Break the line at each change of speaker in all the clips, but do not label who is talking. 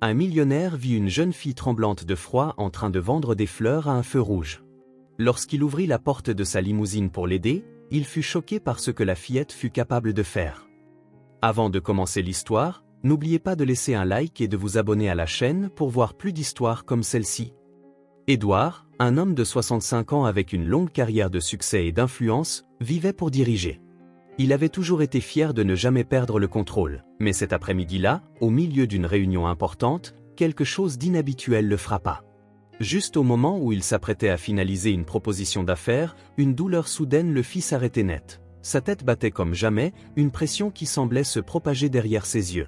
Un millionnaire vit une jeune fille tremblante de froid en train de vendre des fleurs à un feu rouge. Lorsqu'il ouvrit la porte de sa limousine pour l'aider, il fut choqué par ce que la fillette fut capable de faire. Avant de commencer l'histoire, n'oubliez pas de laisser un like et de vous abonner à la chaîne pour voir plus d'histoires comme celle-ci. Édouard, un homme de 65 ans avec une longue carrière de succès et d'influence, vivait pour diriger. Il avait toujours été fier de ne jamais perdre le contrôle, mais cet après-midi-là, au milieu d'une réunion importante, quelque chose d'inhabituel le frappa. Juste au moment où il s'apprêtait à finaliser une proposition d'affaires, une douleur soudaine le fit s'arrêter net. Sa tête battait comme jamais, une pression qui semblait se propager derrière ses yeux.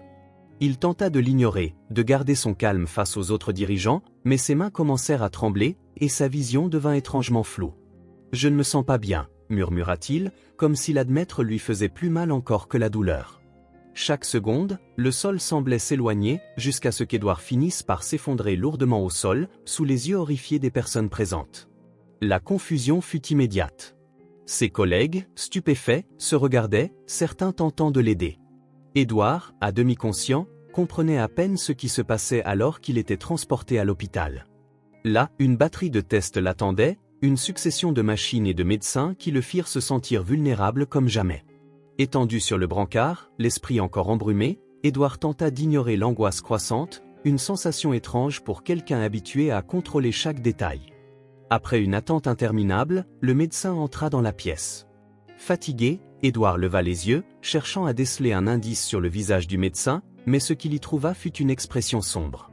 Il tenta de l'ignorer, de garder son calme face aux autres dirigeants, mais ses mains commencèrent à trembler, et sa vision devint étrangement floue. « Je ne me sens pas bien », murmura-t-il, comme si l'admettre lui faisait plus mal encore que la douleur. Chaque seconde, le sol semblait s'éloigner, jusqu'à ce qu'Édouard finisse par s'effondrer lourdement au sol, sous les yeux horrifiés des personnes présentes. La confusion fut immédiate. Ses collègues, stupéfaits, se regardaient, certains tentant de l'aider. Édouard, à demi conscient, comprenait à peine ce qui se passait alors qu'il était transporté à l'hôpital. Là, une batterie de tests l'attendait, une succession de machines et de médecins qui le firent se sentir vulnérable comme jamais. Étendu sur le brancard, l'esprit encore embrumé, Édouard tenta d'ignorer l'angoisse croissante, une sensation étrange pour quelqu'un habitué à contrôler chaque détail. Après une attente interminable, le médecin entra dans la pièce. Fatigué, Édouard leva les yeux, cherchant à déceler un indice sur le visage du médecin, mais ce qu'il y trouva fut une expression sombre.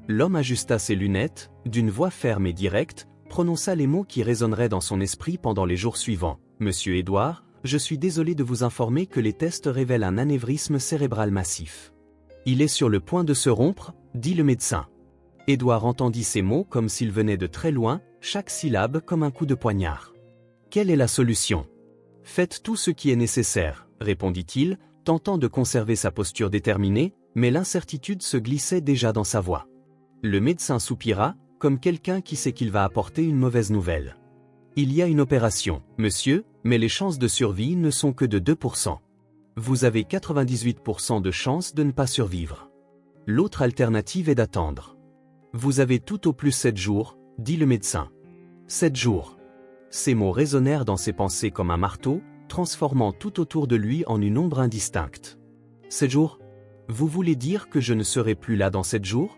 L'homme ajusta ses lunettes, d'une voix ferme et directe, prononça les mots qui résonneraient dans son esprit pendant les jours suivants. « Monsieur Édouard, je suis désolé de vous informer que les tests révèlent un anévrisme cérébral massif. Il est sur le point de se rompre, dit le médecin. » Édouard entendit ces mots comme s'ils venaient de très loin, chaque syllabe comme un coup de poignard. « Quelle est la solution ? » « Faites tout ce qui est nécessaire, répondit-il, tentant de conserver sa posture déterminée, mais l'incertitude se glissait déjà dans sa voix. Le médecin soupira, comme quelqu'un qui sait qu'il va apporter une mauvaise nouvelle. Il y a une opération, monsieur, mais les chances de survie ne sont que de 2%. Vous avez 98% de chances de ne pas survivre. L'autre alternative est d'attendre. Vous avez tout au plus 7 jours, dit le médecin. 7 jours. Ces mots résonnèrent dans ses pensées comme un marteau, transformant tout autour de lui en une ombre indistincte. 7 jours ? Vous voulez dire que je ne serai plus là dans 7 jours ?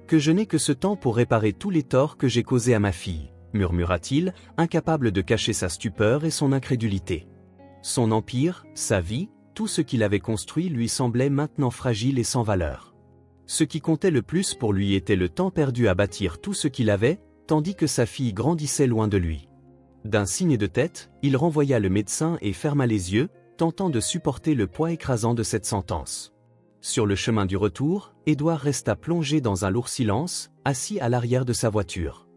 Que je n'ai que ce temps pour réparer tous les torts que j'ai causés à ma fille, murmura-t-il, incapable de cacher sa stupeur et son incrédulité. Son empire, sa vie, tout ce qu'il avait construit lui semblait maintenant fragile et sans valeur. Ce qui comptait le plus pour lui était le temps perdu à bâtir tout ce qu'il avait, tandis que sa fille grandissait loin de lui. D'un signe de tête, il renvoya le médecin et ferma les yeux, tentant de supporter le poids écrasant de cette sentence. Sur le chemin du retour, Édouard resta plongé dans un lourd silence, assis à l'arrière de sa voiture.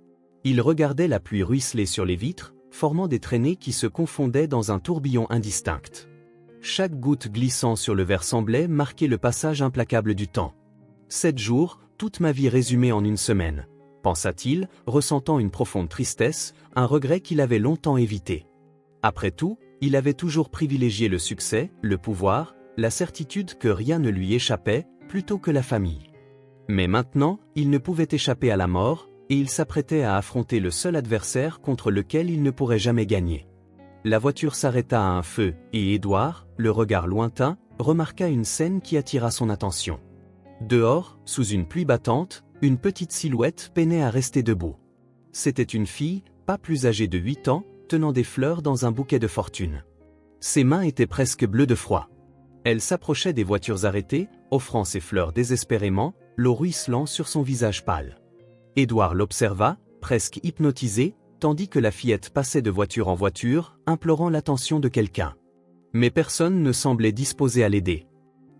Il regardait la pluie ruisseler sur les vitres, formant des traînées qui se confondaient dans un tourbillon indistinct. Chaque goutte glissant sur le verre semblait marquer le passage implacable du temps. 7 jours, toute ma vie résumée en une semaine, pensa-t-il, ressentant une profonde tristesse, un regret qu'il avait longtemps évité. Après tout, il avait toujours privilégié le succès, le pouvoir, la certitude que rien ne lui échappait, plutôt que la famille. Mais maintenant, il ne pouvait échapper à la mort, et il s'apprêtait à affronter le seul adversaire contre lequel il ne pourrait jamais gagner. La voiture s'arrêta à un feu, et Édouard, le regard lointain, remarqua une scène qui attira son attention. Dehors, sous une pluie battante, une petite silhouette peinait à rester debout. C'était une fille, pas plus âgée de 8 ans, tenant des fleurs dans un bouquet de fortune. Ses mains étaient presque bleues de froid. Elle s'approchait des voitures arrêtées, offrant ses fleurs désespérément, l'eau ruisselant sur son visage pâle. Édouard l'observa, presque hypnotisé, tandis que la fillette passait de voiture en voiture, implorant l'attention de quelqu'un. Mais personne ne semblait disposé à l'aider.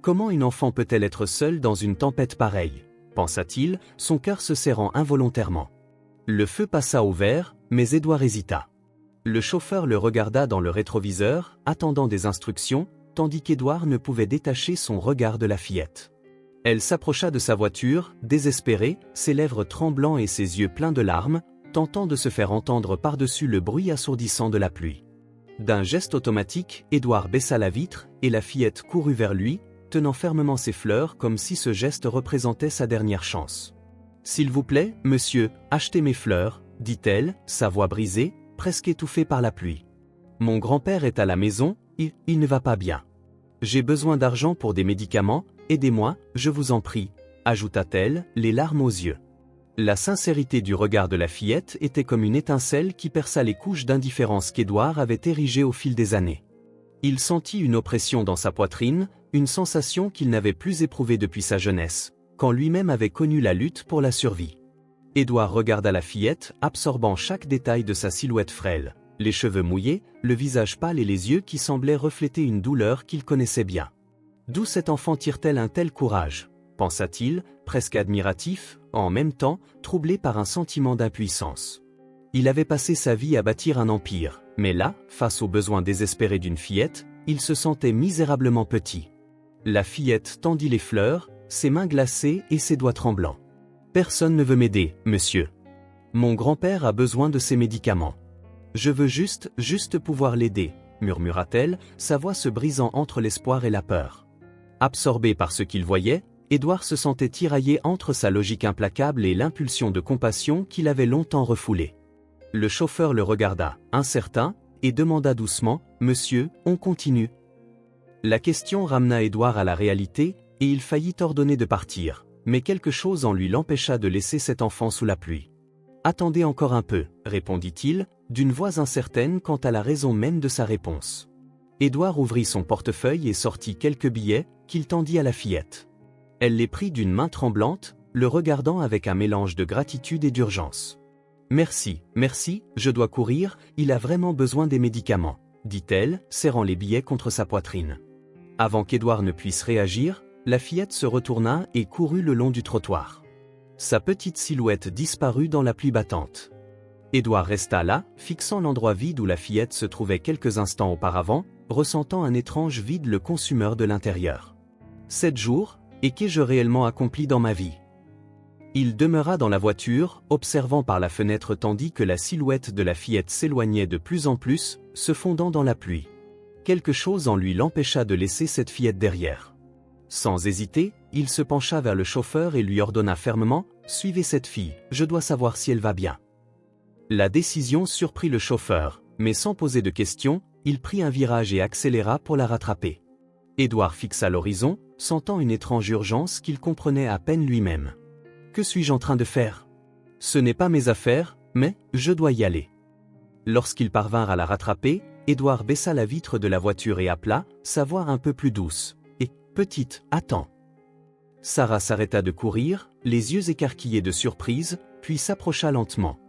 Comment une enfant peut-elle être seule dans une tempête pareille ? Pensa-t-il, son cœur se serrant involontairement. Le feu passa au vert, mais Édouard hésita. Le chauffeur le regarda dans le rétroviseur, attendant des instructions, tandis qu'Édouard ne pouvait détacher son regard de la fillette. Elle s'approcha de sa voiture, désespérée, ses lèvres tremblant et ses yeux pleins de larmes, tentant de se faire entendre par-dessus le bruit assourdissant de la pluie. D'un geste automatique, Édouard baissa la vitre, et la fillette courut vers lui, tenant fermement ses fleurs comme si ce geste représentait sa dernière chance. « S'il vous plaît, monsieur, achetez mes fleurs, » dit-elle, sa voix brisée, presque étouffée par la pluie. « Mon grand-père est à la maison, il ne va pas bien. J'ai besoin d'argent pour des médicaments, aidez-moi, je vous en prie, » ajouta-t-elle, les larmes aux yeux. La sincérité du regard de la fillette était comme une étincelle qui perça les couches d'indifférence qu'Édouard avait érigées au fil des années. Il sentit une oppression dans sa poitrine, une sensation qu'il n'avait plus éprouvée depuis sa jeunesse, quand lui-même avait connu la lutte pour la survie. Édouard regarda la fillette, absorbant chaque détail de sa silhouette frêle, les cheveux mouillés, le visage pâle et les yeux qui semblaient refléter une douleur qu'il connaissait bien. D'où cet enfant tire-t-elle un tel courage, pensa-t-il, presque admiratif, en même temps, troublé par un sentiment d'impuissance. Il avait passé sa vie à bâtir un empire, mais là, face aux besoins désespérés d'une fillette, il se sentait misérablement petit. La fillette tendit les fleurs, ses mains glacées et ses doigts tremblants. « Personne ne veut m'aider, monsieur. Mon grand-père a besoin de ses médicaments. Je veux juste pouvoir l'aider, » murmura-t-elle, sa voix se brisant entre l'espoir et la peur. Absorbé par ce qu'il voyait, Édouard se sentait tiraillé entre sa logique implacable et l'impulsion de compassion qu'il avait longtemps refoulée. Le chauffeur le regarda, incertain, et demanda doucement, « Monsieur, on continue ?» La question ramena Édouard à la réalité, et il faillit ordonner de partir, mais quelque chose en lui l'empêcha de laisser cet enfant sous la pluie. « Attendez encore un peu, » répondit-il, d'une voix incertaine quant à la raison même de sa réponse. Édouard ouvrit son portefeuille et sortit quelques billets, qu'il tendit à la fillette. Elle les prit d'une main tremblante, le regardant avec un mélange de gratitude et d'urgence. « Merci, merci, je dois courir, il a vraiment besoin des médicaments, » dit-elle, serrant les billets contre sa poitrine. Avant qu'Édouard ne puisse réagir, la fillette se retourna et courut le long du trottoir. Sa petite silhouette disparut dans la pluie battante. Édouard resta là, fixant l'endroit vide où la fillette se trouvait quelques instants auparavant, ressentant un étrange vide le consumeur de l'intérieur. 7 jours, et qu'ai-je réellement accompli dans ma vie? Il demeura dans la voiture, observant par la fenêtre tandis que la silhouette de la fillette s'éloignait de plus en plus, se fondant dans la pluie. Quelque chose en lui l'empêcha de laisser cette fillette derrière. Sans hésiter, il se pencha vers le chauffeur et lui ordonna fermement, « Suivez cette fille, je dois savoir si elle va bien. » La décision surprit le chauffeur, mais sans poser de questions, il prit un virage et accéléra pour la rattraper. Édouard fixa l'horizon, sentant une étrange urgence qu'il comprenait à peine lui-même. « Que suis-je en train de faire? Ce n'est pas mes affaires, mais je dois y aller. » Lorsqu'ils parvinrent à la rattraper, Édouard baissa la vitre de la voiture et appela, sa voix un peu plus douce. « Et, petite, attends. » Sarah s'arrêta de courir, les yeux écarquillés de surprise, puis s'approcha lentement.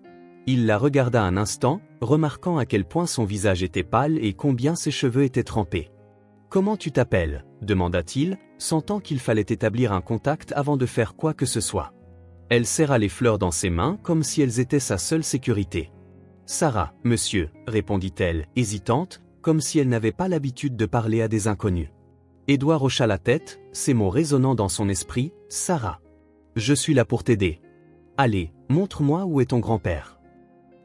Il la regarda un instant, remarquant à quel point son visage était pâle et combien ses cheveux étaient trempés. « Comment tu t'appelles » demanda-t-il, sentant qu'il fallait établir un contact avant de faire quoi que ce soit. Elle serra les fleurs dans ses mains comme si elles étaient sa seule sécurité. « Sarah, monsieur » répondit-elle, hésitante, comme si elle n'avait pas l'habitude de parler à des inconnus. Édouard hocha la tête, ces mots résonnant dans son esprit, « Sarah. Je suis là pour t'aider. Allez, montre-moi où est ton grand-père. »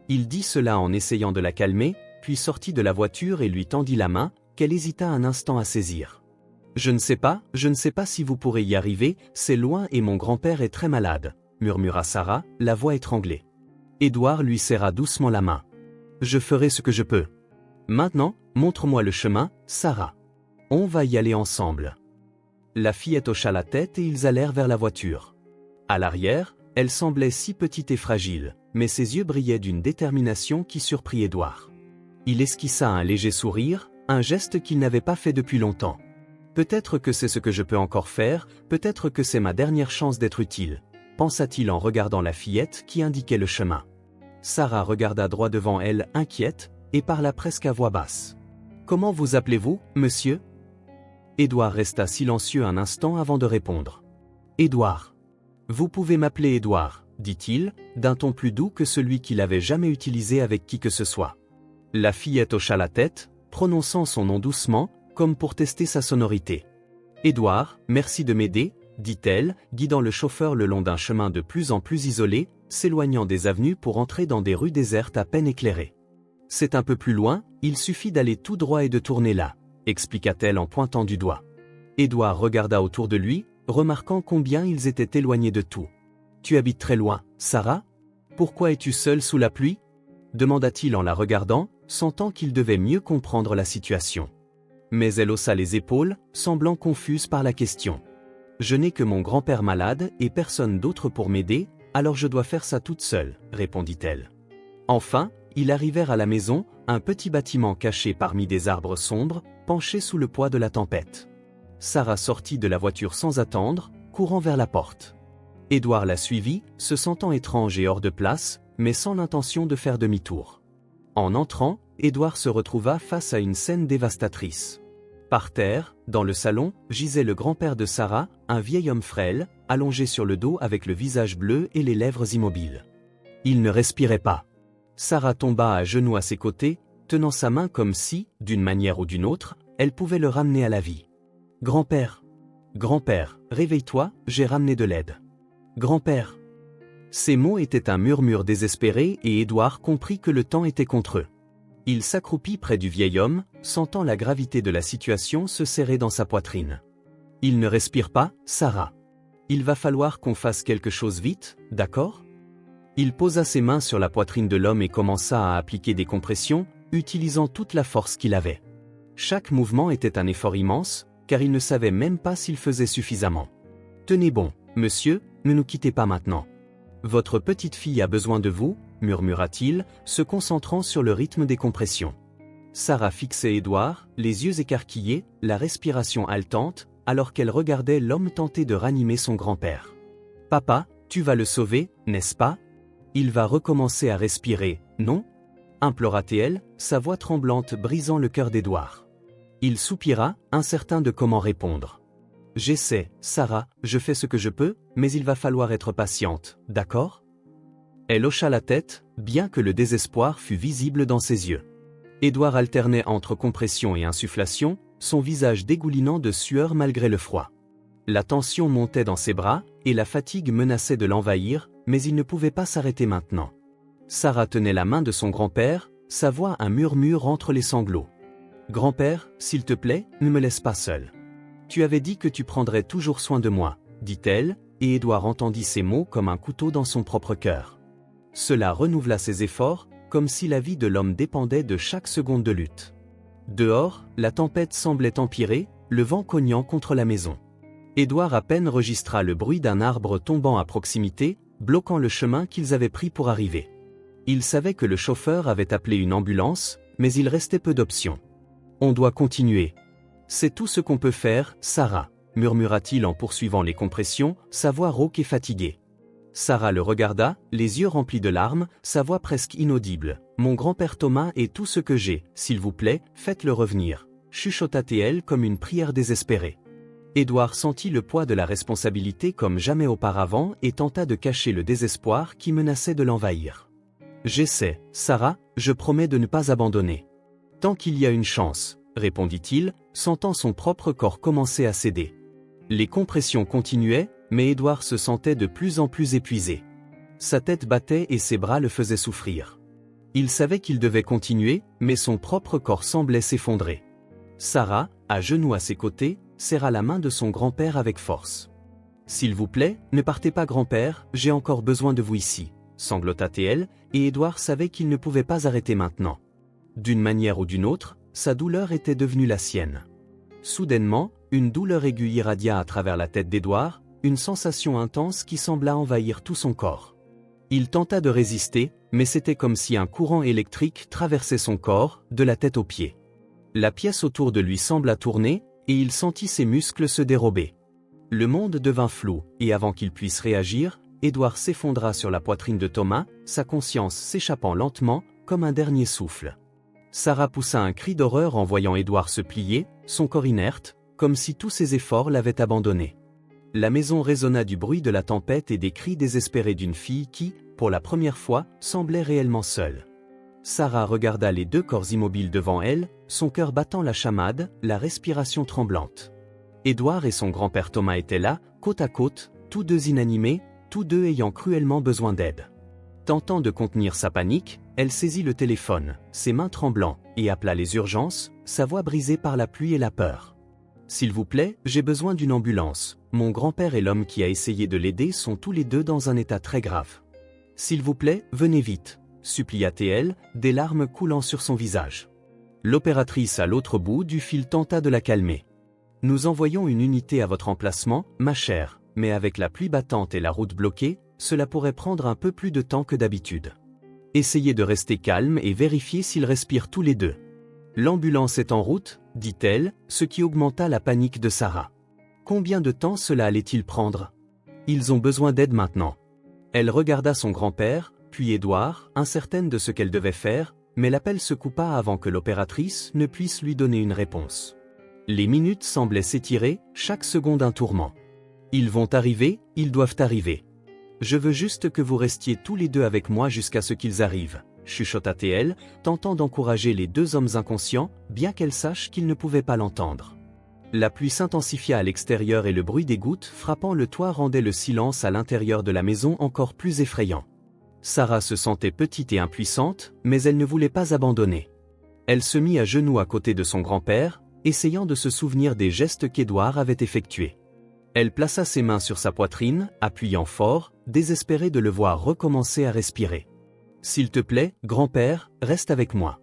Il dit cela en essayant de la calmer, puis sortit de la voiture et lui tendit la main, qu'elle hésita un instant à saisir. « Je ne sais pas si vous pourrez y arriver, c'est loin et mon grand-père est très malade, » murmura Sarah, la voix étranglée. Édouard lui serra doucement la main. « Je ferai ce que je peux. Maintenant, montre-moi le chemin, Sarah. On va y aller ensemble. » La fillette hocha la tête et ils allèrent vers la voiture. À l'arrière, elle semblait si petite et fragile, mais ses yeux brillaient d'une détermination qui surprit Édouard. Il esquissa un léger sourire, un geste qu'il n'avait pas fait depuis longtemps. « Peut-être que c'est ce que je peux encore faire, peut-être que c'est ma dernière chance d'être utile, » pensa-t-il en regardant la fillette qui indiquait le chemin. Sarah regarda droit devant elle, inquiète, et parla presque à voix basse. « Comment vous appelez-vous, monsieur ?» Édouard resta silencieux un instant avant de répondre. « Édouard. Vous pouvez m'appeler Édouard, » dit-il, d'un ton plus doux que celui qu'il avait jamais utilisé avec qui que ce soit. La fillette hocha la tête, prononçant son nom doucement, comme pour tester sa sonorité. « Édouard, merci de m'aider, » dit-elle, guidant le chauffeur le long d'un chemin de plus en plus isolé, s'éloignant des avenues pour entrer dans des rues désertes à peine éclairées. « C'est un peu plus loin, il suffit d'aller tout droit et de tourner là, » expliqua-t-elle en pointant du doigt. Édouard regarda autour de lui, remarquant combien ils étaient éloignés de tout. « Tu habites très loin, Sarah? Pourquoi es-tu seule sous la pluie ?» demanda-t-il en la regardant, sentant qu'il devait mieux comprendre la situation. Mais elle haussa les épaules, semblant confuse par la question. « Je n'ai que mon grand-père malade et personne d'autre pour m'aider, alors je dois faire ça toute seule, » répondit-elle. Enfin, ils arrivèrent à la maison, un petit bâtiment caché parmi des arbres sombres, penché sous le poids de la tempête. Sarah sortit de la voiture sans attendre, courant vers la porte. Édouard la suivit, se sentant étrange et hors de place, mais sans l'intention de faire demi-tour. En entrant, Édouard se retrouva face à une scène dévastatrice. Par terre, dans le salon, gisait le grand-père de Sarah, un vieil homme frêle, allongé sur le dos avec le visage bleu et les lèvres immobiles. Il ne respirait pas. Sarah tomba à genoux à ses côtés, tenant sa main comme si, d'une manière ou d'une autre, elle pouvait le ramener à la vie. « Grand-père! Grand-père, réveille-toi, j'ai ramené de l'aide. Grand-père !» Ces mots étaient un murmure désespéré et Édouard comprit que le temps était contre eux. Il s'accroupit près du vieil homme, sentant la gravité de la situation se serrer dans sa poitrine. « Il ne respire pas, Sarah. Il va falloir qu'on fasse quelque chose vite, d'accord ?» Il posa ses mains sur la poitrine de l'homme et commença à appliquer des compressions, utilisant toute la force qu'il avait. Chaque mouvement était un effort immense, car il ne savait même pas s'il faisait suffisamment. « Tenez bon, monsieur, ne nous quittez pas maintenant. Votre petite fille a besoin de vous, » murmura-t-il, se concentrant sur le rythme des compressions. Sarah fixait Édouard, les yeux écarquillés, la respiration haletante, alors qu'elle regardait l'homme tenter de ranimer son grand-père. « Papa, tu vas le sauver, n'est-ce pas ? Il va recommencer à respirer, non ?» implora-t-elle, sa voix tremblante brisant le cœur d'Édouard. Il soupira, incertain de comment répondre. « J'essaie, Sarah, je fais ce que je peux, mais il va falloir être patiente, d'accord ?» Elle hocha la tête, bien que le désespoir fût visible dans ses yeux. Édouard alternait entre compression et insufflation, son visage dégoulinant de sueur malgré le froid. La tension montait dans ses bras, et la fatigue menaçait de l'envahir, mais il ne pouvait pas s'arrêter maintenant. Sarah tenait la main de son grand-père, sa voix un murmure entre les sanglots. « Grand-père, s'il te plaît, ne me laisse pas seul. Tu avais dit que tu prendrais toujours soin de moi, » dit-elle, et Édouard entendit ces mots comme un couteau dans son propre cœur. Cela renouvela ses efforts, comme si la vie de l'homme dépendait de chaque seconde de lutte. Dehors, la tempête semblait empirer, le vent cognant contre la maison. Édouard à peine registra le bruit d'un arbre tombant à proximité, bloquant le chemin qu'ils avaient pris pour arriver. Il savait que le chauffeur avait appelé une ambulance, mais il restait peu d'options. « On doit continuer. C'est tout ce qu'on peut faire, Sarah, » murmura-t-il en poursuivant les compressions, sa voix rauque et fatiguée. Sarah le regarda, les yeux remplis de larmes, sa voix presque inaudible. « Mon grand-père Thomas est tout ce que j'ai, s'il vous plaît, faites-le revenir, » chuchota-t-elle comme une prière désespérée. Édouard sentit le poids de la responsabilité comme jamais auparavant et tenta de cacher le désespoir qui menaçait de l'envahir. « J'essaie, Sarah, je promets de ne pas abandonner. Tant qu'il y a une chance, » répondit-il, sentant son propre corps commencer à céder. Les compressions continuaient, mais Édouard se sentait de plus en plus épuisé. Sa tête battait et ses bras le faisaient souffrir. Il savait qu'il devait continuer, mais son propre corps semblait s'effondrer. Sarah, à genoux à ses côtés, serra la main de son grand-père avec force. « S'il vous plaît, ne partez pas grand-père, j'ai encore besoin de vous ici, » sanglota-t-elle, et Édouard savait qu'il ne pouvait pas arrêter maintenant. D'une manière ou d'une autre, sa douleur était devenue la sienne. Soudainement, une douleur aiguë irradia à travers la tête d'Édouard, une sensation intense qui sembla envahir tout son corps. Il tenta de résister, mais c'était comme si un courant électrique traversait son corps, de la tête aux pieds. La pièce autour de lui sembla tourner, et il sentit ses muscles se dérober. Le monde devint flou, et avant qu'il puisse réagir, Édouard s'effondra sur la poitrine de Thomas, sa conscience s'échappant lentement, comme un dernier souffle. Sarah poussa un cri d'horreur en voyant Édouard se plier, son corps inerte, comme si tous ses efforts l'avaient abandonné. La maison résonna du bruit de la tempête et des cris désespérés d'une fille qui, pour la première fois, semblait réellement seule. Sarah regarda les deux corps immobiles devant elle, son cœur battant la chamade, la respiration tremblante. Édouard et son grand-père Thomas étaient là, côte à côte, tous deux inanimés, tous deux ayant cruellement besoin d'aide. Tentant de contenir sa panique, elle saisit le téléphone, ses mains tremblantes, et appela les urgences, sa voix brisée par la pluie et la peur. S'il vous plaît, j'ai besoin d'une ambulance. Mon grand-père et l'homme qui a essayé de l'aider sont tous les deux dans un état très grave. S'il vous plaît, venez vite, supplia-t-elle, des larmes coulant sur son visage. L'opératrice à l'autre bout du fil tenta de la calmer. Nous envoyons une unité à votre emplacement, ma chère, mais avec la pluie battante et la route bloquée, cela pourrait prendre un peu plus de temps que d'habitude. Essayez de rester calme et vérifiez s'ils respirent tous les deux. L'ambulance est en route, dit-elle, ce qui augmenta la panique de Sarah. Combien de temps cela allait-il prendre? Ils ont besoin d'aide maintenant. Elle regarda son grand-père, puis Édouard, incertaine de ce qu'elle devait faire, mais l'appel se coupa avant que l'opératrice ne puisse lui donner une réponse. Les minutes semblaient s'étirer, chaque seconde un tourment. Ils vont arriver, ils doivent arriver. Je veux juste que vous restiez tous les deux avec moi jusqu'à ce qu'ils arrivent, chuchota-t-elle, tentant d'encourager les deux hommes inconscients, bien qu'elle sache qu'ils ne pouvaient pas l'entendre. La pluie s'intensifia à l'extérieur et le bruit des gouttes frappant le toit rendait le silence à l'intérieur de la maison encore plus effrayant. Sarah se sentait petite et impuissante, mais elle ne voulait pas abandonner. Elle se mit à genoux à côté de son grand-père, essayant de se souvenir des gestes qu'Édouard avait effectués. Elle plaça ses mains sur sa poitrine, appuyant fort, désespérée de le voir recommencer à respirer. « S'il te plaît, grand-père, reste avec moi.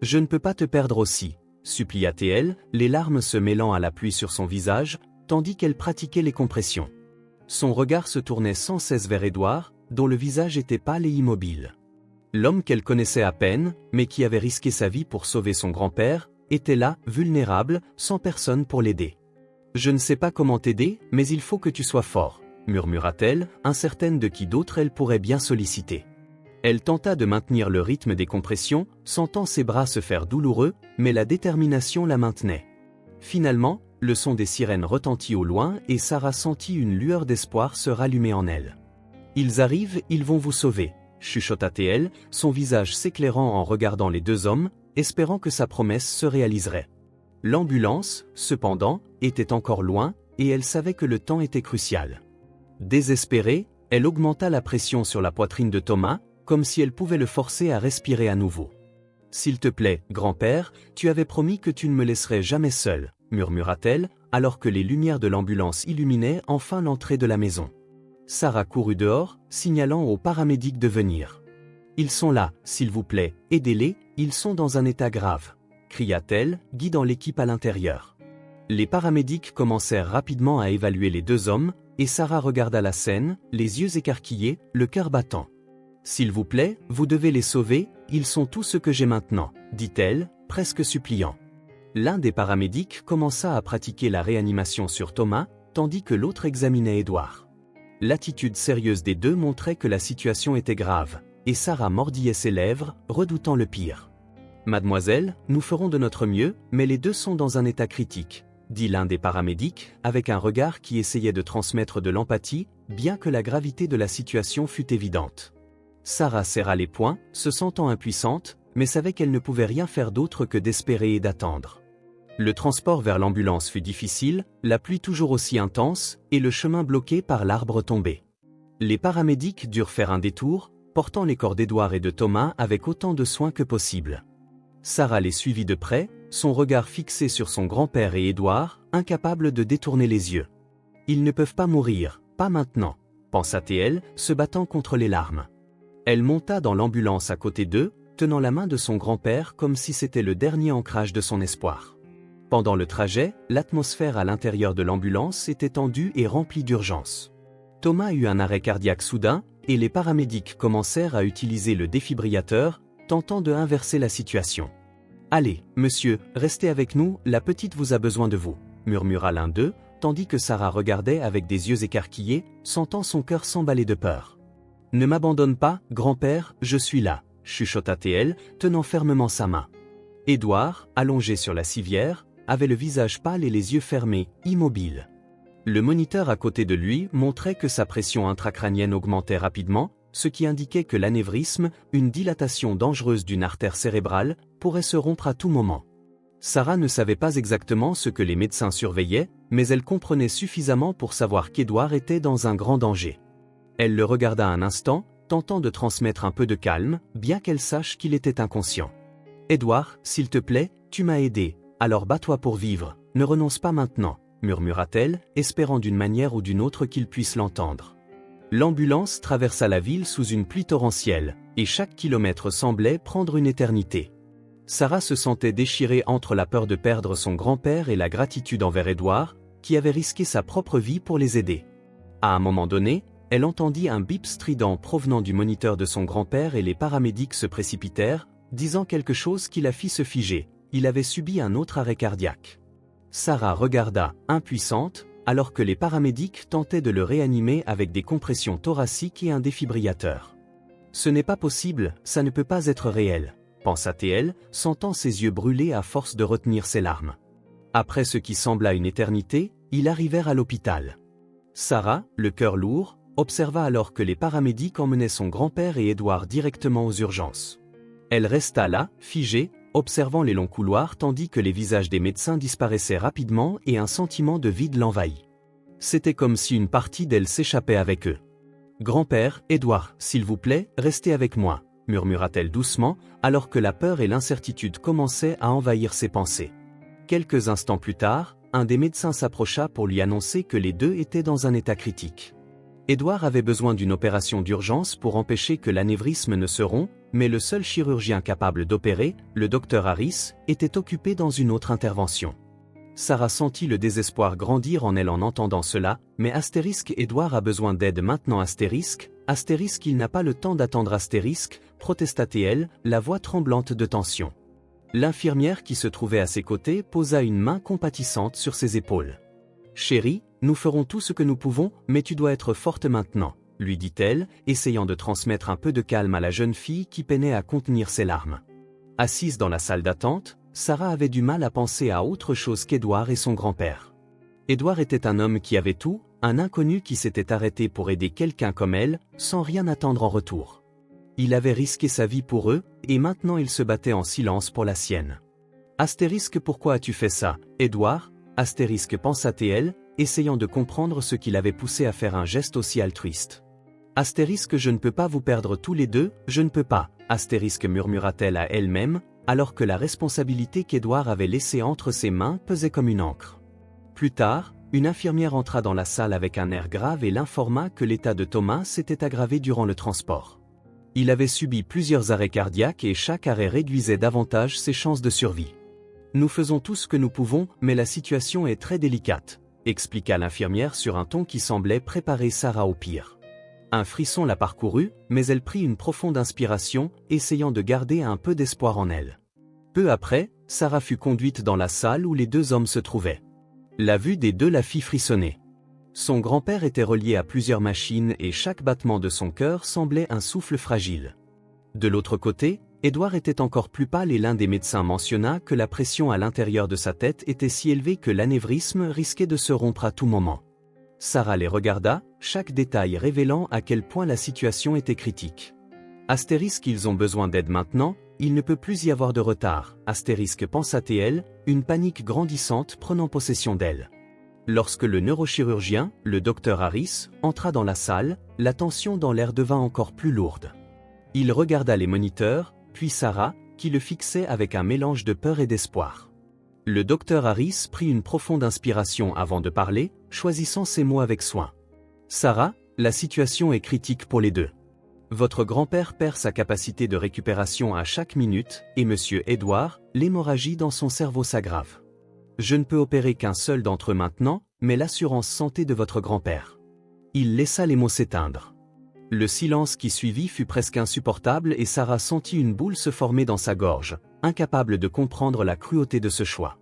Je ne peux pas te perdre aussi, » supplia-t-elle, les larmes se mêlant à la pluie sur son visage, tandis qu'elle pratiquait les compressions. Son regard se tournait sans cesse vers Édouard, dont le visage était pâle et immobile. L'homme qu'elle connaissait à peine, mais qui avait risqué sa vie pour sauver son grand-père, était là, vulnérable, sans personne pour l'aider. « Je ne sais pas comment t'aider, mais il faut que tu sois fort, » murmura-t-elle, incertaine de qui d'autre elle pourrait bien solliciter. Elle tenta de maintenir le rythme des compressions, sentant ses bras se faire douloureux, mais la détermination la maintenait. Finalement, le son des sirènes retentit au loin et Sarah sentit une lueur d'espoir se rallumer en elle. « Ils arrivent, ils vont vous sauver, » chuchota-t-elle, son visage s'éclairant en regardant les deux hommes, espérant que sa promesse se réaliserait. L'ambulance, cependant, était encore loin, et elle savait que le temps était crucial. Désespérée, elle augmenta la pression sur la poitrine de Thomas, comme si elle pouvait le forcer à respirer à nouveau. « S'il te plaît, grand-père, tu avais promis que tu ne me laisserais jamais seule, » murmura-t-elle, alors que les lumières de l'ambulance illuminaient enfin l'entrée de la maison. Sarah courut dehors, signalant aux paramédics de venir. « Ils sont là, s'il vous plaît, aidez-les, ils sont dans un état grave, » cria-t-elle, guidant l'équipe à l'intérieur. Les paramédics commencèrent rapidement à évaluer les deux hommes, et Sarah regarda la scène, les yeux écarquillés, le cœur battant. « S'il vous plaît, vous devez les sauver, ils sont tout ce que j'ai maintenant, » dit-elle, presque suppliant. L'un des paramédics commença à pratiquer la réanimation sur Thomas, tandis que l'autre examinait Édouard. L'attitude sérieuse des deux montrait que la situation était grave, et Sarah mordillait ses lèvres, redoutant le pire. « Mademoiselle, nous ferons de notre mieux, mais les deux sont dans un état critique, » dit l'un des paramédics, avec un regard qui essayait de transmettre de l'empathie, bien que la gravité de la situation fût évidente. Sarah serra les poings, se sentant impuissante, mais savait qu'elle ne pouvait rien faire d'autre que d'espérer et d'attendre. Le transport vers l'ambulance fut difficile, la pluie toujours aussi intense, et le chemin bloqué par l'arbre tombé. Les paramédics durent faire un détour, portant les corps d'Édouard et de Thomas avec autant de soin que possible. Sarah les suivit de près, son regard fixé sur son grand-père et Édouard, incapable de détourner les yeux. « Ils ne peuvent pas mourir, pas maintenant, » pensa-t-elle, se battant contre les larmes. Elle monta dans l'ambulance à côté d'eux, tenant la main de son grand-père comme si c'était le dernier ancrage de son espoir. Pendant le trajet, l'atmosphère à l'intérieur de l'ambulance était tendue et remplie d'urgence. Thomas eut un arrêt cardiaque soudain, et les paramédics commencèrent à utiliser le défibrillateur, tentant de inverser la situation. « Allez, monsieur, restez avec nous, la petite vous a besoin de vous, » murmura l'un d'eux, tandis que Sarah regardait avec des yeux écarquillés, sentant son cœur s'emballer de peur. « Ne m'abandonne pas, grand-père, je suis là, » chuchota-t-elle, tenant fermement sa main. Édouard, allongé sur la civière, avait le visage pâle et les yeux fermés, immobile. Le moniteur à côté de lui montrait que sa pression intracrânienne augmentait rapidement, ce qui indiquait que l'anévrisme, une dilatation dangereuse d'une artère cérébrale, pourrait se rompre à tout moment. Sarah ne savait pas exactement ce que les médecins surveillaient, mais elle comprenait suffisamment pour savoir qu'Édouard était dans un grand danger. Elle le regarda un instant, tentant de transmettre un peu de calme, bien qu'elle sache qu'il était inconscient. « Édouard, s'il te plaît, tu m'as aidé, alors bats-toi pour vivre, » ne renonce pas maintenant, murmura-t-elle, espérant d'une manière ou d'une autre qu'il puisse l'entendre. L'ambulance traversa la ville sous une pluie torrentielle, et chaque kilomètre semblait prendre une éternité. Sarah se sentait déchirée entre la peur de perdre son grand-père et la gratitude envers Édouard, qui avait risqué sa propre vie pour les aider. À un moment donné, elle entendit un bip strident provenant du moniteur de son grand-père et les paramédics se précipitèrent, disant quelque chose qui la fit se figer. Il avait subi un autre arrêt cardiaque. Sarah regarda, impuissante, alors que les paramédics tentaient de le réanimer avec des compressions thoraciques et un défibrillateur. Ce n'est pas possible, ça ne peut pas être réel, pensa-t-elle, sentant ses yeux brûler à force de retenir ses larmes. Après ce qui sembla une éternité, ils arrivèrent à l'hôpital. Sarah, le cœur lourd, observa alors que les paramédics emmenaient son grand-père et Édouard directement aux urgences. Elle resta là, figée, observant les longs couloirs tandis que les visages des médecins disparaissaient rapidement et un sentiment de vide l'envahit. C'était comme si une partie d'elle s'échappait avec eux. « Grand-père, Édouard, s'il vous plaît, restez avec moi », murmura-t-elle doucement, alors que la peur et l'incertitude commençaient à envahir ses pensées. Quelques instants plus tard, un des médecins s'approcha pour lui annoncer que les deux étaient dans un état critique. Édouard avait besoin d'une opération d'urgence pour empêcher que l'anévrisme ne se rompe, mais le seul chirurgien capable d'opérer, le docteur Harris, était occupé dans une autre intervention. Sarah sentit le désespoir grandir en elle en entendant cela, mais Édouard a besoin d'aide maintenant il n'a pas le temps d'attendre protesta-t-elle, la voix tremblante de tension. L'infirmière qui se trouvait à ses côtés posa une main compatissante sur ses épaules. « Chérie, nous ferons tout ce que nous pouvons, mais tu dois être forte maintenant, » lui dit-elle, essayant de transmettre un peu de calme à la jeune fille qui peinait à contenir ses larmes. Assise dans la salle d'attente, Sarah avait du mal à penser à autre chose qu'Édouard et son grand-père. Édouard était un homme qui avait tout, un inconnu qui s'était arrêté pour aider quelqu'un comme elle, sans rien attendre en retour. Il avait risqué sa vie pour eux, et maintenant il se battait en silence pour la sienne. « Pourquoi as-tu fait ça, Édouard ?» pensa-t-elle, essayant de comprendre ce qui l'avait poussé à faire un geste aussi altruiste. « Je ne peux pas vous perdre tous les deux, je ne peux pas, » murmura-t-elle à elle-même, alors que la responsabilité qu'Édouard avait laissée entre ses mains pesait comme une encre. Plus tard, une infirmière entra dans la salle avec un air grave et l'informa que l'état de Thomas s'était aggravé durant le transport. Il avait subi plusieurs arrêts cardiaques et chaque arrêt réduisait davantage ses chances de survie. « Nous faisons tout ce que nous pouvons, mais la situation est très délicate, » expliqua l'infirmière sur un ton qui semblait préparer Sarah au pire. Un frisson la parcourut, mais elle prit une profonde inspiration, essayant de garder un peu d'espoir en elle. Peu après, Sarah fut conduite dans la salle où les deux hommes se trouvaient. La vue des deux la fit frissonner. Son grand-père était relié à plusieurs machines et chaque battement de son cœur semblait un souffle fragile. De l'autre côté, Édouard était encore plus pâle et l'un des médecins mentionna que la pression à l'intérieur de sa tête était si élevée que l'anévrisme risquait de se rompre à tout moment. Sarah les regarda, chaque détail révélant à quel point la situation était critique. « Ils ont besoin d'aide maintenant, il ne peut plus y avoir de retard, » pensa-t-elle, une panique grandissante prenant possession d'elle. Lorsque le neurochirurgien, le docteur Harris, entra dans la salle, la tension dans l'air devint encore plus lourde. Il regarda les moniteurs, puis Sarah, qui le fixait avec un mélange de peur et d'espoir. Le docteur Harris prit une profonde inspiration avant de parler, choisissant ses mots avec soin. « Sarah, la situation est critique pour les deux. Votre grand-père perd sa capacité de récupération à chaque minute, et monsieur Édouard, l'hémorragie dans son cerveau s'aggrave. Je ne peux opérer qu'un seul d'entre eux maintenant, mais l'assurance santé de votre grand-père. » Il laissa les mots s'éteindre. Le silence qui suivit fut presque insupportable et Sarah sentit une boule se former dans sa gorge, incapable de comprendre la cruauté de ce choix.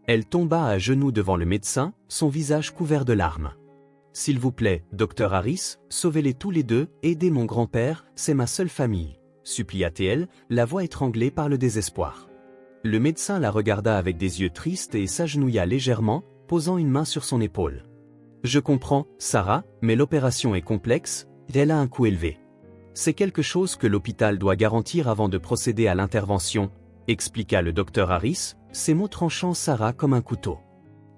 Elle tomba à genoux devant le médecin, son visage couvert de larmes. « S'il vous plaît, docteur Harris, sauvez-les tous les deux, aidez mon grand-père, c'est ma seule famille, » supplia-t-elle, la voix étranglée par le désespoir. Le médecin la regarda avec des yeux tristes et s'agenouilla légèrement, posant une main sur son épaule. « Je comprends, Sarah, mais l'opération est complexe, elle a un coût élevé. C'est quelque chose que l'hôpital doit garantir avant de procéder à l'intervention, » expliqua le docteur Harris, ses mots tranchant Sarah comme un couteau.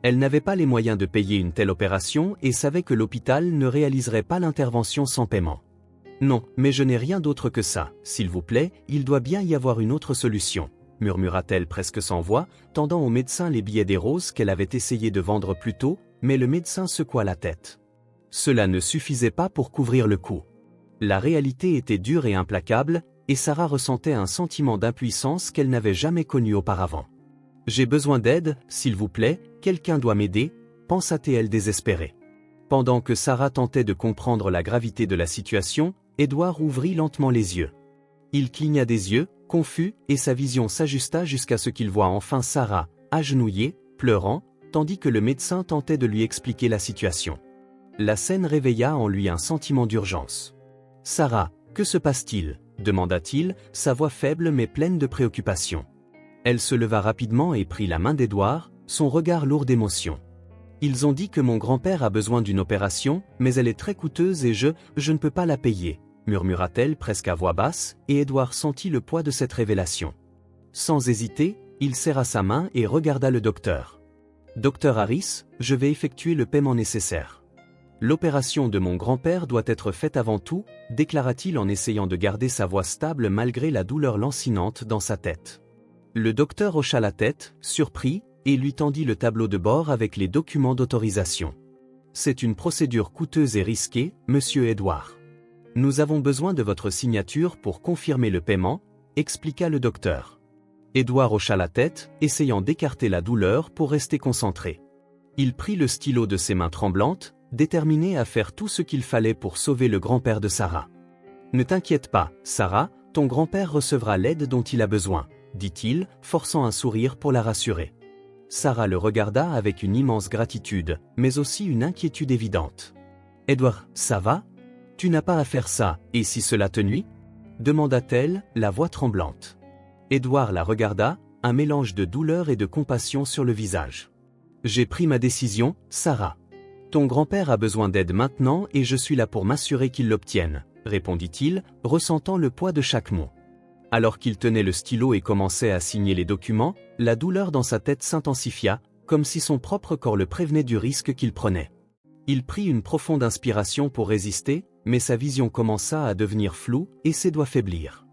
Elle n'avait pas les moyens de payer une telle opération et savait que l'hôpital ne réaliserait pas l'intervention sans paiement. « Non, mais je n'ai rien d'autre que ça, s'il vous plaît, il doit bien y avoir une autre solution, » murmura-t-elle presque sans voix, tendant au médecin les billets des roses qu'elle avait essayé de vendre plus tôt, mais le médecin secoua la tête. Cela ne suffisait pas pour couvrir le coup. La réalité était dure et implacable, et Sarah ressentait un sentiment d'impuissance qu'elle n'avait jamais connu auparavant. « J'ai besoin d'aide, s'il vous plaît, quelqu'un doit m'aider », pensa-t-elle désespérée. Pendant que Sarah tentait de comprendre la gravité de la situation, Édouard ouvrit lentement les yeux. Il cligna des yeux, confus, et sa vision s'ajusta jusqu'à ce qu'il voie enfin Sarah, agenouillée, pleurant, tandis que le médecin tentait de lui expliquer la situation. La scène réveilla en lui un sentiment d'urgence. « Sarah, que se passe-t-il » demanda-t-il, sa voix faible mais pleine de préoccupation. Elle se leva rapidement et prit la main d'Édouard, son regard lourd d'émotion. « Ils ont dit que mon grand-père a besoin d'une opération, mais elle est très coûteuse et je ne peux pas la payer, » murmura-t-elle presque à voix basse, et Édouard sentit le poids de cette révélation. Sans hésiter, il serra sa main et regarda le docteur. « Docteur Harris, je vais effectuer le paiement nécessaire. » « L'opération de mon grand-père doit être faite avant tout, » déclara-t-il en essayant de garder sa voix stable malgré la douleur lancinante dans sa tête. Le docteur hocha la tête, surpris, et lui tendit le tableau de bord avec les documents d'autorisation. « C'est une procédure coûteuse et risquée, monsieur Édouard. Nous avons besoin de votre signature pour confirmer le paiement, » expliqua le docteur. Édouard hocha la tête, essayant d'écarter la douleur pour rester concentré. Il prit le stylo de ses mains tremblantes, déterminé à faire tout ce qu'il fallait pour sauver le grand-père de Sarah. « Ne t'inquiète pas, Sarah, ton grand-père recevra l'aide dont il a besoin, » dit-il, forçant un sourire pour la rassurer. Sarah le regarda avec une immense gratitude, mais aussi une inquiétude évidente. « Édouard, ça va ? Tu n'as pas à faire ça, et si cela te nuit ?» demanda-t-elle, la voix tremblante. Édouard la regarda, un mélange de douleur et de compassion sur le visage. « J'ai pris ma décision, Sarah. Ton grand-père a besoin d'aide maintenant et je suis là pour m'assurer qu'il l'obtienne, » répondit-il, ressentant le poids de chaque mot. Alors qu'il tenait le stylo et commençait à signer les documents, la douleur dans sa tête s'intensifia, comme si son propre corps le prévenait du risque qu'il prenait. Il prit une profonde inspiration pour résister, mais sa vision commença à devenir floue et ses doigts faiblir.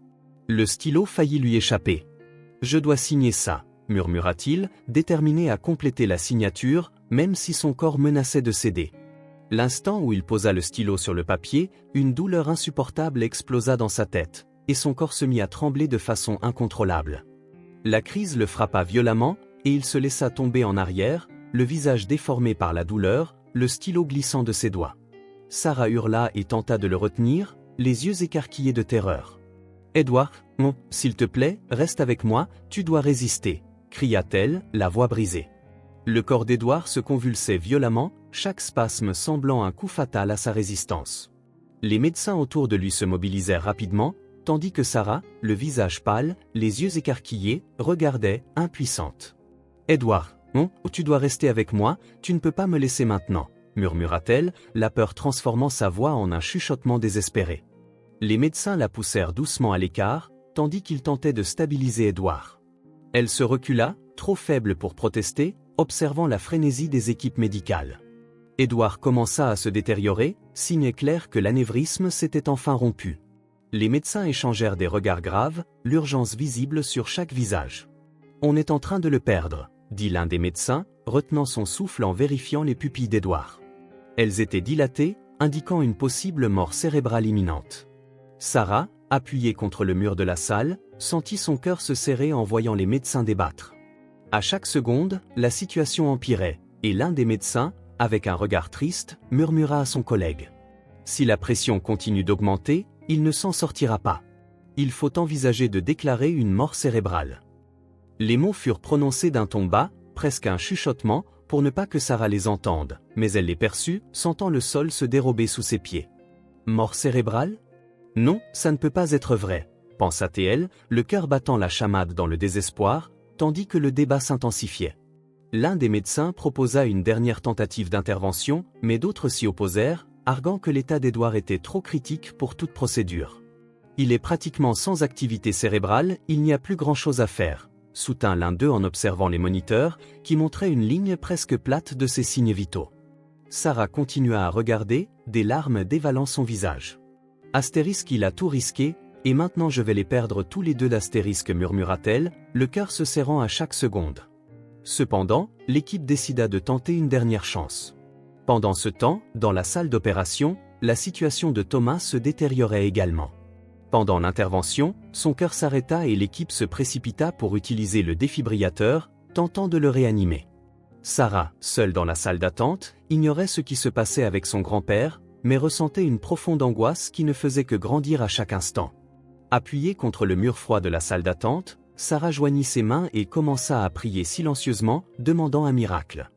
Le stylo faillit lui échapper. « Je dois signer ça, » murmura-t-il, déterminé à compléter la signature, même si son corps menaçait de céder. L'instant où il posa le stylo sur le papier, une douleur insupportable explosa dans sa tête, et son corps se mit à trembler de façon incontrôlable. La crise le frappa violemment, et il se laissa tomber en arrière, le visage déformé par la douleur, le stylo glissant de ses doigts. Sarah hurla et tenta de le retenir, les yeux écarquillés de terreur. « Édouard, s'il te plaît, reste avec moi, tu dois résister », cria-t-elle, la voix brisée. Le corps d'Édouard se convulsait violemment, chaque spasme semblant un coup fatal à sa résistance. Les médecins autour de lui se mobilisèrent rapidement, tandis que Sarah, le visage pâle, les yeux écarquillés, regardait, impuissante. « Édouard, tu dois rester avec moi, tu ne peux pas me laisser maintenant, » murmura-t-elle, la peur transformant sa voix en un chuchotement désespéré. Les médecins la poussèrent doucement à l'écart, tandis qu'ils tentaient de stabiliser Édouard. Elle se recula, trop faible pour protester, observant la frénésie des équipes médicales. Édouard commença à se détériorer, signe clair que l'anévrisme s'était enfin rompu. Les médecins échangèrent des regards graves, l'urgence visible sur chaque visage. « On est en train de le perdre », dit l'un des médecins, retenant son souffle en vérifiant les pupilles d'Édouard. Elles étaient dilatées, indiquant une possible mort cérébrale imminente. Sarah, appuyée contre le mur de la salle, sentit son cœur se serrer en voyant les médecins débattre. À chaque seconde, la situation empirait, et l'un des médecins, avec un regard triste, murmura à son collègue. « Si la pression continue d'augmenter, il ne s'en sortira pas. Il faut envisager de déclarer une mort cérébrale. » Les mots furent prononcés d'un ton bas, presque un chuchotement, pour ne pas que Sarah les entende, mais elle les perçut, sentant le sol se dérober sous ses pieds. « Mort cérébrale ? Non, ça ne peut pas être vrai, » pensa-t-elle, le cœur battant la chamade dans le désespoir, tandis que le débat s'intensifiait. L'un des médecins proposa une dernière tentative d'intervention, mais d'autres s'y opposèrent, arguant que l'état d'Édouard était trop critique pour toute procédure. « Il est pratiquement sans activité cérébrale, il n'y a plus grand-chose à faire », soutint l'un d'eux en observant les moniteurs, qui montraient une ligne presque plate de ses signes vitaux. Sarah continua à regarder, des larmes dévalant son visage. « Astérisque, il a tout risqué, Et maintenant je vais les perdre tous les deux d'astérisque, murmura-t-elle, le cœur se serrant à chaque seconde. Cependant, l'équipe décida de tenter une dernière chance. Pendant ce temps, dans la salle d'opération, la situation de Thomas se détériorait également. Pendant l'intervention, son cœur s'arrêta et l'équipe se précipita pour utiliser le défibrillateur, tentant de le réanimer. Sarah, seule dans la salle d'attente, ignorait ce qui se passait avec son grand-père, mais ressentait une profonde angoisse qui ne faisait que grandir à chaque instant. Appuyée contre le mur froid de la salle d'attente, Sarah joignit ses mains et commença à prier silencieusement, demandant un miracle.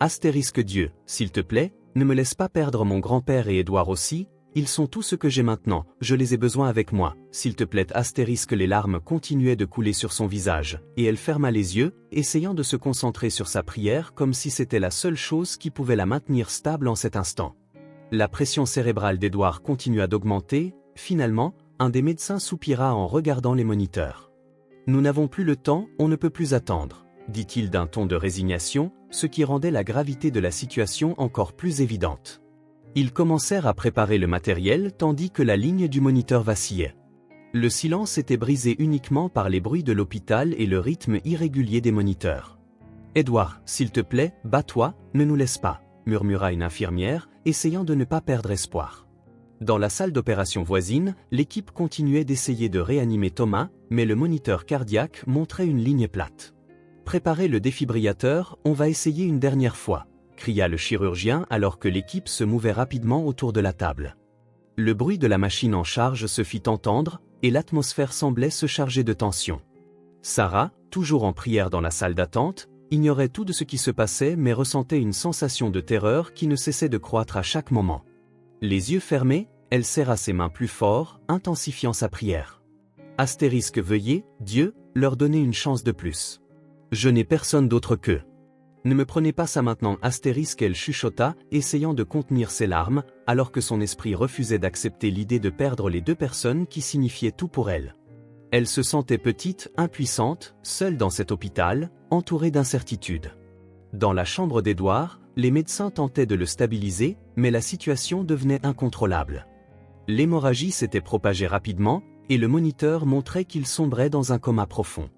Astérisque Dieu, s'il te plaît, ne me laisse pas perdre mon grand-père et Édouard aussi, ils sont tout ce que j'ai maintenant, je les ai besoin avec moi, s'il te plaît. Astérisque. Les larmes continuaient de couler sur son visage, et elle ferma les yeux, essayant de se concentrer sur sa prière comme si c'était la seule chose qui pouvait la maintenir stable en cet instant. La pression cérébrale d'Édouard continua d'augmenter, finalement, un des médecins soupira en regardant les moniteurs. Nous n'avons plus le temps, on ne peut plus attendre, dit-il d'un ton de résignation, ce qui rendait la gravité de la situation encore plus évidente. Ils commencèrent à préparer le matériel tandis que la ligne du moniteur vacillait. Le silence était brisé uniquement par les bruits de l'hôpital et le rythme irrégulier des moniteurs. « Édouard, s'il te plaît, bats-toi, ne nous laisse pas », murmura une infirmière, essayant de ne pas perdre espoir. Dans la salle d'opération voisine, l'équipe continuait d'essayer de réanimer Thomas, mais le moniteur cardiaque montrait une ligne plate. « Préparez le défibrillateur, on va essayer une dernière fois », cria le chirurgien alors que l'équipe se mouvait rapidement autour de la table. Le bruit de la machine en charge se fit entendre, et l'atmosphère semblait se charger de tension. Sarah, toujours en prière dans la salle d'attente, ignorait tout de ce qui se passait mais ressentait une sensation de terreur qui ne cessait de croître à chaque moment. Les yeux fermés, elle serra ses mains plus fort, intensifiant sa prière. Astérisque. Veuillez, Dieu, leur donner une chance de plus. Je n'ai personne d'autre qu'eux. Ne me prenez pas ça maintenant. Astérisque. Elle chuchota, essayant de contenir ses larmes, alors que son esprit refusait d'accepter l'idée de perdre les deux personnes qui signifiaient tout pour elle. Elle se sentait petite, impuissante, seule dans cet hôpital, entourée d'incertitudes. Dans la chambre d'Édouard, les médecins tentaient de le stabiliser, mais la situation devenait incontrôlable. L'hémorragie s'était propagée rapidement, et le moniteur montrait qu'il sombrait dans un coma profond.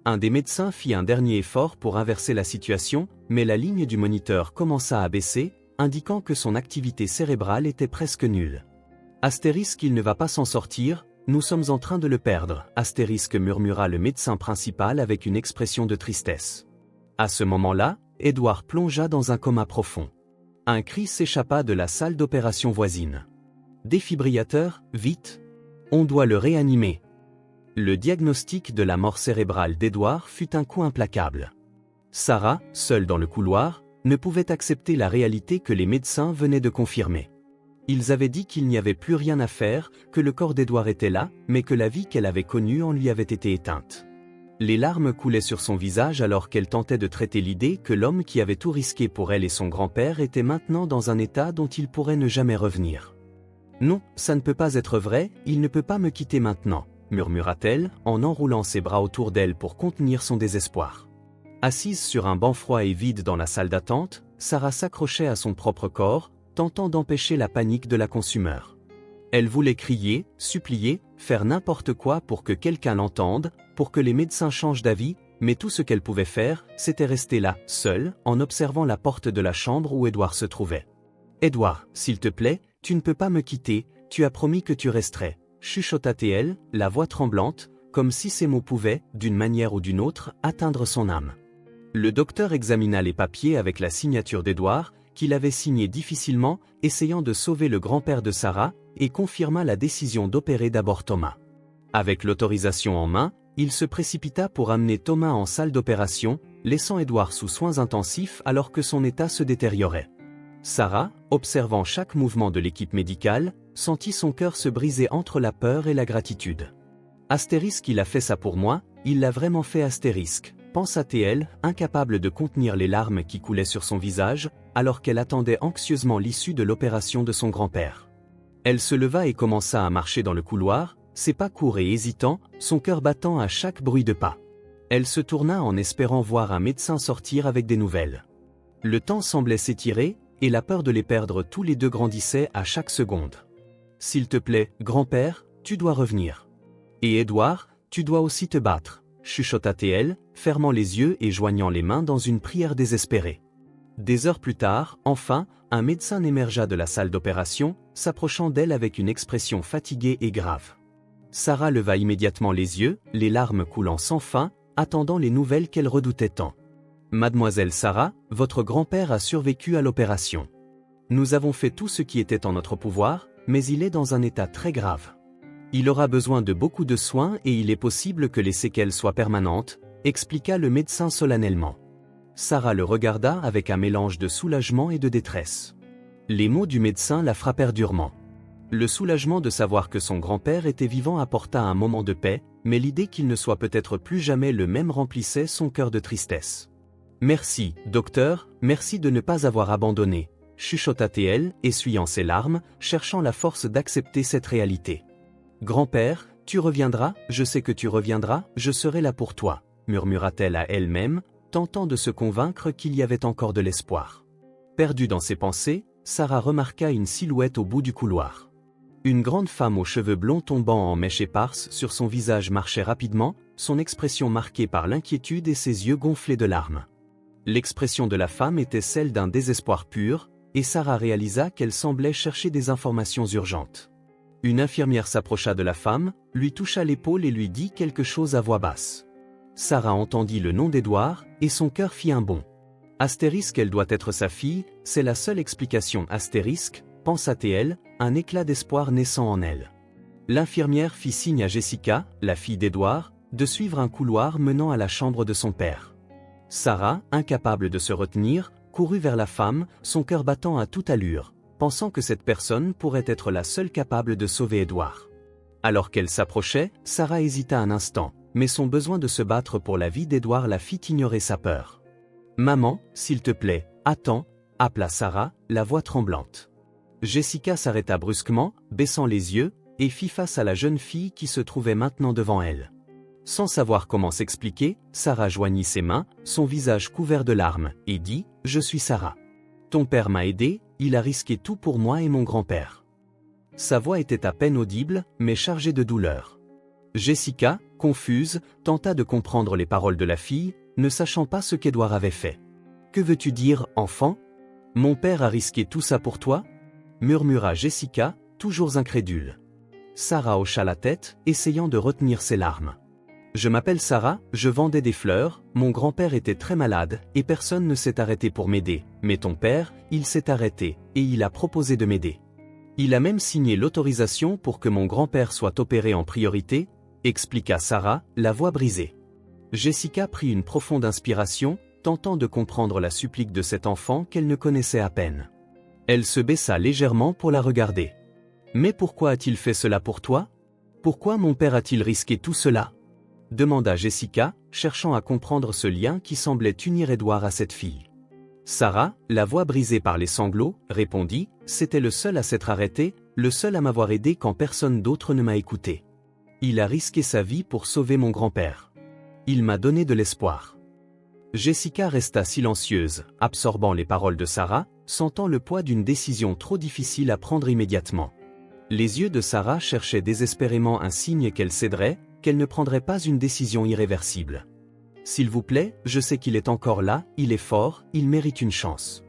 Un des médecins fit un dernier effort pour inverser la situation, mais la ligne du moniteur commença à baisser, indiquant que son activité cérébrale était presque nulle. Astérisque. Il ne va pas s'en sortir, nous sommes en train de le perdre, astérisque, murmura le médecin principal avec une expression de tristesse. À ce moment-là, Édouard plongea dans un coma profond. Un cri s'échappa de la salle d'opération voisine. Défibrillateur, vite! On doit le réanimer. Le diagnostic de la mort cérébrale d'Édouard fut un coup implacable. Sarah, seule dans le couloir, ne pouvait accepter la réalité que les médecins venaient de confirmer. Ils avaient dit qu'il n'y avait plus rien à faire, que le corps d'Édouard était là, mais que la vie qu'elle avait connue en lui avait été éteinte. Les larmes coulaient sur son visage alors qu'elle tentait de traiter l'idée que l'homme qui avait tout risqué pour elle et son grand-père était maintenant dans un état dont il pourrait ne jamais revenir. « Non, ça ne peut pas être vrai, il ne peut pas me quitter maintenant », murmura-t-elle, en enroulant ses bras autour d'elle pour contenir son désespoir. Assise sur un banc froid et vide dans la salle d'attente, Sarah s'accrochait à son propre corps, tentant d'empêcher la panique de la consumeur. Elle voulait crier, supplier, faire n'importe quoi pour que quelqu'un l'entende, pour que les médecins changent d'avis, mais tout ce qu'elle pouvait faire, c'était rester là, seule, en observant la porte de la chambre où Édouard se trouvait. « Édouard, s'il te plaît, tu ne peux pas me quitter, tu as promis que tu resterais. » chuchota-t-elle, la voix tremblante, comme si ces mots pouvaient, d'une manière ou d'une autre, atteindre son âme. Le docteur examina les papiers avec la signature d'Édouard, qu'il avait signé difficilement, essayant de sauver le grand-père de Sarah, et confirma la décision d'opérer d'abord Thomas. Avec l'autorisation en main, il se précipita pour amener Thomas en salle d'opération, laissant Édouard sous soins intensifs alors que son état se détériorait. Sarah, observant chaque mouvement de l'équipe médicale, sentit son cœur se briser entre la peur et la gratitude. Astérisque. Il a fait ça pour moi, il l'a vraiment fait. Astérisque, pensa-t-elle, incapable de contenir les larmes qui coulaient sur son visage, alors qu'elle attendait anxieusement l'issue de l'opération de son grand-père. Elle se leva et commença à marcher dans le couloir, ses pas courts et hésitants, son cœur battant à chaque bruit de pas. Elle se tourna en espérant voir un médecin sortir avec des nouvelles. Le temps semblait s'étirer, et la peur de les perdre tous les deux grandissait à chaque seconde. « S'il te plaît, grand-père, tu dois revenir. Et Édouard, tu dois aussi te battre, chuchota-t-elle, fermant les yeux et joignant les mains dans une prière désespérée. Des heures plus tard, enfin, un médecin émergea de la salle d'opération, s'approchant d'elle avec une expression fatiguée et grave. Sarah leva immédiatement les yeux, les larmes coulant sans fin, attendant les nouvelles qu'elle redoutait tant. Mademoiselle Sarah, votre grand-père a survécu à l'opération. Nous avons fait tout ce qui était en notre pouvoir, mais il est dans un état très grave. Il aura besoin de beaucoup de soins et il est possible que les séquelles soient permanentes, expliqua le médecin solennellement. Sarah le regarda avec un mélange de soulagement et de détresse. Les mots du médecin la frappèrent durement. Le soulagement de savoir que son grand-père était vivant apporta un moment de paix, mais l'idée qu'il ne soit peut-être plus jamais le même remplissait son cœur de tristesse. « Merci, docteur, merci de ne pas avoir abandonné », chuchota-t-elle, essuyant ses larmes, cherchant la force d'accepter cette réalité. « Grand-père, tu reviendras, je sais que tu reviendras, je serai là pour toi », murmura-t-elle à elle-même, tentant de se convaincre qu'il y avait encore de l'espoir. Perdue dans ses pensées, Sarah remarqua une silhouette au bout du couloir. Une grande femme aux cheveux blonds tombant en mèches éparses sur son visage marchait rapidement, son expression marquée par l'inquiétude et ses yeux gonflés de larmes. L'expression de la femme était celle d'un désespoir pur, et Sarah réalisa qu'elle semblait chercher des informations urgentes. Une infirmière s'approcha de la femme, lui toucha l'épaule et lui dit quelque chose à voix basse. Sarah entendit le nom d'Édouard, et son cœur fit un bond. Astérisque, elle doit être sa fille, c'est la seule explication. Astérisque, pensa-t-elle, un éclat d'espoir naissant en elle. L'infirmière fit signe à Jessica, la fille d'Édouard, de suivre un couloir menant à la chambre de son père. Sarah, incapable de se retenir, courut vers la femme, son cœur battant à toute allure, pensant que cette personne pourrait être la seule capable de sauver Édouard. Alors qu'elle s'approchait, Sarah hésita un instant, mais son besoin de se battre pour la vie d'Édouard la fit ignorer sa peur. « Maman, s'il te plaît, attends », appela Sarah, la voix tremblante. Jessica s'arrêta brusquement, baissant les yeux, et fit face à la jeune fille qui se trouvait maintenant devant elle. Sans savoir comment s'expliquer, Sarah joignit ses mains, son visage couvert de larmes, et dit « Je suis Sarah. Ton père m'a aidé, il a risqué tout pour moi et mon grand-père. » Sa voix était à peine audible, mais chargée de douleur. Jessica, confuse, tenta de comprendre les paroles de la fille, ne sachant pas ce qu'Édouard avait fait. « Que veux-tu dire, enfant ? Mon père a risqué tout ça pour toi ?» murmura Jessica, toujours incrédule. Sarah hocha la tête, essayant de retenir ses larmes. « Je m'appelle Sarah, je vendais des fleurs, mon grand-père était très malade, et personne ne s'est arrêté pour m'aider, mais ton père, il s'est arrêté, et il a proposé de m'aider. Il a même signé l'autorisation pour que mon grand-père soit opéré en priorité, » expliqua Sarah, la voix brisée. Jessica prit une profonde inspiration, tentant de comprendre la supplique de cet enfant qu'elle ne connaissait à peine. Elle se baissa légèrement pour la regarder. « Mais pourquoi a-t-il fait cela pour toi ? Pourquoi mon père a-t-il risqué tout cela ?» demanda Jessica, cherchant à comprendre ce lien qui semblait unir Édouard à cette fille. Sarah, la voix brisée par les sanglots, répondit « C'était le seul à s'être arrêté, le seul à m'avoir aidé quand personne d'autre ne m'a écouté. Il a risqué sa vie pour sauver mon grand-père. Il m'a donné de l'espoir. » Jessica resta silencieuse, absorbant les paroles de Sarah, sentant le poids d'une décision trop difficile à prendre immédiatement. Les yeux de Sarah cherchaient désespérément un signe qu'elle céderait, qu'elle ne prendrait pas une décision irréversible. « S'il vous plaît, je sais qu'il est encore là, il est fort, il mérite une chance.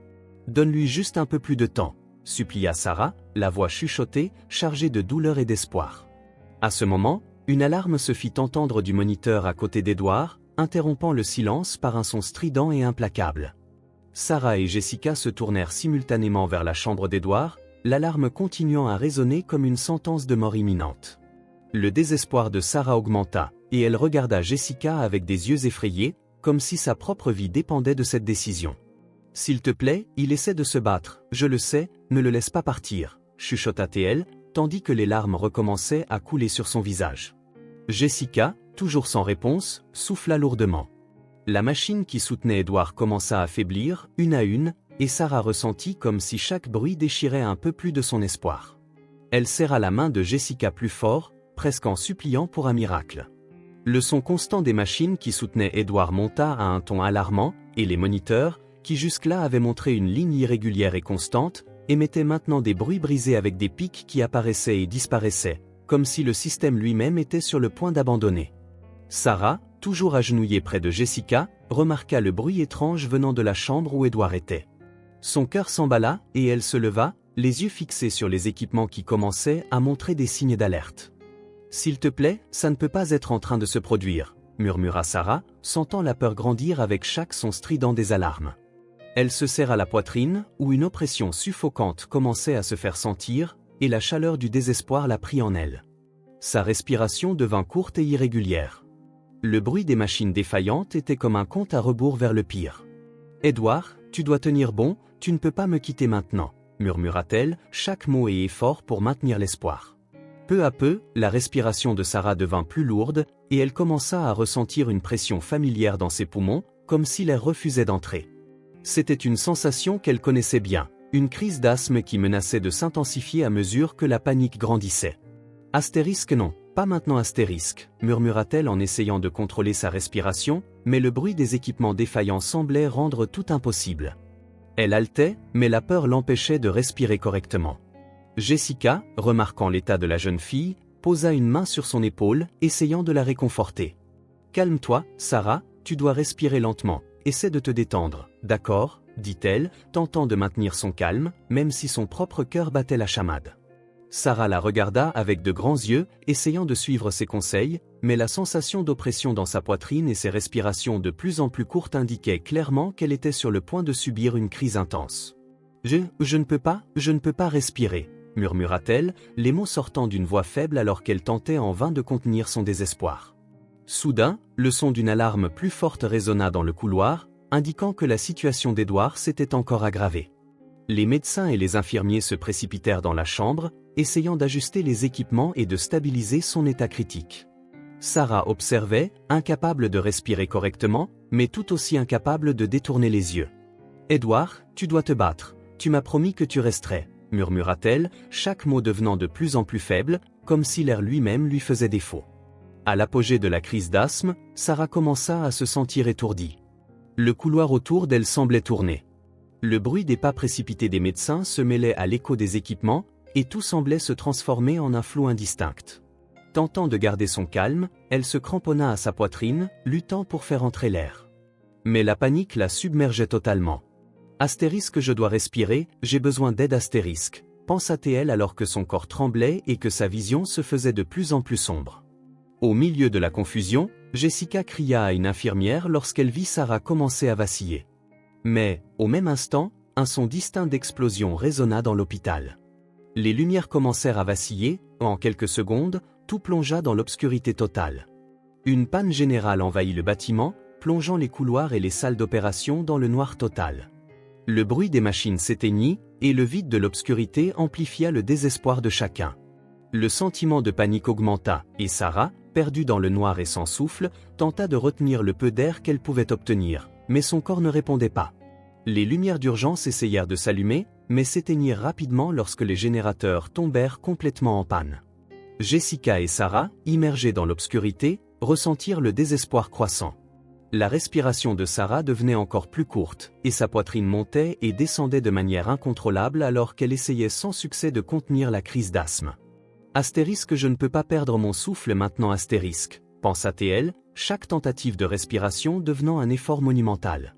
Donne-lui juste un peu plus de temps, » supplia Sarah, la voix chuchotée, chargée de douleur et d'espoir. À ce moment, une alarme se fit entendre du moniteur à côté d'Édouard, interrompant le silence par un son strident et implacable. Sarah et Jessica se tournèrent simultanément vers la chambre d'Édouard, l'alarme continuant à résonner comme une sentence de mort imminente. Le désespoir de Sarah augmenta, et elle regarda Jessica avec des yeux effrayés, comme si sa propre vie dépendait de cette décision. « S'il te plaît, il essaie de se battre, je le sais, ne le laisse pas partir », chuchota-t-elle, tandis que les larmes recommençaient à couler sur son visage. Jessica, toujours sans réponse, souffla lourdement. La machine qui soutenait Édouard commença à faiblir, une à une, et Sarah ressentit comme si chaque bruit déchirait un peu plus de son espoir. Elle serra la main de Jessica plus fort, presque en suppliant pour un miracle. Le son constant des machines qui soutenaient Édouard monta à un ton alarmant, et les moniteurs, qui jusque-là avaient montré une ligne irrégulière et constante, émettaient maintenant des bruits brisés avec des pics qui apparaissaient et disparaissaient, comme si le système lui-même était sur le point d'abandonner. Sarah, toujours agenouillée près de Jessica, remarqua le bruit étrange venant de la chambre où Edward était. Son cœur s'emballa et elle se leva, les yeux fixés sur les équipements qui commençaient à montrer des signes d'alerte. « S'il te plaît, ça ne peut pas être en train de se produire », murmura Sarah, sentant la peur grandir avec chaque son strident des alarmes. Elle se serra la poitrine, où une oppression suffocante commençait à se faire sentir, et la chaleur du désespoir la prit en elle. Sa respiration devint courte et irrégulière. Le bruit des machines défaillantes était comme un compte à rebours vers le pire. « Edward, tu dois tenir bon, tu ne peux pas me quitter maintenant », murmura-t-elle, chaque mot et effort pour maintenir l'espoir. Peu à peu, la respiration de Sarah devint plus lourde, et elle commença à ressentir une pression familière dans ses poumons, comme si l'air refusait d'entrer. C'était une sensation qu'elle connaissait bien, une crise d'asthme qui menaçait de s'intensifier à mesure que la panique grandissait. « Astérisque non, pas maintenant astérisque », murmura-t-elle en essayant de contrôler sa respiration, mais le bruit des équipements défaillants semblait rendre tout impossible. Elle haletait, mais la peur l'empêchait de respirer correctement. Jessica, remarquant l'état de la jeune fille, posa une main sur son épaule, essayant de la réconforter. « Calme-toi, Sarah, tu dois respirer lentement, essaie de te détendre, d'accord ?» dit-elle, tentant de maintenir son calme, même si son propre cœur battait la chamade. Sarah la regarda avec de grands yeux, essayant de suivre ses conseils, mais la sensation d'oppression dans sa poitrine et ses respirations de plus en plus courtes indiquaient clairement qu'elle était sur le point de subir une crise intense. « Je ne peux pas respirer », murmura-t-elle, les mots sortant d'une voix faible alors qu'elle tentait en vain de contenir son désespoir. Soudain, le son d'une alarme plus forte résonna dans le couloir, indiquant que la situation d'Edward s'était encore aggravée. Les médecins et les infirmiers se précipitèrent dans la chambre, essayant d'ajuster les équipements et de stabiliser son état critique. Sarah observait, incapable de respirer correctement, mais tout aussi incapable de détourner les yeux. « Edward, tu dois te battre, tu m'as promis que tu resterais », murmura-t-elle, chaque mot devenant de plus en plus faible, comme si l'air lui-même lui faisait défaut. À l'apogée de la crise d'asthme, Sarah commença à se sentir étourdie. Le couloir autour d'elle semblait tourner. Le bruit des pas précipités des médecins se mêlait à l'écho des équipements, et tout semblait se transformer en un flou indistinct. Tentant de garder son calme, elle se cramponna à sa poitrine, luttant pour faire entrer l'air. Mais la panique la submergeait totalement. « Astérisque, je dois respirer, j'ai besoin d'aide astérisque », pensa-t-elle alors que son corps tremblait et que sa vision se faisait de plus en plus sombre. Au milieu de la confusion, Jessica cria à une infirmière lorsqu'elle vit Sarah commencer à vaciller. Mais, au même instant, un son distinct d'explosion résonna dans l'hôpital. Les lumières commencèrent à vaciller, en quelques secondes, tout plongea dans l'obscurité totale. Une panne générale envahit le bâtiment, plongeant les couloirs et les salles d'opération dans le noir total. Le bruit des machines s'éteignit, et le vide de l'obscurité amplifia le désespoir de chacun. Le sentiment de panique augmenta, et Sarah, perdue dans le noir et sans souffle, tenta de retenir le peu d'air qu'elle pouvait obtenir, mais son corps ne répondait pas. Les lumières d'urgence essayèrent de s'allumer, mais s'éteignirent rapidement lorsque les générateurs tombèrent complètement en panne. Jessica et Sarah, immergées dans l'obscurité, ressentirent le désespoir croissant. La respiration de Sarah devenait encore plus courte, et sa poitrine montait et descendait de manière incontrôlable alors qu'elle essayait sans succès de contenir la crise d'asthme. « Astérisque, je ne peux pas perdre mon souffle maintenant astérisque », pensa-t-elle, chaque tentative de respiration devenant un effort monumental.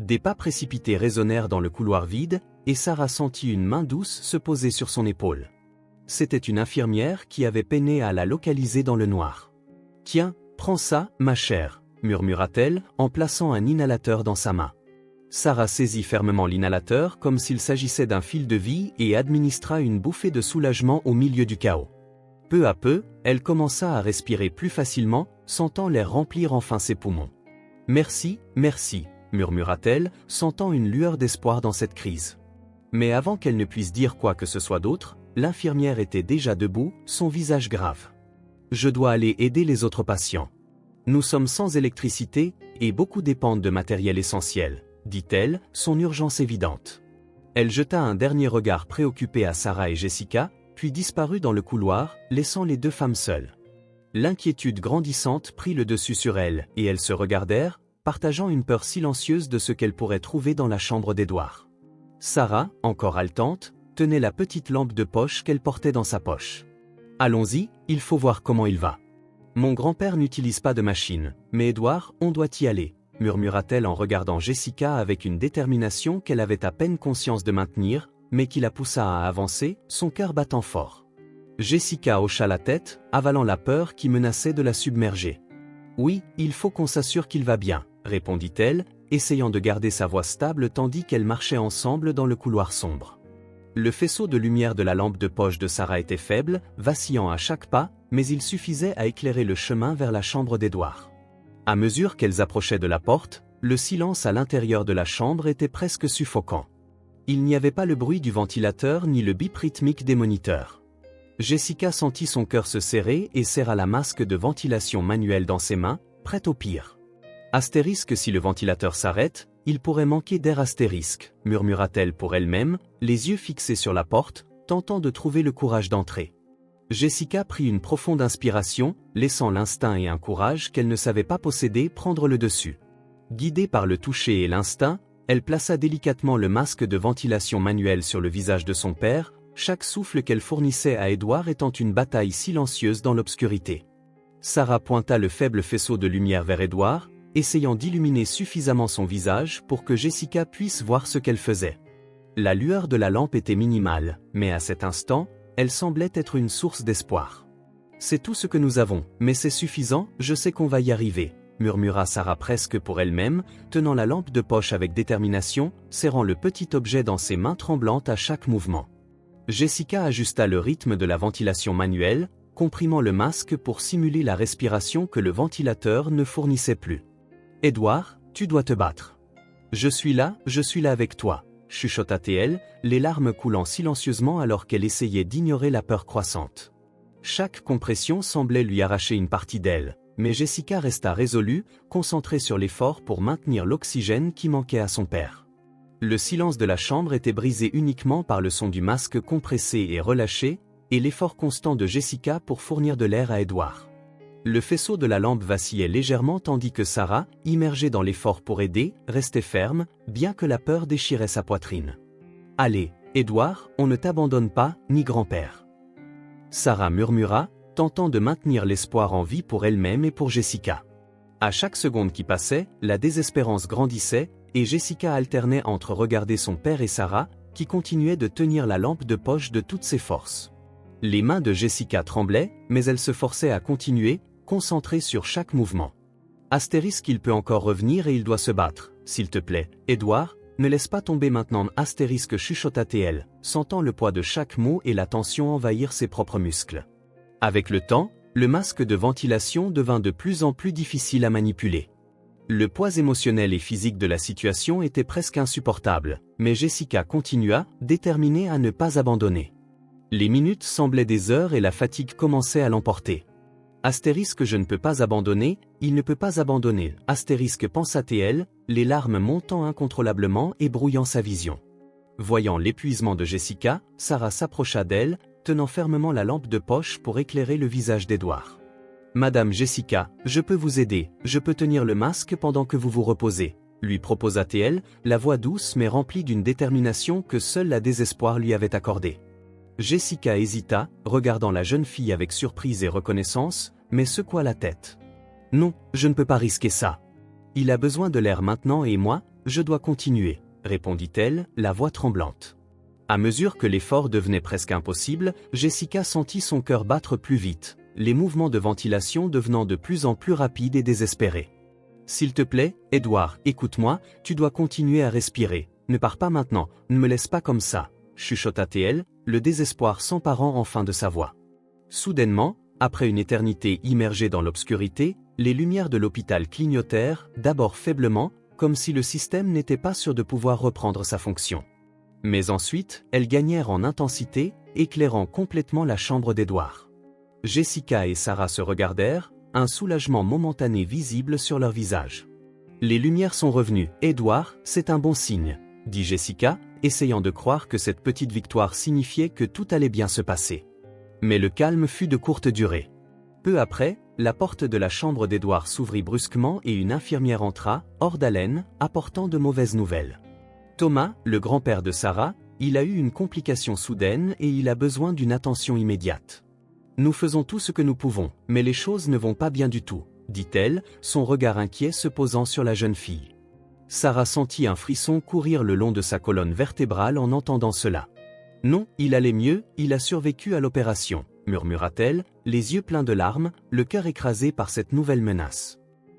Des pas précipités résonnèrent dans le couloir vide, et Sarah sentit une main douce se poser sur son épaule. C'était une infirmière qui avait peiné à la localiser dans le noir. « Tiens, prends ça, ma chère », murmura-t-elle, en plaçant un inhalateur dans sa main. Sarah saisit fermement l'inhalateur comme s'il s'agissait d'un fil de vie et administra une bouffée de soulagement au milieu du chaos. Peu à peu, elle commença à respirer plus facilement, sentant l'air remplir enfin ses poumons. « Merci, merci », murmura-t-elle, sentant une lueur d'espoir dans cette crise. Mais avant qu'elle ne puisse dire quoi que ce soit d'autre, l'infirmière était déjà debout, son visage grave. « Je dois aller aider les autres patients. Nous sommes sans électricité, et beaucoup dépendent de matériel essentiel, » dit-elle, son urgence évidente. Elle jeta un dernier regard préoccupé à Sarah et Jessica, puis disparut dans le couloir, laissant les deux femmes seules. L'inquiétude grandissante prit le dessus sur elles, et elles se regardèrent, partageant une peur silencieuse de ce qu'elles pourraient trouver dans la chambre d'Edward. Sarah, encore haletante, tenait la petite lampe de poche qu'elle portait dans sa poche. « Allons-y, il faut voir comment il va. Mon grand-père n'utilise pas de machine, mais Édouard, on doit y aller, murmura-t-elle en regardant Jessica avec une détermination qu'elle avait à peine conscience de maintenir, mais qui la poussa à avancer, son cœur battant fort. Jessica hocha la tête, avalant la peur qui menaçait de la submerger. Oui, il faut qu'on s'assure qu'il va bien, répondit-elle, essayant de garder sa voix stable tandis qu'elles marchaient ensemble dans le couloir sombre. Le faisceau de lumière de la lampe de poche de Sarah était faible, vacillant à chaque pas, mais il suffisait à éclairer le chemin vers la chambre d'Édouard. À mesure qu'elles approchaient de la porte, le silence à l'intérieur de la chambre était presque suffocant. Il n'y avait pas le bruit du ventilateur ni le bip rythmique des moniteurs. Jessica sentit son cœur se serrer et serra la masque de ventilation manuelle dans ses mains, prête au pire. Astérisque si le ventilateur s'arrête, il pourrait manquer d'air astérisque, murmura-t-elle pour elle-même, les yeux fixés sur la porte, tentant de trouver le courage d'entrer. Jessica prit une profonde inspiration, laissant l'instinct et un courage qu'elle ne savait pas posséder prendre le dessus. Guidée par le toucher et l'instinct, elle plaça délicatement le masque de ventilation manuelle sur le visage de son père, chaque souffle qu'elle fournissait à Édouard étant une bataille silencieuse dans l'obscurité. Sarah pointa le faible faisceau de lumière vers Édouard, essayant d'illuminer suffisamment son visage pour que Jessica puisse voir ce qu'elle faisait. La lueur de la lampe était minimale, mais à cet instant, elle semblait être une source d'espoir. « C'est tout ce que nous avons, mais c'est suffisant, je sais qu'on va y arriver », murmura Sarah presque pour elle-même, tenant la lampe de poche avec détermination, serrant le petit objet dans ses mains tremblantes à chaque mouvement. Jessica ajusta le rythme de la ventilation manuelle, comprimant le masque pour simuler la respiration que le ventilateur ne fournissait plus. « Édouard, tu dois te battre. »« je suis là avec toi », chuchota-t-elle, les larmes coulant silencieusement alors qu'elle essayait d'ignorer la peur croissante. Chaque compression semblait lui arracher une partie d'elle, mais Jessica resta résolue, concentrée sur l'effort pour maintenir l'oxygène qui manquait à son père. Le silence de la chambre était brisé uniquement par le son du masque compressé et relâché, et l'effort constant de Jessica pour fournir de l'air à Édouard. Le faisceau de la lampe vacillait légèrement tandis que Sarah, immergée dans l'effort pour aider, restait ferme, bien que la peur déchirait sa poitrine. « Allez, Édouard, on ne t'abandonne pas, ni grand-père. » Sarah murmura, tentant de maintenir l'espoir en vie pour elle-même et pour Jessica. À chaque seconde qui passait, la désespérance grandissait, et Jessica alternait entre regarder son père et Sarah, qui continuait de tenir la lampe de poche de toutes ses forces. Les mains de Jessica tremblaient, mais elle se forçait à continuer, concentrée sur chaque mouvement. Astérisque, il peut encore revenir et il doit se battre, s'il te plaît, Édouard, ne laisse pas tomber maintenant. Astérisque, chuchota-t-elle, sentant le poids de chaque mot et la tension envahir ses propres muscles. Avec le temps, le masque de ventilation devint de plus en plus difficile à manipuler. Le poids émotionnel et physique de la situation était presque insupportable, mais Jessica continua, déterminée à ne pas abandonner. Les minutes semblaient des heures et la fatigue commençait à l'emporter. Astérisque, je ne peux pas abandonner, il ne peut pas abandonner. Astérisque, pensa-t-elle, les larmes montant incontrôlablement et brouillant sa vision. Voyant l'épuisement de Jessica, Sarah s'approcha d'elle, tenant fermement la lampe de poche pour éclairer le visage d'Édouard. « Madame Jessica, je peux vous aider, je peux tenir le masque pendant que vous vous reposez, » lui proposa-t-elle, la voix douce mais remplie d'une détermination que seul la désespoir lui avait accordée. Jessica hésita, regardant la jeune fille avec surprise et reconnaissance, mais secoua la tête. « Non, je ne peux pas risquer ça. Il a besoin de l'air maintenant et moi, je dois continuer, » répondit-elle, la voix tremblante. À mesure que l'effort devenait presque impossible, Jessica sentit son cœur battre plus vite, les mouvements de ventilation devenant de plus en plus rapides et désespérés. « S'il te plaît, Édouard, écoute-moi, tu dois continuer à respirer, ne pars pas maintenant, ne me laisse pas comme ça, » chuchota-t-elle, le désespoir s'emparant enfin de sa voix. Soudainement, après une éternité immergée dans l'obscurité, les lumières de l'hôpital clignotèrent, d'abord faiblement, comme si le système n'était pas sûr de pouvoir reprendre sa fonction. Mais ensuite, elles gagnèrent en intensité, éclairant complètement la chambre d'Édouard. Jessica et Sarah se regardèrent, un soulagement momentané visible sur leur visage. « Les lumières sont revenues, Édouard, c'est un bon signe, » dit Jessica, essayant de croire que cette petite victoire signifiait que tout allait bien se passer. Mais le calme fut de courte durée. Peu après, la porte de la chambre d'Édouard s'ouvrit brusquement et une infirmière entra, hors d'haleine, apportant de mauvaises nouvelles. « Thomas, le grand-père de Sarah, il a eu une complication soudaine et il a besoin d'une attention immédiate. » Nous faisons tout ce que nous pouvons, mais les choses ne vont pas bien du tout, dit-elle, son regard inquiet se posant sur la jeune fille. Sarah sentit un frisson courir le long de sa colonne vertébrale en entendant cela. Non, il allait mieux, il a survécu à l'opération, murmura-t-elle, les yeux pleins de larmes, le cœur écrasé par cette nouvelle menace.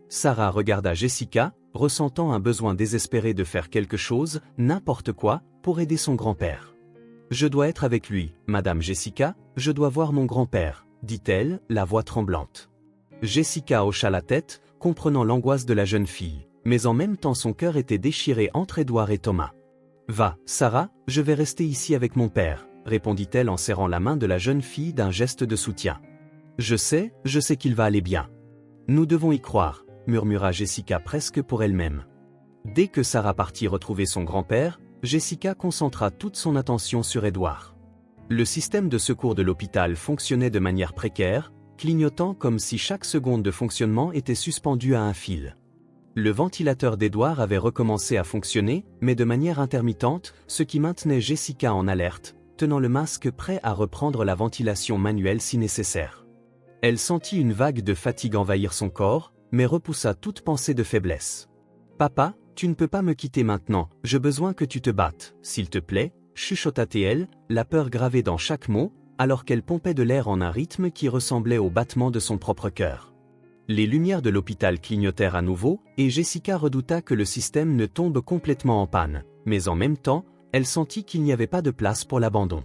Sarah regarda Jessica, ressentant un besoin désespéré de faire quelque chose, n'importe quoi, pour aider son grand-père. Je dois être avec lui, Madame Jessica, je dois voir mon grand-père, dit-elle, la voix tremblante. Jessica hocha la tête, comprenant l'angoisse de la jeune fille, mais en même temps son cœur était déchiré entre Édouard et Thomas. Va, Sarah, je vais rester ici avec mon père, répondit-elle en serrant la main de la jeune fille d'un geste de soutien. Je sais qu'il va aller bien. Nous devons y croire, murmura Jessica presque pour elle-même. Dès que Sarah partit retrouver son grand-père, Jessica concentra toute son attention sur Édouard. Le système de secours de l'hôpital fonctionnait de manière précaire, clignotant comme si chaque seconde de fonctionnement était suspendue à un fil. Le ventilateur d'Édouard avait recommencé à fonctionner, mais de manière intermittente, ce qui maintenait Jessica en alerte, tenant le masque prêt à reprendre la ventilation manuelle si nécessaire. Elle sentit une vague de fatigue envahir son corps, mais repoussa toute pensée de faiblesse. « Papa, tu ne peux pas me quitter maintenant, j'ai besoin que tu te battes, s'il te plaît, chuchota-t-elle, la peur gravée dans chaque mot, alors qu'elle pompait de l'air en un rythme qui ressemblait au battement de son propre cœur. Les lumières de l'hôpital clignotèrent à nouveau, et Jessica redouta que le système ne tombe complètement en panne, mais en même temps, elle sentit qu'il n'y avait pas de place pour l'abandon.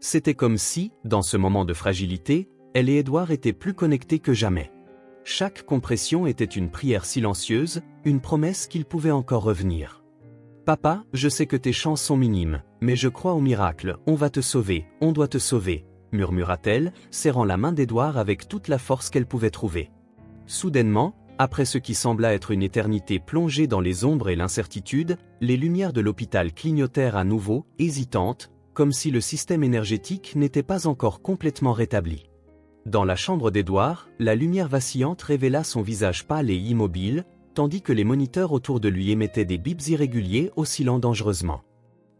C'était comme si, dans ce moment de fragilité, elle et Édouard étaient plus connectés que jamais. Chaque compression était une prière silencieuse, une promesse qu'il pouvait encore revenir. « Papa, je sais que tes chances sont minimes, mais je crois au miracle, on va te sauver, on doit te sauver », murmura-t-elle, serrant la main d'Édouard avec toute la force qu'elle pouvait trouver. Soudainement, après ce qui sembla être une éternité plongée dans les ombres et l'incertitude, les lumières de l'hôpital clignotèrent à nouveau, hésitantes, comme si le système énergétique n'était pas encore complètement rétabli. Dans la chambre d'Édouard, la lumière vacillante révéla son visage pâle et immobile, tandis que les moniteurs autour de lui émettaient des bips irréguliers oscillant dangereusement.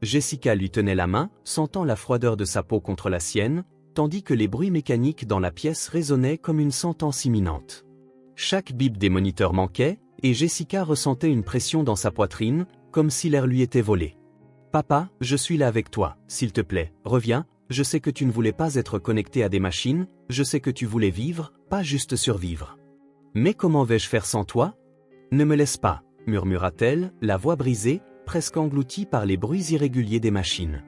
Jessica lui tenait la main, sentant la froideur de sa peau contre la sienne, tandis que les bruits mécaniques dans la pièce résonnaient comme une sentence imminente. Chaque bip des moniteurs manquait, et Jessica ressentait une pression dans sa poitrine, comme si l'air lui était volé. « Papa, je suis là avec toi, s'il te plaît, reviens, je sais que tu ne voulais pas être connecté à des machines, je sais que tu voulais vivre, pas juste survivre. Mais comment vais-je faire sans toi ? Ne me laisse pas, murmura-t-elle, la voix brisée, presque engloutie par les bruits irréguliers des machines.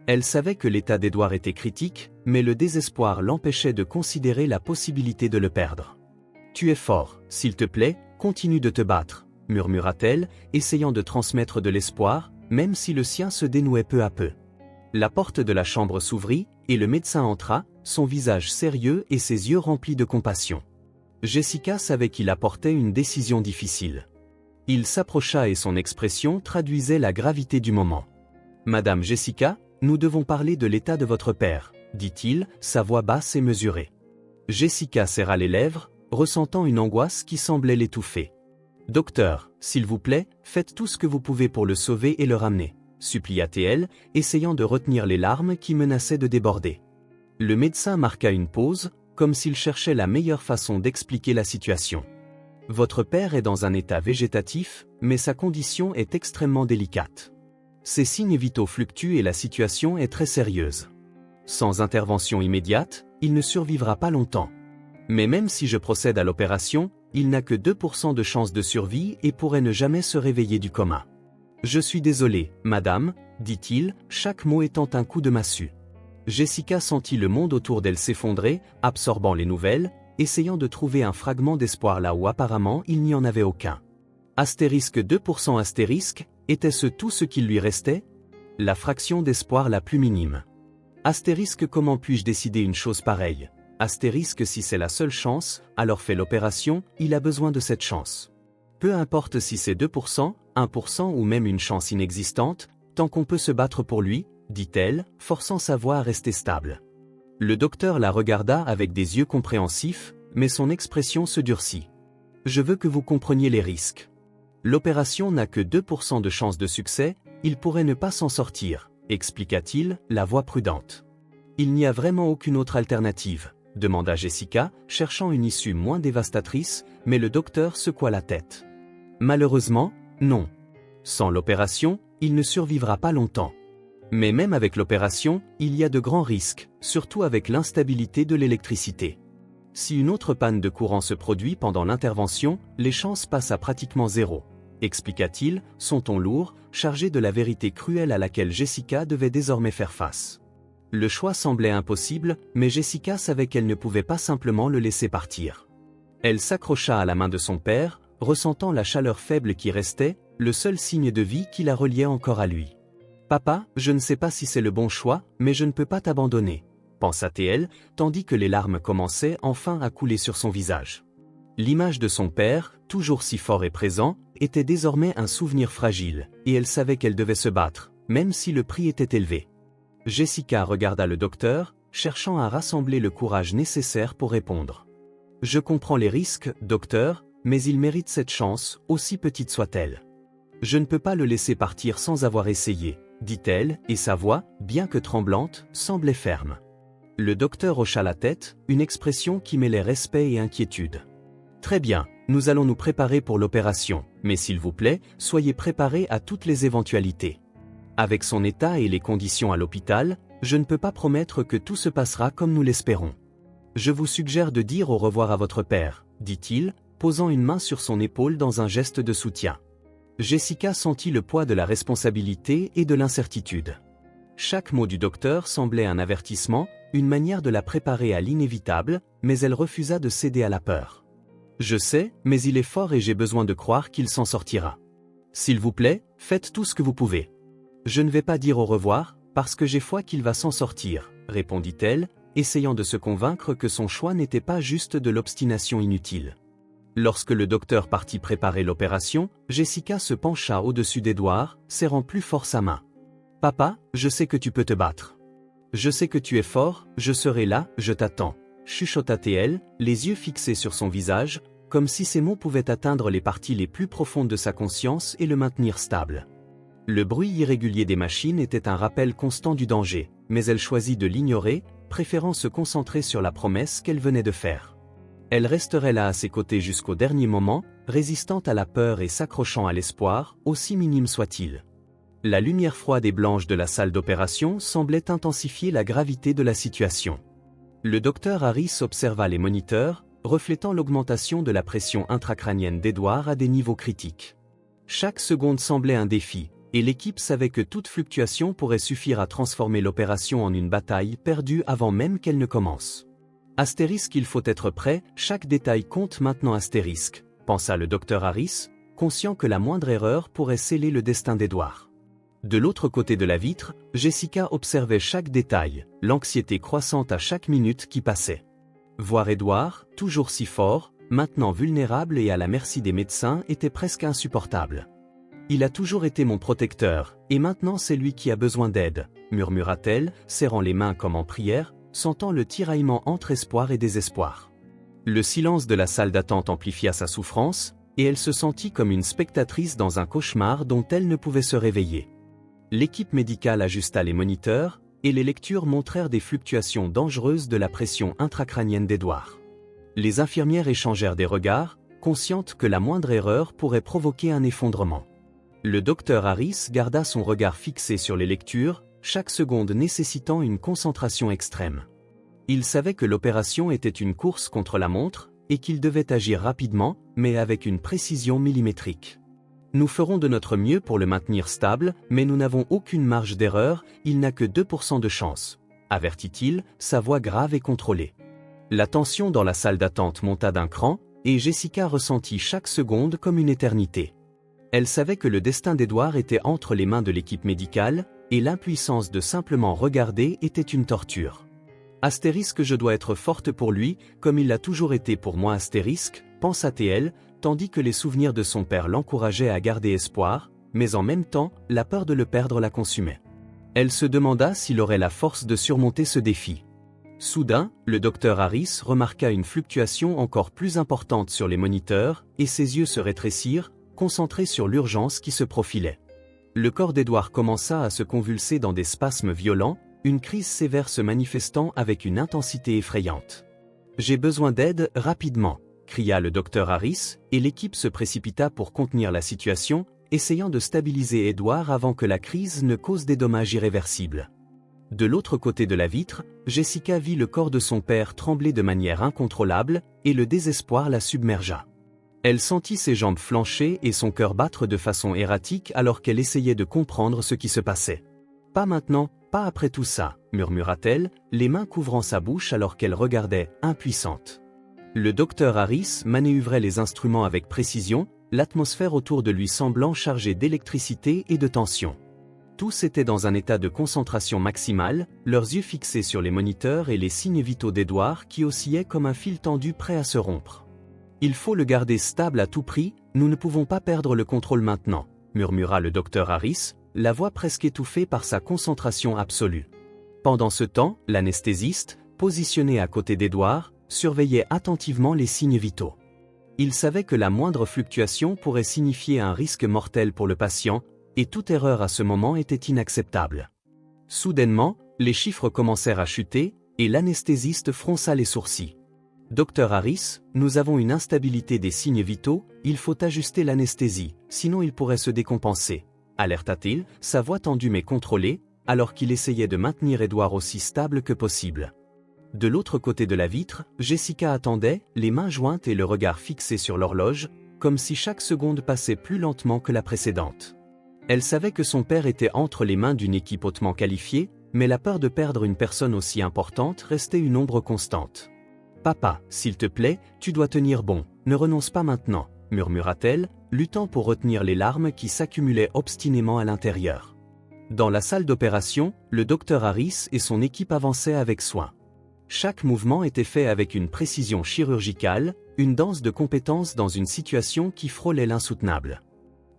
Elle savait que l'état d'Édouard était critique, mais le désespoir l'empêchait de considérer la possibilité de le perdre. « Tu es fort, s'il te plaît, continue de te battre, » murmura-t-elle, essayant de transmettre de l'espoir, même si le sien se dénouait peu à peu. La porte de la chambre s'ouvrit, et le médecin entra, son visage sérieux et ses yeux remplis de compassion. Jessica savait qu'il apportait une décision difficile. Il s'approcha et son expression traduisait la gravité du moment. « Madame Jessica, nous devons parler de l'état de votre père, » dit-il, sa voix basse et mesurée. Jessica serra les lèvres, ressentant une angoisse qui semblait l'étouffer. « Docteur, s'il vous plaît, faites tout ce que vous pouvez pour le sauver et le ramener, » supplia-t-elle, essayant de retenir les larmes qui menaçaient de déborder. Le médecin marqua une pause, comme s'il cherchait la meilleure façon d'expliquer la situation. « Votre père est dans un état végétatif, mais sa condition est extrêmement délicate. Ses signes vitaux fluctuent et la situation est très sérieuse. Sans intervention immédiate, il ne survivra pas longtemps. Mais même si je procède à l'opération, il n'a que 2% de chance de survie et pourrait ne jamais se réveiller du coma. Je suis désolé, madame, dit-il, chaque mot étant un coup de massue. Jessica sentit le monde autour d'elle s'effondrer, absorbant les nouvelles, essayant de trouver un fragment d'espoir là où apparemment il n'y en avait aucun. Astérisque 2% astérisque, était-ce tout ce qu'il lui restait? La fraction d'espoir la plus minime. Astérisque comment puis-je décider une chose pareille? Astérisque si c'est la seule chance, alors fais l'opération, il a besoin de cette chance. Peu importe si c'est 2%, 1% ou même une chance inexistante, tant qu'on peut se battre pour lui, dit-elle, forçant sa voix à rester stable. Le docteur la regarda avec des yeux compréhensifs, mais son expression se durcit. Je veux que vous compreniez les risques. L'opération n'a que 2% de chance de succès, il pourrait ne pas s'en sortir, expliqua-t-il, la voix prudente. Il n'y a vraiment aucune autre alternative, demanda Jessica, cherchant une issue moins dévastatrice, mais le docteur secoua la tête. Malheureusement, non. Sans l'opération, il ne survivra pas longtemps. Mais même avec l'opération, il y a de grands risques, surtout avec l'instabilité de l'électricité. Si une autre panne de courant se produit pendant l'intervention, les chances passent à pratiquement zéro, expliqua-t-il, son ton lourd, chargé de la vérité cruelle à laquelle Jessica devait désormais faire face. Le choix semblait impossible, mais Jessica savait qu'elle ne pouvait pas simplement le laisser partir. Elle s'accrocha à la main de son père, ressentant la chaleur faible qui restait, le seul signe de vie qui la reliait encore à lui. « Papa, je ne sais pas si c'est le bon choix, mais je ne peux pas t'abandonner », pensa-t-elle, tandis que les larmes commençaient enfin à couler sur son visage. L'image de son père, toujours si fort et présent, était désormais un souvenir fragile, et elle savait qu'elle devait se battre, même si le prix était élevé. Jessica regarda le docteur, cherchant à rassembler le courage nécessaire pour répondre. « Je comprends les risques, docteur, mais il mérite cette chance, aussi petite soit-elle. Je ne peux pas le laisser partir sans avoir essayé, » dit-elle, et sa voix, bien que tremblante, semblait ferme. Le docteur hocha la tête, une expression qui mêlait respect et inquiétude. « Très bien, nous allons nous préparer pour l'opération, mais s'il vous plaît, soyez préparés à toutes les éventualités. Avec son état et les conditions à l'hôpital, je ne peux pas promettre que tout se passera comme nous l'espérons. Je vous suggère de dire au revoir à votre père, » dit-il, posant une main sur son épaule dans un geste de soutien. Jessica sentit le poids de la responsabilité et de l'incertitude. Chaque mot du docteur semblait un avertissement, une manière de la préparer à l'inévitable, mais elle refusa de céder à la peur. « Je sais, mais il est fort et j'ai besoin de croire qu'il s'en sortira. S'il vous plaît, faites tout ce que vous pouvez. » « Je ne vais pas dire au revoir, parce que j'ai foi qu'il va s'en sortir, » répondit-elle, essayant de se convaincre que son choix n'était pas juste de l'obstination inutile. Lorsque le docteur partit préparer l'opération, Jessica se pencha au-dessus d'Edward, serrant plus fort sa main. « Papa, je sais que tu peux te battre. Je sais que tu es fort, je serai là, je t'attends, » chuchota-t-elle, les yeux fixés sur son visage, comme si ces mots pouvaient atteindre les parties les plus profondes de sa conscience et le maintenir stable. Le bruit irrégulier des machines était un rappel constant du danger, mais elle choisit de l'ignorer, préférant se concentrer sur la promesse qu'elle venait de faire. Elle resterait là à ses côtés jusqu'au dernier moment, résistant à la peur et s'accrochant à l'espoir, aussi minime soit-il. La lumière froide et blanche de la salle d'opération semblait intensifier la gravité de la situation. Le docteur Harris observa les moniteurs, reflétant l'augmentation de la pression intracrânienne d'Edward à des niveaux critiques. Chaque seconde semblait un défi, et l'équipe savait que toute fluctuation pourrait suffire à transformer l'opération en une bataille perdue avant même qu'elle ne commence. Astérisque, il faut être prêt, chaque détail compte maintenant astérisque, pensa le docteur Harris, conscient que la moindre erreur pourrait sceller le destin d'Edward. De l'autre côté de la vitre, Jessica observait chaque détail, l'anxiété croissante à chaque minute qui passait. Voir Edward, toujours si fort, maintenant vulnérable et à la merci des médecins, était presque insupportable. « Il a toujours été mon protecteur, et maintenant c'est lui qui a besoin d'aide, » murmura-t-elle, serrant les mains comme en prière, sentant le tiraillement entre espoir et désespoir. Le silence de la salle d'attente amplifia sa souffrance, et elle se sentit comme une spectatrice dans un cauchemar dont elle ne pouvait se réveiller. L'équipe médicale ajusta les moniteurs, et les lectures montrèrent des fluctuations dangereuses de la pression intracrânienne d'Edward. Les infirmières échangèrent des regards, conscientes que la moindre erreur pourrait provoquer un effondrement. Le docteur Harris garda son regard fixé sur les lectures, chaque seconde nécessitant une concentration extrême. Il savait que l'opération était une course contre la montre, et qu'il devait agir rapidement, mais avec une précision millimétrique. « Nous ferons de notre mieux pour le maintenir stable, mais nous n'avons aucune marge d'erreur, il n'a que 2% de chance, » avertit-il, sa voix grave et contrôlée. La tension dans la salle d'attente monta d'un cran, et Jessica ressentit chaque seconde comme une éternité. Elle savait que le destin d'Edward était entre les mains de l'équipe médicale, et l'impuissance de simplement regarder était une torture. Astérisque, je dois être forte pour lui, comme il l'a toujours été pour moi astérisque, pensa-t-elle, tandis que les souvenirs de son père l'encourageaient à garder espoir, mais en même temps, la peur de le perdre la consumait. Elle se demanda s'il aurait la force de surmonter ce défi. Soudain, le docteur Harris remarqua une fluctuation encore plus importante sur les moniteurs, et ses yeux se rétrécirent, concentrés sur l'urgence qui se profilait. Le corps d'Edward commença à se convulser dans des spasmes violents, une crise sévère se manifestant avec une intensité effrayante. J'ai besoin d'aide, rapidement, cria le docteur Harris, et l'équipe se précipita pour contenir la situation, essayant de stabiliser Edward avant que la crise ne cause des dommages irréversibles. De l'autre côté de la vitre, Jessica vit le corps de son père trembler de manière incontrôlable, et le désespoir la submergea. Elle sentit ses jambes flancher et son cœur battre de façon erratique alors qu'elle essayait de comprendre ce qui se passait. « Pas maintenant, pas après tout ça », murmura-t-elle, les mains couvrant sa bouche alors qu'elle regardait, impuissante. Le docteur Harris manœuvrait les instruments avec précision, l'atmosphère autour de lui semblant chargée d'électricité et de tension. Tous étaient dans un état de concentration maximale, leurs yeux fixés sur les moniteurs et les signes vitaux d'Edward qui oscillaient comme un fil tendu prêt à se rompre. « Il faut le garder stable à tout prix, nous ne pouvons pas perdre le contrôle maintenant », murmura le docteur Harris, la voix presque étouffée par sa concentration absolue. Pendant ce temps, l'anesthésiste, positionné à côté d'Edward, surveillait attentivement les signes vitaux. Il savait que la moindre fluctuation pourrait signifier un risque mortel pour le patient, et toute erreur à ce moment était inacceptable. Soudainement, les chiffres commencèrent à chuter, et l'anesthésiste fronça les sourcils. « Docteur Harris, nous avons une instabilité des signes vitaux, il faut ajuster l'anesthésie, sinon il pourrait se décompenser », alerta-t-il, sa voix tendue mais contrôlée, alors qu'il essayait de maintenir Edward aussi stable que possible. De l'autre côté de la vitre, Jessica attendait, les mains jointes et le regard fixé sur l'horloge, comme si chaque seconde passait plus lentement que la précédente. Elle savait que son père était entre les mains d'une équipe hautement qualifiée, mais la peur de perdre une personne aussi importante restait une ombre constante. « Papa, s'il te plaît, tu dois tenir bon, ne renonce pas maintenant », murmura-t-elle, luttant pour retenir les larmes qui s'accumulaient obstinément à l'intérieur. Dans la salle d'opération, le docteur Harris et son équipe avançaient avec soin. Chaque mouvement était fait avec une précision chirurgicale, une danse de compétences dans une situation qui frôlait l'insoutenable.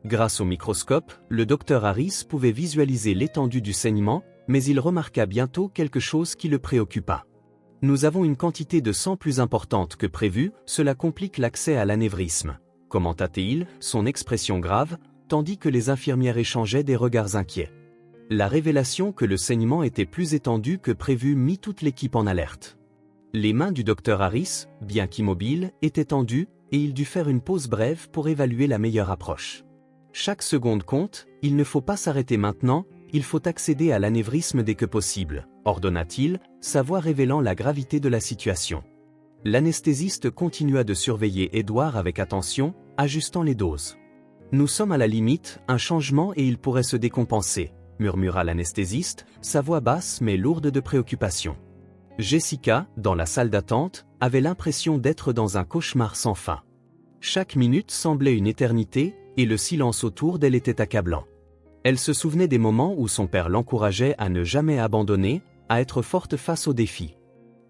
Grâce au microscope, le docteur Harris pouvait visualiser l'étendue du saignement, mais il remarqua bientôt quelque chose qui le préoccupa. « Nous avons une quantité de sang plus importante que prévu, cela complique l'accès à l'anévrisme », commenta-t-il, son expression grave, tandis que les infirmières échangeaient des regards inquiets. La révélation que le saignement était plus étendu que prévu mit toute l'équipe en alerte. Les mains du docteur Harris, bien qu'immobiles, étaient tendues, et il dut faire une pause brève pour évaluer la meilleure approche. Chaque seconde compte, il ne faut pas s'arrêter maintenant, il faut accéder à l'anévrisme dès que possible, ordonna-t-il, sa voix révélant la gravité de la situation. L'anesthésiste continua de surveiller Edward avec attention, ajustant les doses. « Nous sommes à la limite, un changement et il pourrait se décompenser », murmura l'anesthésiste, sa voix basse mais lourde de préoccupation. Jessica, dans la salle d'attente, avait l'impression d'être dans un cauchemar sans fin. Chaque minute semblait une éternité, et le silence autour d'elle était accablant. Elle se souvenait des moments où son père l'encourageait à ne jamais abandonner, à être forte face aux défis.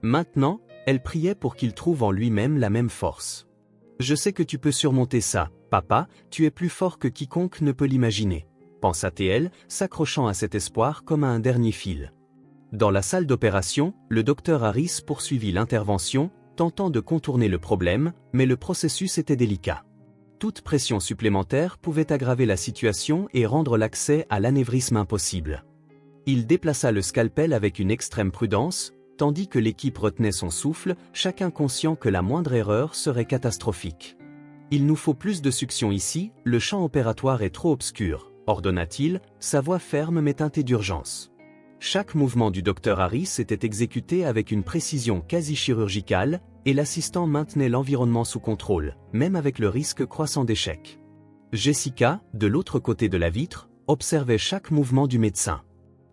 Maintenant, elle priait pour qu'il trouve en lui-même la même force. « Je sais que tu peux surmonter ça, papa, tu es plus fort que quiconque ne peut l'imaginer », pensa-t-elle, s'accrochant à cet espoir comme à un dernier fil. Dans la salle d'opération, le docteur Harris poursuivit l'intervention, tentant de contourner le problème, mais le processus était délicat. Toute pression supplémentaire pouvait aggraver la situation et rendre l'accès à l'anévrisme impossible. Il déplaça le scalpel avec une extrême prudence, tandis que l'équipe retenait son souffle, chacun conscient que la moindre erreur serait catastrophique. « Il nous faut plus de succion ici, le champ opératoire est trop obscur », ordonna-t-il, sa voix ferme mais teintée d'urgence. Chaque mouvement du docteur Harris était exécuté avec une précision quasi chirurgicale, et l'assistant maintenait l'environnement sous contrôle, même avec le risque croissant d'échec. Jessica, de l'autre côté de la vitre, observait chaque mouvement du médecin.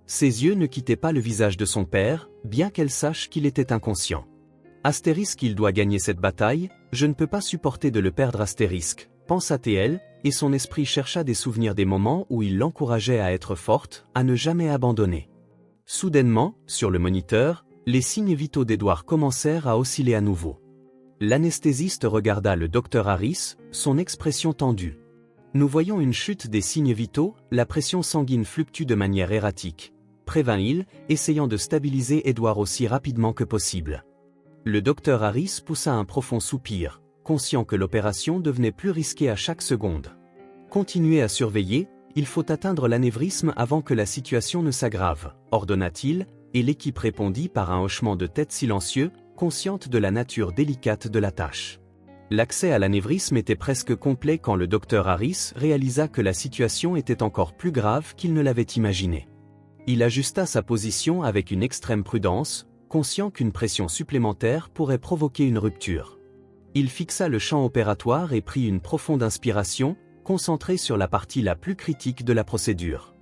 Ses yeux ne quittaient pas le visage de son père, bien qu'elle sache qu'il était inconscient. Astérisque, il doit gagner cette bataille, je ne peux pas supporter de le perdre astérisque, pensa-t-elle, et son esprit chercha des souvenirs des moments où il l'encourageait à être forte, à ne jamais abandonner. Soudainement, sur le moniteur, les signes vitaux d'Edward commencèrent à osciller à nouveau. L'anesthésiste regarda le docteur Harris, son expression tendue. « Nous voyons une chute des signes vitaux, la pression sanguine fluctue de manière erratique », prévint-il, essayant de stabiliser Edward aussi rapidement que possible. Le docteur Harris poussa un profond soupir, conscient que l'opération devenait plus risquée à chaque seconde. « Continuez à surveiller, il faut atteindre l'anévrisme avant que la situation ne s'aggrave, ordonna-t-il, et l'équipe répondit par un hochement de tête silencieux, consciente de la nature délicate de la tâche. L'accès à l'anévrisme était presque complet quand le docteur Harris réalisa que la situation était encore plus grave qu'il ne l'avait imaginé. Il ajusta sa position avec une extrême prudence, conscient qu'une pression supplémentaire pourrait provoquer une rupture. Il fixa le champ opératoire et prit une profonde inspiration, concentré sur la partie la plus critique de la procédure.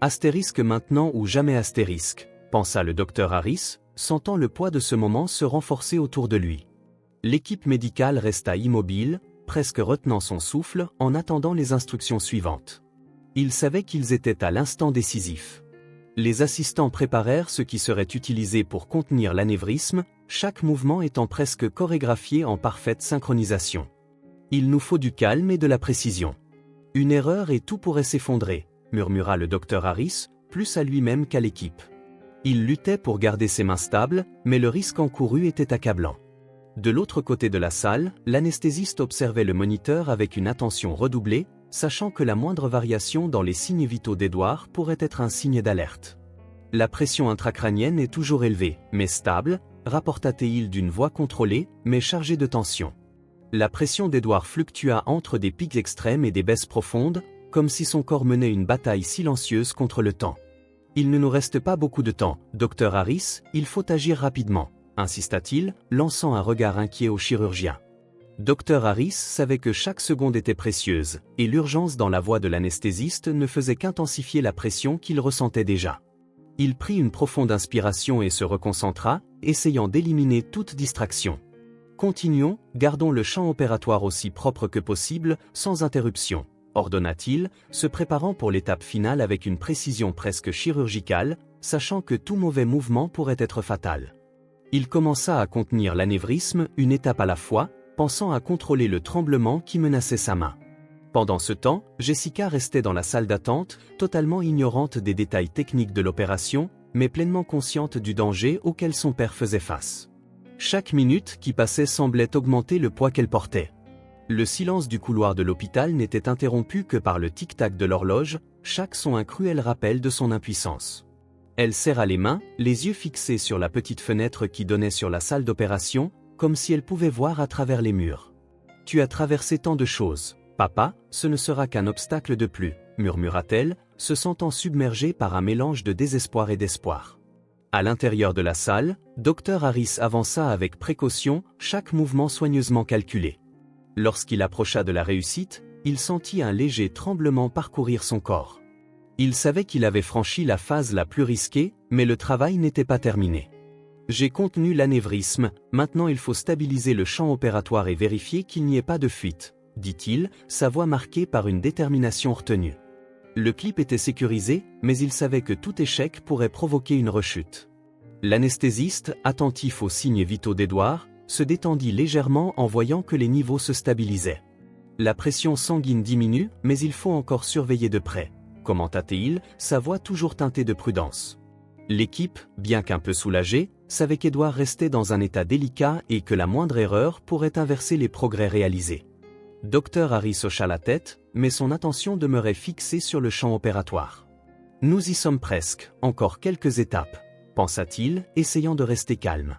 Astérisque maintenant ou jamais astérisque, pensa le docteur Harris, sentant le poids de ce moment se renforcer autour de lui. L'équipe médicale resta immobile, presque retenant son souffle en attendant les instructions suivantes. Ils savaient qu'ils étaient à l'instant décisif. Les assistants préparèrent ce qui serait utilisé pour contenir l'anévrisme, chaque mouvement étant presque chorégraphié en parfaite synchronisation. Il nous faut du calme et de la précision. Une erreur et tout pourrait s'effondrer, murmura le docteur Harris, plus à lui-même qu'à l'équipe. Il luttait pour garder ses mains stables, mais le risque encouru était accablant. De l'autre côté de la salle, l'anesthésiste observait le moniteur avec une attention redoublée, sachant que la moindre variation dans les signes vitaux d'Edouard pourrait être un signe d'alerte. La pression intracrânienne est toujours élevée, mais stable, rapporta-t-il d'une voix contrôlée, mais chargée de tension. La pression d'Edouard fluctua entre des pics extrêmes et des baisses profondes, comme si son corps menait une bataille silencieuse contre le temps. Il ne nous reste pas beaucoup de temps, docteur Harris, il faut agir rapidement, insista-t-il, lançant un regard inquiet au chirurgien. Dr Harris savait que chaque seconde était précieuse, et l'urgence dans la voix de l'anesthésiste ne faisait qu'intensifier la pression qu'il ressentait déjà. Il prit une profonde inspiration et se reconcentra, essayant d'éliminer toute distraction. Continuons, gardons le champ opératoire aussi propre que possible, sans interruption, ordonna-t-il, se préparant pour l'étape finale avec une précision presque chirurgicale, sachant que tout mauvais mouvement pourrait être fatal. Il commença à contenir l'anévrisme une étape à la fois, pensant à contrôler le tremblement qui menaçait sa main. Pendant ce temps, Jessica restait dans la salle d'attente, totalement ignorante des détails techniques de l'opération, mais pleinement consciente du danger auquel son père faisait face. Chaque minute qui passait semblait augmenter le poids qu'elle portait. Le silence du couloir de l'hôpital n'était interrompu que par le tic-tac de l'horloge, chaque son un cruel rappel de son impuissance. Elle serra les mains, les yeux fixés sur la petite fenêtre qui donnait sur la salle d'opération, comme si elle pouvait voir à travers les murs. « Tu as traversé tant de choses, papa, ce ne sera qu'un obstacle de plus, » murmura-t-elle, se sentant submergée par un mélange de désespoir et d'espoir. À l'intérieur de la salle, Dr Harris avança avec précaution, chaque mouvement soigneusement calculé. Lorsqu'il approcha de la réussite, il sentit un léger tremblement parcourir son corps. Il savait qu'il avait franchi la phase la plus risquée, mais le travail n'était pas terminé. J'ai contenu l'anévrisme, maintenant il faut stabiliser le champ opératoire et vérifier qu'il n'y ait pas de fuite, dit-il, sa voix marquée par une détermination retenue. Le clip était sécurisé, mais il savait que tout échec pourrait provoquer une rechute. L'anesthésiste, attentif aux signes vitaux d'Edouard, se détendit légèrement en voyant que les niveaux se stabilisaient. La pression sanguine diminue, mais il faut encore surveiller de près, commenta-t-il, sa voix toujours teintée de prudence. L'équipe, bien qu'un peu soulagée, savait qu'Edouard restait dans un état délicat et que la moindre erreur pourrait inverser les progrès réalisés. Dr Harris hocha la tête, mais son attention demeurait fixée sur le champ opératoire. « Nous y sommes presque, encore quelques étapes, » pensa-t-il, essayant de rester calme.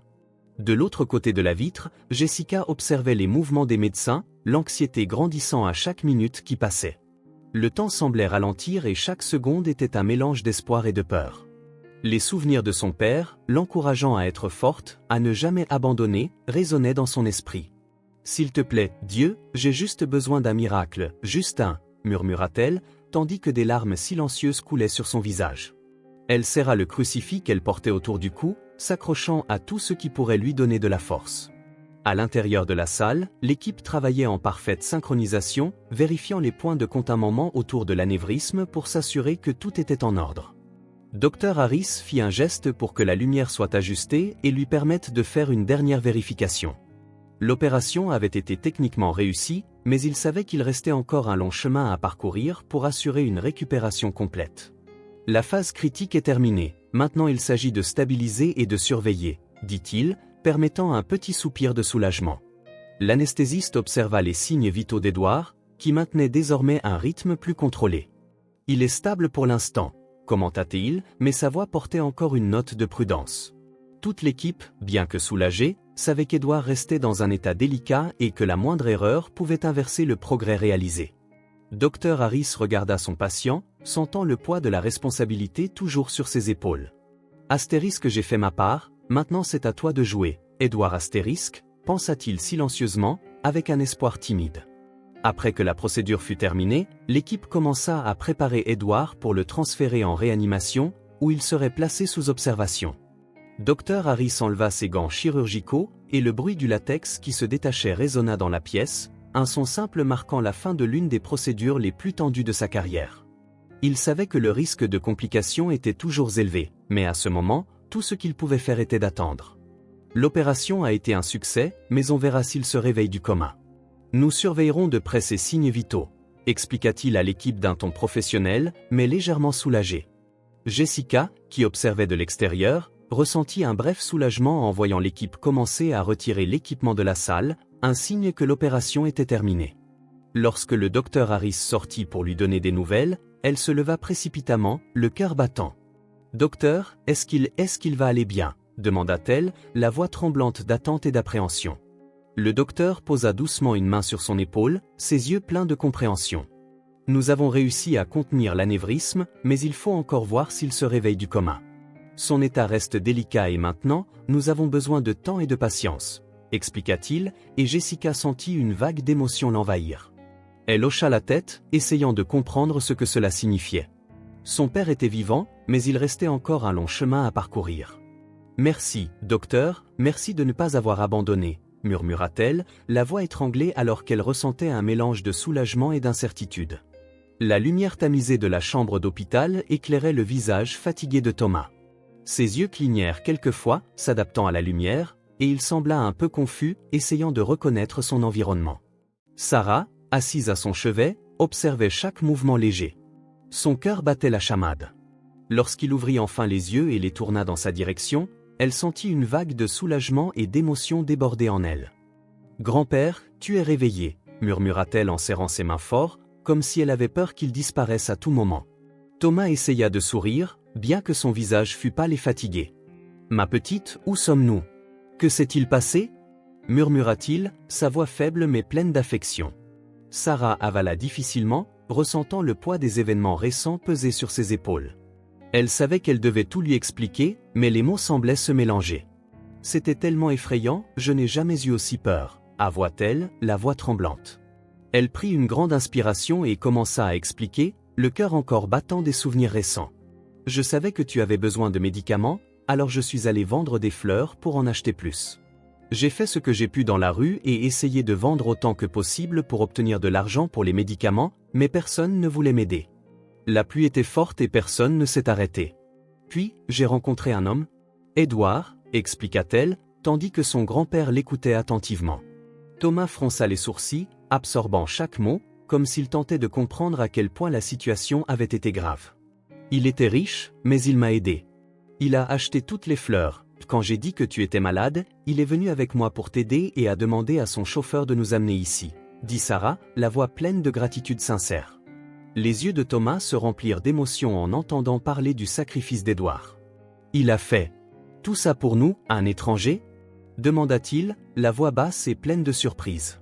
De l'autre côté de la vitre, Jessica observait les mouvements des médecins, l'anxiété grandissant à chaque minute qui passait. Le temps semblait ralentir et chaque seconde était un mélange d'espoir et de peur. Les souvenirs de son père, l'encourageant à être forte, à ne jamais abandonner, résonnaient dans son esprit. « S'il te plaît, Dieu, j'ai juste besoin d'un miracle, juste un » murmura-t-elle, tandis que des larmes silencieuses coulaient sur son visage. Elle serra le crucifix qu'elle portait autour du cou, s'accrochant à tout ce qui pourrait lui donner de la force. À l'intérieur de la salle, l'équipe travaillait en parfaite synchronisation, vérifiant les points de contaminement autour de l'anévrisme pour s'assurer que tout était en ordre. Dr Harris fit un geste pour que la lumière soit ajustée et lui permette de faire une dernière vérification. L'opération avait été techniquement réussie, mais il savait qu'il restait encore un long chemin à parcourir pour assurer une récupération complète. La phase critique est terminée, maintenant il s'agit de stabiliser et de surveiller, dit-il, permettant un petit soupir de soulagement. L'anesthésiste observa les signes vitaux d'Edouard, qui maintenait désormais un rythme plus contrôlé. « Il est stable pour l'instant », commenta-t-il, mais sa voix portait encore une note de prudence. Toute l'équipe, bien que soulagée, savait qu'Edouard restait dans un état délicat et que la moindre erreur pouvait inverser le progrès réalisé. Dr Harris regarda son patient, sentant le poids de la responsabilité toujours sur ses épaules. Astérisque, j'ai fait ma part, maintenant c'est à toi de jouer, Edouard astérisque, pensa-t-il silencieusement, avec un espoir timide. Après que la procédure fut terminée, l'équipe commença à préparer Edouard pour le transférer en réanimation, où il serait placé sous observation. Dr Harris enleva ses gants chirurgicaux, et le bruit du latex qui se détachait résonna dans la pièce, un son simple marquant la fin de l'une des procédures les plus tendues de sa carrière. Il savait que le risque de complications était toujours élevé, mais à ce moment, tout ce qu'il pouvait faire était d'attendre. L'opération a été un succès, mais on verra s'il se réveille du coma. Nous surveillerons de près ses signes vitaux, expliqua-t-il à l'équipe d'un ton professionnel, mais légèrement soulagé. Jessica, qui observait de l'extérieur, ressentit un bref soulagement en voyant l'équipe commencer à retirer l'équipement de la salle, un signe que l'opération était terminée. Lorsque le docteur Harris sortit pour lui donner des nouvelles, elle se leva précipitamment, le cœur battant. « Docteur, est-ce qu'il va aller bien ?» demanda-t-elle, la voix tremblante d'attente et d'appréhension. Le docteur posa doucement une main sur son épaule, ses yeux pleins de compréhension. « Nous avons réussi à contenir l'anévrisme, mais il faut encore voir s'il se réveille du coma. Son état reste délicat et maintenant, nous avons besoin de temps et de patience, expliqua-t-il, et Jessica sentit une vague d'émotion l'envahir. Elle hocha la tête, essayant de comprendre ce que cela signifiait. Son père était vivant, mais il restait encore un long chemin à parcourir. « Merci, docteur, merci de ne pas avoir abandonné, » murmura-t-elle, la voix étranglée alors qu'elle ressentait un mélange de soulagement et d'incertitude. La lumière tamisée de la chambre d'hôpital éclairait le visage fatigué de Thomas. Ses yeux clignèrent quelquefois, s'adaptant à la lumière, et il sembla un peu confus, essayant de reconnaître son environnement. Sarah, assise à son chevet, observait chaque mouvement léger. Son cœur battait la chamade. Lorsqu'il ouvrit enfin les yeux et les tourna dans sa direction, elle sentit une vague de soulagement et d'émotion déborder en elle. « Grand-père, tu es réveillé », murmura-t-elle en serrant ses mains fort, comme si elle avait peur qu'il disparaisse à tout moment. Thomas essaya de sourire, bien que son visage fût pâle et fatigué. « Ma petite, où sommes-nous ? Que s'est-il passé ?» murmura-t-il, sa voix faible mais pleine d'affection. Sarah avala difficilement, ressentant le poids des événements récents peser sur ses épaules. Elle savait qu'elle devait tout lui expliquer, mais les mots semblaient se mélanger. « C'était tellement effrayant, je n'ai jamais eu aussi peur », avoua-t-elle, la voix tremblante. Elle prit une grande inspiration et commença à expliquer, le cœur encore battant des souvenirs récents. « Je savais que tu avais besoin de médicaments, alors je suis allée vendre des fleurs pour en acheter plus. J'ai fait ce que j'ai pu dans la rue et essayé de vendre autant que possible pour obtenir de l'argent pour les médicaments, mais personne ne voulait m'aider. La pluie était forte et personne ne s'est arrêté. Puis, j'ai rencontré un homme, Edouard, expliqua-t-elle, tandis que son grand-père l'écoutait attentivement. Thomas fronça les sourcils, absorbant chaque mot, comme s'il tentait de comprendre à quel point la situation avait été grave. Il était riche, mais il m'a aidé. Il a acheté toutes les fleurs. Quand j'ai dit que tu étais malade, il est venu avec moi pour t'aider et a demandé à son chauffeur de nous amener ici, dit Sarah, la voix pleine de gratitude sincère. Les yeux de Thomas se remplirent d'émotion en entendant parler du sacrifice d'Edouard. « Il a fait tout ça pour nous, un étranger ?» demanda-t-il, la voix basse et pleine de surprise.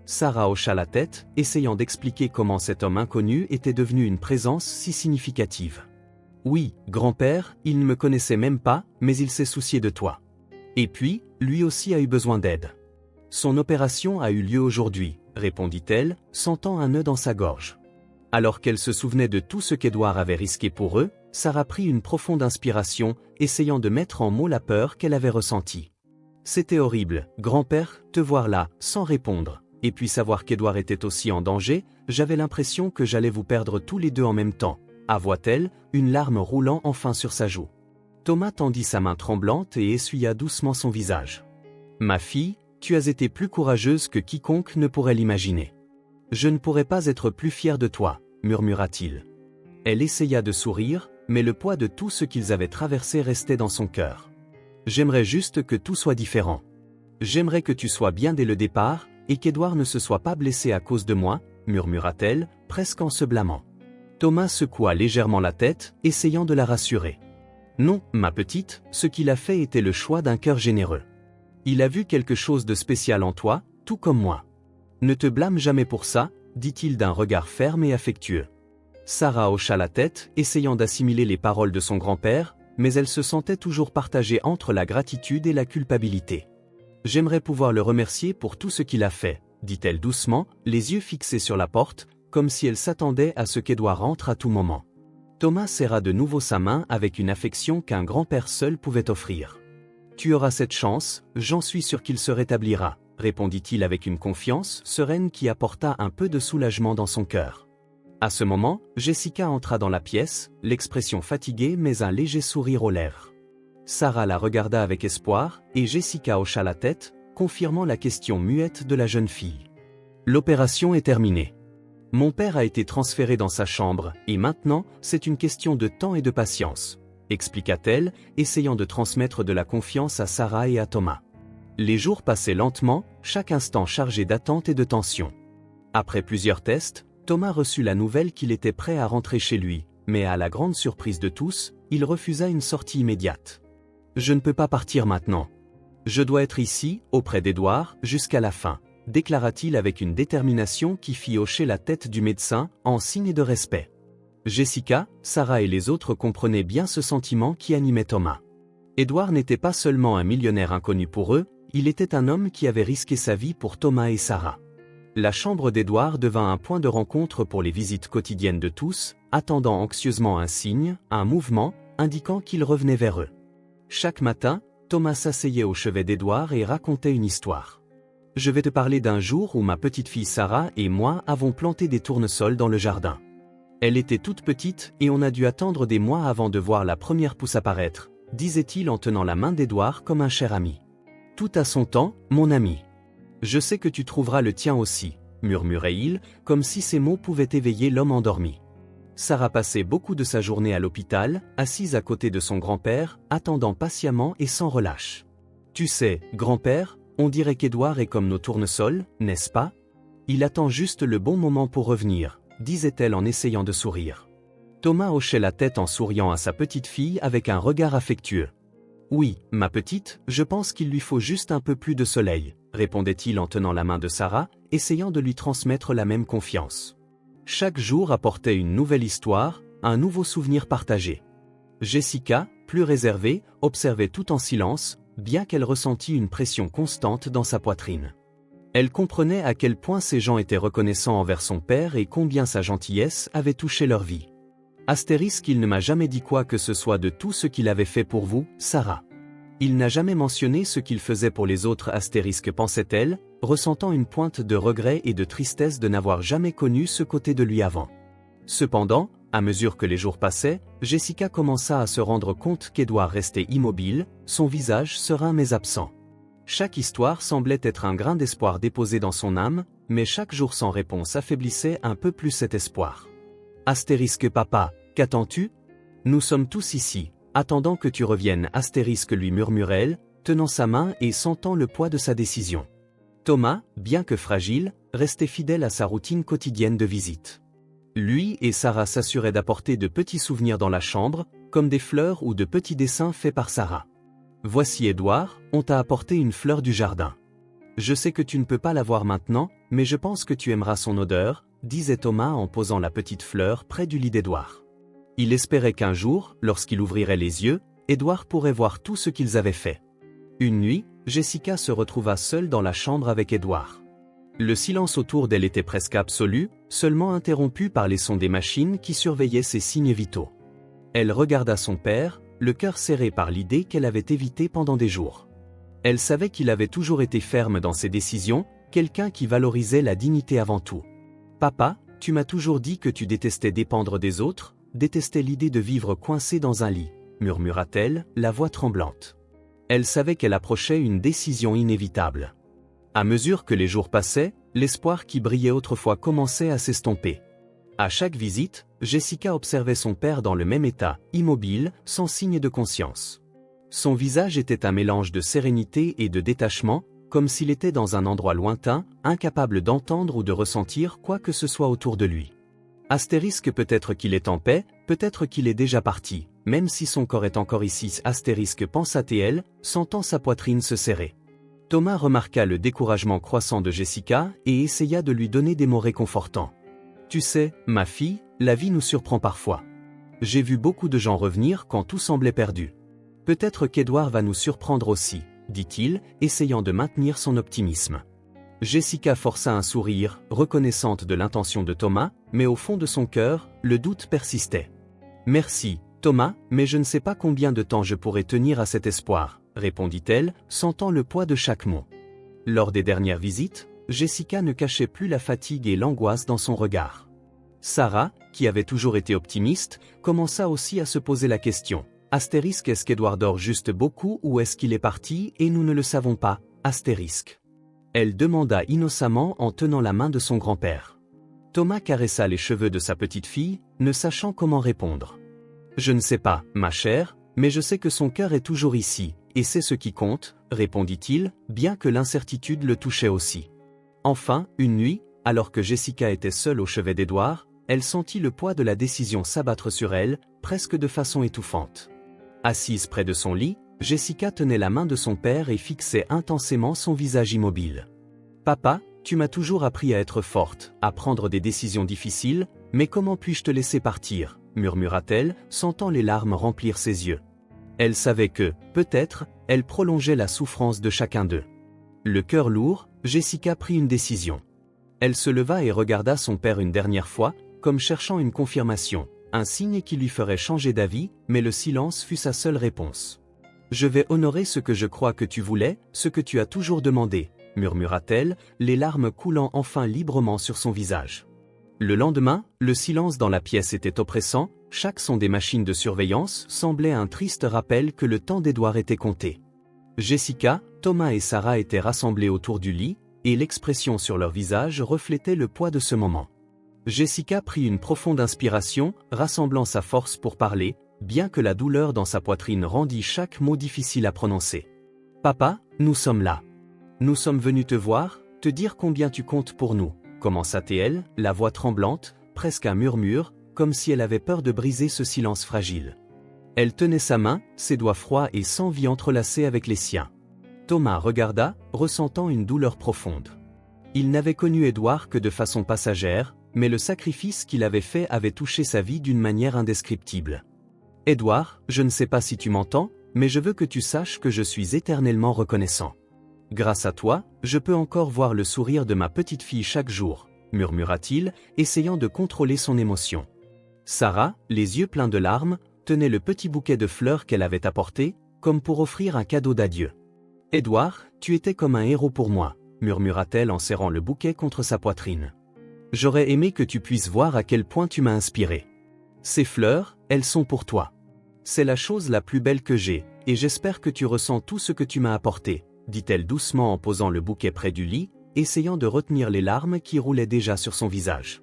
Sarah hocha la tête, essayant d'expliquer comment cet homme inconnu était devenu une présence si significative. « Oui, grand-père, il ne me connaissait même pas, mais il s'est soucié de toi. Et puis, lui aussi a eu besoin d'aide. Son opération a eu lieu aujourd'hui, » répondit-elle, sentant un nœud dans sa gorge. Alors qu'elle se souvenait de tout ce qu'Edouard avait risqué pour eux, Sarah prit une profonde inspiration, essayant de mettre en mots la peur qu'elle avait ressentie. « C'était horrible, grand-père, te voir là, sans répondre, et puis savoir qu'Edouard était aussi en danger, j'avais l'impression que j'allais vous perdre tous les deux en même temps, » avoua-t-elle, une larme roulant enfin sur sa joue. Thomas tendit sa main tremblante et essuya doucement son visage. « Ma fille, tu as été plus courageuse que quiconque ne pourrait l'imaginer. Je ne pourrais pas être plus fier de toi, » murmura-t-il. Elle essaya de sourire, mais le poids de tout ce qu'ils avaient traversé restait dans son cœur. « J'aimerais juste que tout soit différent. J'aimerais que tu sois bien dès le départ, et qu'Edouard ne se soit pas blessé à cause de moi, » murmura-t-elle, presque en se blâmant. Thomas secoua légèrement la tête, essayant de la rassurer. « Non, ma petite, ce qu'il a fait était le choix d'un cœur généreux. Il a vu quelque chose de spécial en toi, tout comme moi. Ne te blâme jamais pour ça, dit-il d'un regard ferme et affectueux. Sarah hocha la tête, essayant d'assimiler les paroles de son grand-père, mais elle se sentait toujours partagée entre la gratitude et la culpabilité. J'aimerais pouvoir le remercier pour tout ce qu'il a fait, dit-elle doucement, les yeux fixés sur la porte, comme si elle s'attendait à ce qu'Édouard rentre à tout moment. Thomas serra de nouveau sa main avec une affection qu'un grand-père seul pouvait offrir. Tu auras cette chance, j'en suis sûr qu'il se rétablira, répondit-il avec une confiance sereine qui apporta un peu de soulagement dans son cœur. À ce moment, Jessica entra dans la pièce, l'expression fatiguée mais un léger sourire aux lèvres. Sarah la regarda avec espoir, et Jessica hocha la tête, confirmant la question muette de la jeune fille. L'opération est terminée. Mon père a été transféré dans sa chambre, et maintenant, c'est une question de temps et de patience, expliqua-t-elle, essayant de transmettre de la confiance à Sarah et à Thomas. Les jours passaient lentement, chaque instant chargé d'attente et de tension. Après plusieurs tests, Thomas reçut la nouvelle qu'il était prêt à rentrer chez lui, mais à la grande surprise de tous, il refusa une sortie immédiate. « Je ne peux pas partir maintenant. Je dois être ici, auprès d'Édouard, jusqu'à la fin, déclara-t-il avec une détermination qui fit hocher la tête du médecin, en signe de respect. Jessica, Sarah et les autres comprenaient bien ce sentiment qui animait Thomas. Édouard n'était pas seulement un millionnaire inconnu pour eux, il était un homme qui avait risqué sa vie pour Thomas et Sarah. La chambre d'Édouard devint un point de rencontre pour les visites quotidiennes de tous, attendant anxieusement un signe, un mouvement, indiquant qu'il revenait vers eux. Chaque matin, Thomas s'asseyait au chevet d'Édouard et racontait une histoire. « Je vais te parler d'un jour où ma petite fille Sarah et moi avons planté des tournesols dans le jardin. Elle était toute petite et on a dû attendre des mois avant de voir la première pousse apparaître, disait-il en tenant la main d'Édouard comme un cher ami. Tout à son temps, mon ami. Je sais que tu trouveras le tien aussi, murmurait-il, comme si ces mots pouvaient éveiller l'homme endormi. Sarah passait beaucoup de sa journée à l'hôpital, assise à côté de son grand-père, attendant patiemment et sans relâche. Tu sais, grand-père, on dirait qu'Édouard est comme nos tournesols, n'est-ce pas? Il attend juste le bon moment pour revenir, disait-elle en essayant de sourire. Thomas hochait la tête en souriant à sa petite fille avec un regard affectueux. Oui, ma petite, je pense qu'il lui faut juste un peu plus de soleil, répondait-il en tenant la main de Sarah, essayant de lui transmettre la même confiance. Chaque jour apportait une nouvelle histoire, un nouveau souvenir partagé. Jessica, plus réservée, observait tout en silence, bien qu'elle ressentît une pression constante dans sa poitrine. Elle comprenait à quel point ces gens étaient reconnaissants envers son père et combien sa gentillesse avait touché leur vie. Astérisque, il ne m'a jamais dit quoi que ce soit de tout ce qu'il avait fait pour vous, Sarah. Il n'a jamais mentionné ce qu'il faisait pour les autres, astérisque, pensait-elle, ressentant une pointe de regret et de tristesse de n'avoir jamais connu ce côté de lui avant. Cependant, à mesure que les jours passaient, Jessica commença à se rendre compte qu'Édouard restait immobile, son visage serein mais absent. Chaque histoire semblait être un grain d'espoir déposé dans son âme, mais chaque jour sans réponse affaiblissait un peu plus cet espoir. Astérisque papa, qu'attends-tu? Nous sommes tous ici, attendant que tu reviennes, astérisque lui murmurait-elle, tenant sa main et sentant le poids de sa décision. Thomas, bien que fragile, restait fidèle à sa routine quotidienne de visite. Lui et Sarah s'assuraient d'apporter de petits souvenirs dans la chambre, comme des fleurs ou de petits dessins faits par Sarah. Voici Édouard, on t'a apporté une fleur du jardin. Je sais que tu ne peux pas la voir maintenant, mais je pense que tu aimeras son odeur, disait Thomas en posant la petite fleur près du lit d'Édouard. Il espérait qu'un jour, lorsqu'il ouvrirait les yeux, Édouard pourrait voir tout ce qu'ils avaient fait. Une nuit, Jessica se retrouva seule dans la chambre avec Édouard. Le silence autour d'elle était presque absolu, seulement interrompu par les sons des machines qui surveillaient ses signes vitaux. Elle regarda son père, le cœur serré par l'idée qu'elle avait évitée pendant des jours. Elle savait qu'il avait toujours été ferme dans ses décisions, quelqu'un qui valorisait la dignité avant tout. « Papa, tu m'as toujours dit que tu détestais dépendre des autres, détestais l'idée de vivre coincé dans un lit, » murmura-t-elle, la voix tremblante. Elle savait qu'elle approchait une décision inévitable. À mesure que les jours passaient, l'espoir qui brillait autrefois commençait à s'estomper. À chaque visite, Jessica observait son père dans le même état, immobile, sans signe de conscience. Son visage était un mélange de sérénité et de détachement, comme s'il était dans un endroit lointain, incapable d'entendre ou de ressentir quoi que ce soit autour de lui. Astérisque, peut-être qu'il est en paix, peut-être qu'il est déjà parti, même si son corps est encore ici, astérisque, pensa-t-elle, sentant sa poitrine se serrer. Thomas remarqua le découragement croissant de Jessica et essaya de lui donner des mots réconfortants. « Tu sais, ma fille, la vie nous surprend parfois. J'ai vu beaucoup de gens revenir quand tout semblait perdu. Peut-être qu'Edward va nous surprendre aussi, dit-il, essayant de maintenir son optimisme. » Jessica força un sourire, reconnaissante de l'intention de Thomas, mais au fond de son cœur, le doute persistait. « Merci, Thomas, mais je ne sais pas combien de temps je pourrai tenir à cet espoir, répondit-elle, sentant le poids de chaque mot. Lors des dernières visites, Jessica ne cachait plus la fatigue et l'angoisse dans son regard. Sarah, qui avait toujours été optimiste, commença aussi à se poser la question. Astérisque, est-ce qu'Edward dort juste beaucoup ou est-ce qu'il est parti et nous ne le savons pas, astérisque. Elle demanda innocemment en tenant la main de son grand-père. Thomas caressa les cheveux de sa petite fille, ne sachant comment répondre. Je ne sais pas, ma chère, mais je sais que son cœur est toujours ici, et c'est ce qui compte, répondit-il, bien que l'incertitude le touchait aussi. Enfin, une nuit, alors que Jessica était seule au chevet d'Edward, elle sentit le poids de la décision s'abattre sur elle, presque de façon étouffante. Assise près de son lit, Jessica tenait la main de son père et fixait intensément son visage immobile. « Papa, tu m'as toujours appris à être forte, à prendre des décisions difficiles, mais comment puis-je te laisser partir ?» murmura-t-elle, sentant les larmes remplir ses yeux. Elle savait que, peut-être, elle prolongeait la souffrance de chacun d'eux. Le cœur lourd, Jessica prit une décision. Elle se leva et regarda son père une dernière fois, comme cherchant une confirmation, un signe qui lui ferait changer d'avis, mais le silence fut sa seule réponse. « Je vais honorer ce que je crois que tu voulais, ce que tu as toujours demandé, » murmura-t-elle, les larmes coulant enfin librement sur son visage. Le lendemain, le silence dans la pièce était oppressant, chaque son des machines de surveillance semblait un triste rappel que le temps d'Edward était compté. Jessica, Thomas et Sarah étaient rassemblés autour du lit, et l'expression sur leur visage reflétait le poids de ce moment. Jessica prit une profonde inspiration, rassemblant sa force pour parler, bien que la douleur dans sa poitrine rendît chaque mot difficile à prononcer. « Papa, nous sommes là. Nous sommes venus te voir, te dire combien tu comptes pour nous. » commença-t-elle, la voix tremblante, presque un murmure, comme si elle avait peur de briser ce silence fragile. Elle tenait sa main, ses doigts froids et sans vie entrelacés avec les siens. Thomas regarda, ressentant une douleur profonde. Il n'avait connu Edward que de façon passagère, mais le sacrifice qu'il avait fait avait touché sa vie d'une manière indescriptible. « Edward, je ne sais pas si tu m'entends, mais je veux que tu saches que je suis éternellement reconnaissant. Grâce à toi, je peux encore voir le sourire de ma petite fille chaque jour, » murmura-t-il, essayant de contrôler son émotion. Sarah, les yeux pleins de larmes, tenait le petit bouquet de fleurs qu'elle avait apporté, comme pour offrir un cadeau d'adieu. « Edward, tu étais comme un héros pour moi, » murmura-t-elle en serrant le bouquet contre sa poitrine. « J'aurais aimé que tu puisses voir à quel point tu m'as inspiré. Ces fleurs, elles sont pour toi. C'est la chose la plus belle que j'ai, et j'espère que tu ressens tout ce que tu m'as apporté, » dit-elle doucement en posant le bouquet près du lit, essayant de retenir les larmes qui roulaient déjà sur son visage.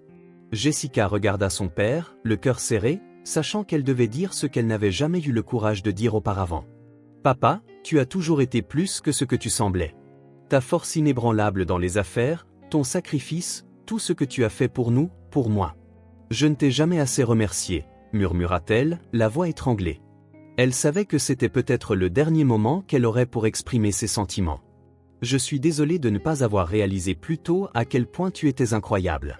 Jessica regarda son père, le cœur serré, sachant qu'elle devait dire ce qu'elle n'avait jamais eu le courage de dire auparavant. « Papa, tu as toujours été plus que ce que tu semblais. Ta force inébranlable dans les affaires, ton sacrifice, tout ce que tu as fait pour nous, pour moi. Je ne t'ai jamais assez remercié, » murmura-t-elle, la voix étranglée. Elle savait que c'était peut-être le dernier moment qu'elle aurait pour exprimer ses sentiments. « Je suis désolée de ne pas avoir réalisé plus tôt à quel point tu étais incroyable.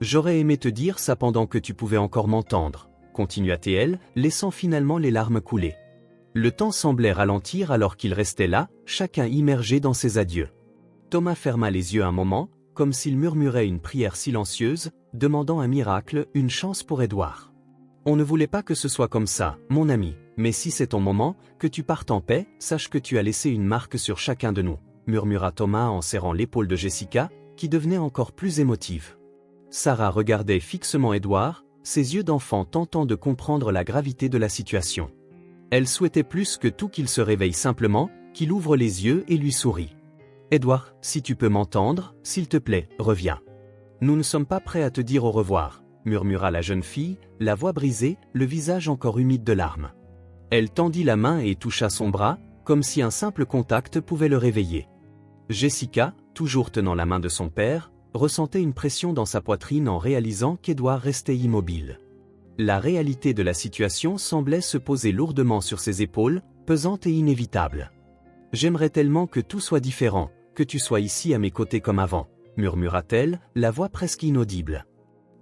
J'aurais aimé te dire ça pendant que tu pouvais encore m'entendre, » continua-t-elle, laissant finalement les larmes couler. Le temps semblait ralentir alors qu'ils restaient là, chacun immergé dans ses adieux. Thomas ferma les yeux un moment, comme s'il murmurait une prière silencieuse, demandant un miracle, une chance pour Edward. « On ne voulait pas que ce soit comme ça, mon ami, mais si c'est ton moment, que tu partes en paix, sache que tu as laissé une marque sur chacun de nous, » murmura Thomas en serrant l'épaule de Jessica, qui devenait encore plus émotive. Sarah regardait fixement Edward, ses yeux d'enfant tentant de comprendre la gravité de la situation. Elle souhaitait plus que tout qu'il se réveille simplement, qu'il ouvre les yeux et lui sourit. « Edward, si tu peux m'entendre, s'il te plaît, reviens. Nous ne sommes pas prêts à te dire au revoir, » murmura la jeune fille, la voix brisée, le visage encore humide de larmes. Elle tendit la main et toucha son bras, comme si un simple contact pouvait le réveiller. Jessica, toujours tenant la main de son père, ressentait une pression dans sa poitrine en réalisant qu'Edward restait immobile. La réalité de la situation semblait se poser lourdement sur ses épaules, pesante et inévitable. J'aimerais tellement que tout soit différent, que tu sois ici à mes côtés comme avant, murmura-t-elle, la voix presque inaudible.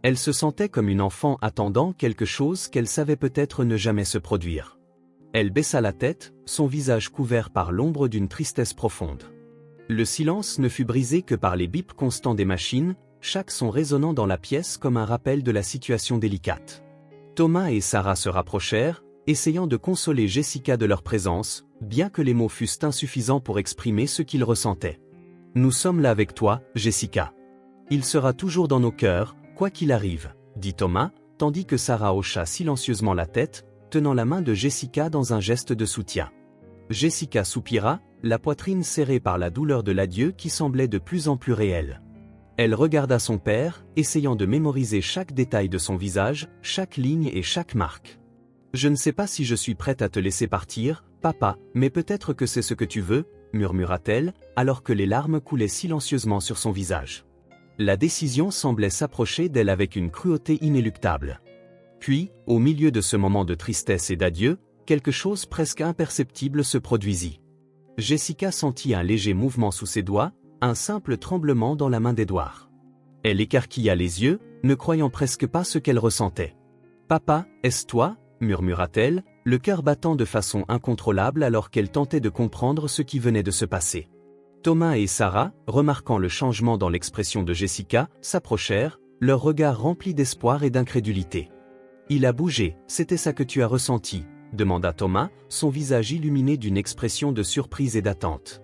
Elle se sentait comme une enfant attendant quelque chose qu'elle savait peut-être ne jamais se produire. Elle baissa la tête, son visage couvert par l'ombre d'une tristesse profonde. Le silence ne fut brisé que par les bips constants des machines, chaque son résonnant dans la pièce comme un rappel de la situation délicate. Thomas et Sarah se rapprochèrent, essayant de consoler Jessica de leur présence, bien que les mots fussent insuffisants pour exprimer ce qu'ils ressentaient. « Nous sommes là avec toi, Jessica. Il sera toujours dans nos cœurs, quoi qu'il arrive, » dit Thomas, tandis que Sarah hocha silencieusement la tête, tenant la main de Jessica dans un geste de soutien. Jessica soupira, la poitrine serrée par la douleur de l'adieu qui semblait de plus en plus réelle. Elle regarda son père, essayant de mémoriser chaque détail de son visage, chaque ligne et chaque marque. « Je ne sais pas si je suis prête à te laisser partir, papa, mais peut-être que c'est ce que tu veux, » murmura-t-elle, alors que les larmes coulaient silencieusement sur son visage. La décision semblait s'approcher d'elle avec une cruauté inéluctable. Puis, au milieu de ce moment de tristesse et d'adieu, quelque chose presque imperceptible se produisit. Jessica sentit un léger mouvement sous ses doigts, un simple tremblement dans la main d'Édouard. Elle écarquilla les yeux, ne croyant presque pas ce qu'elle ressentait. « Papa, est-ce toi ?» murmura-t-elle, le cœur battant de façon incontrôlable alors qu'elle tentait de comprendre ce qui venait de se passer. Thomas et Sarah, remarquant le changement dans l'expression de Jessica, s'approchèrent, leurs regards remplis d'espoir et d'incrédulité. « Il a bougé, c'était ça que tu as ressenti ?» demanda Thomas, son visage illuminé d'une expression de surprise et d'attente.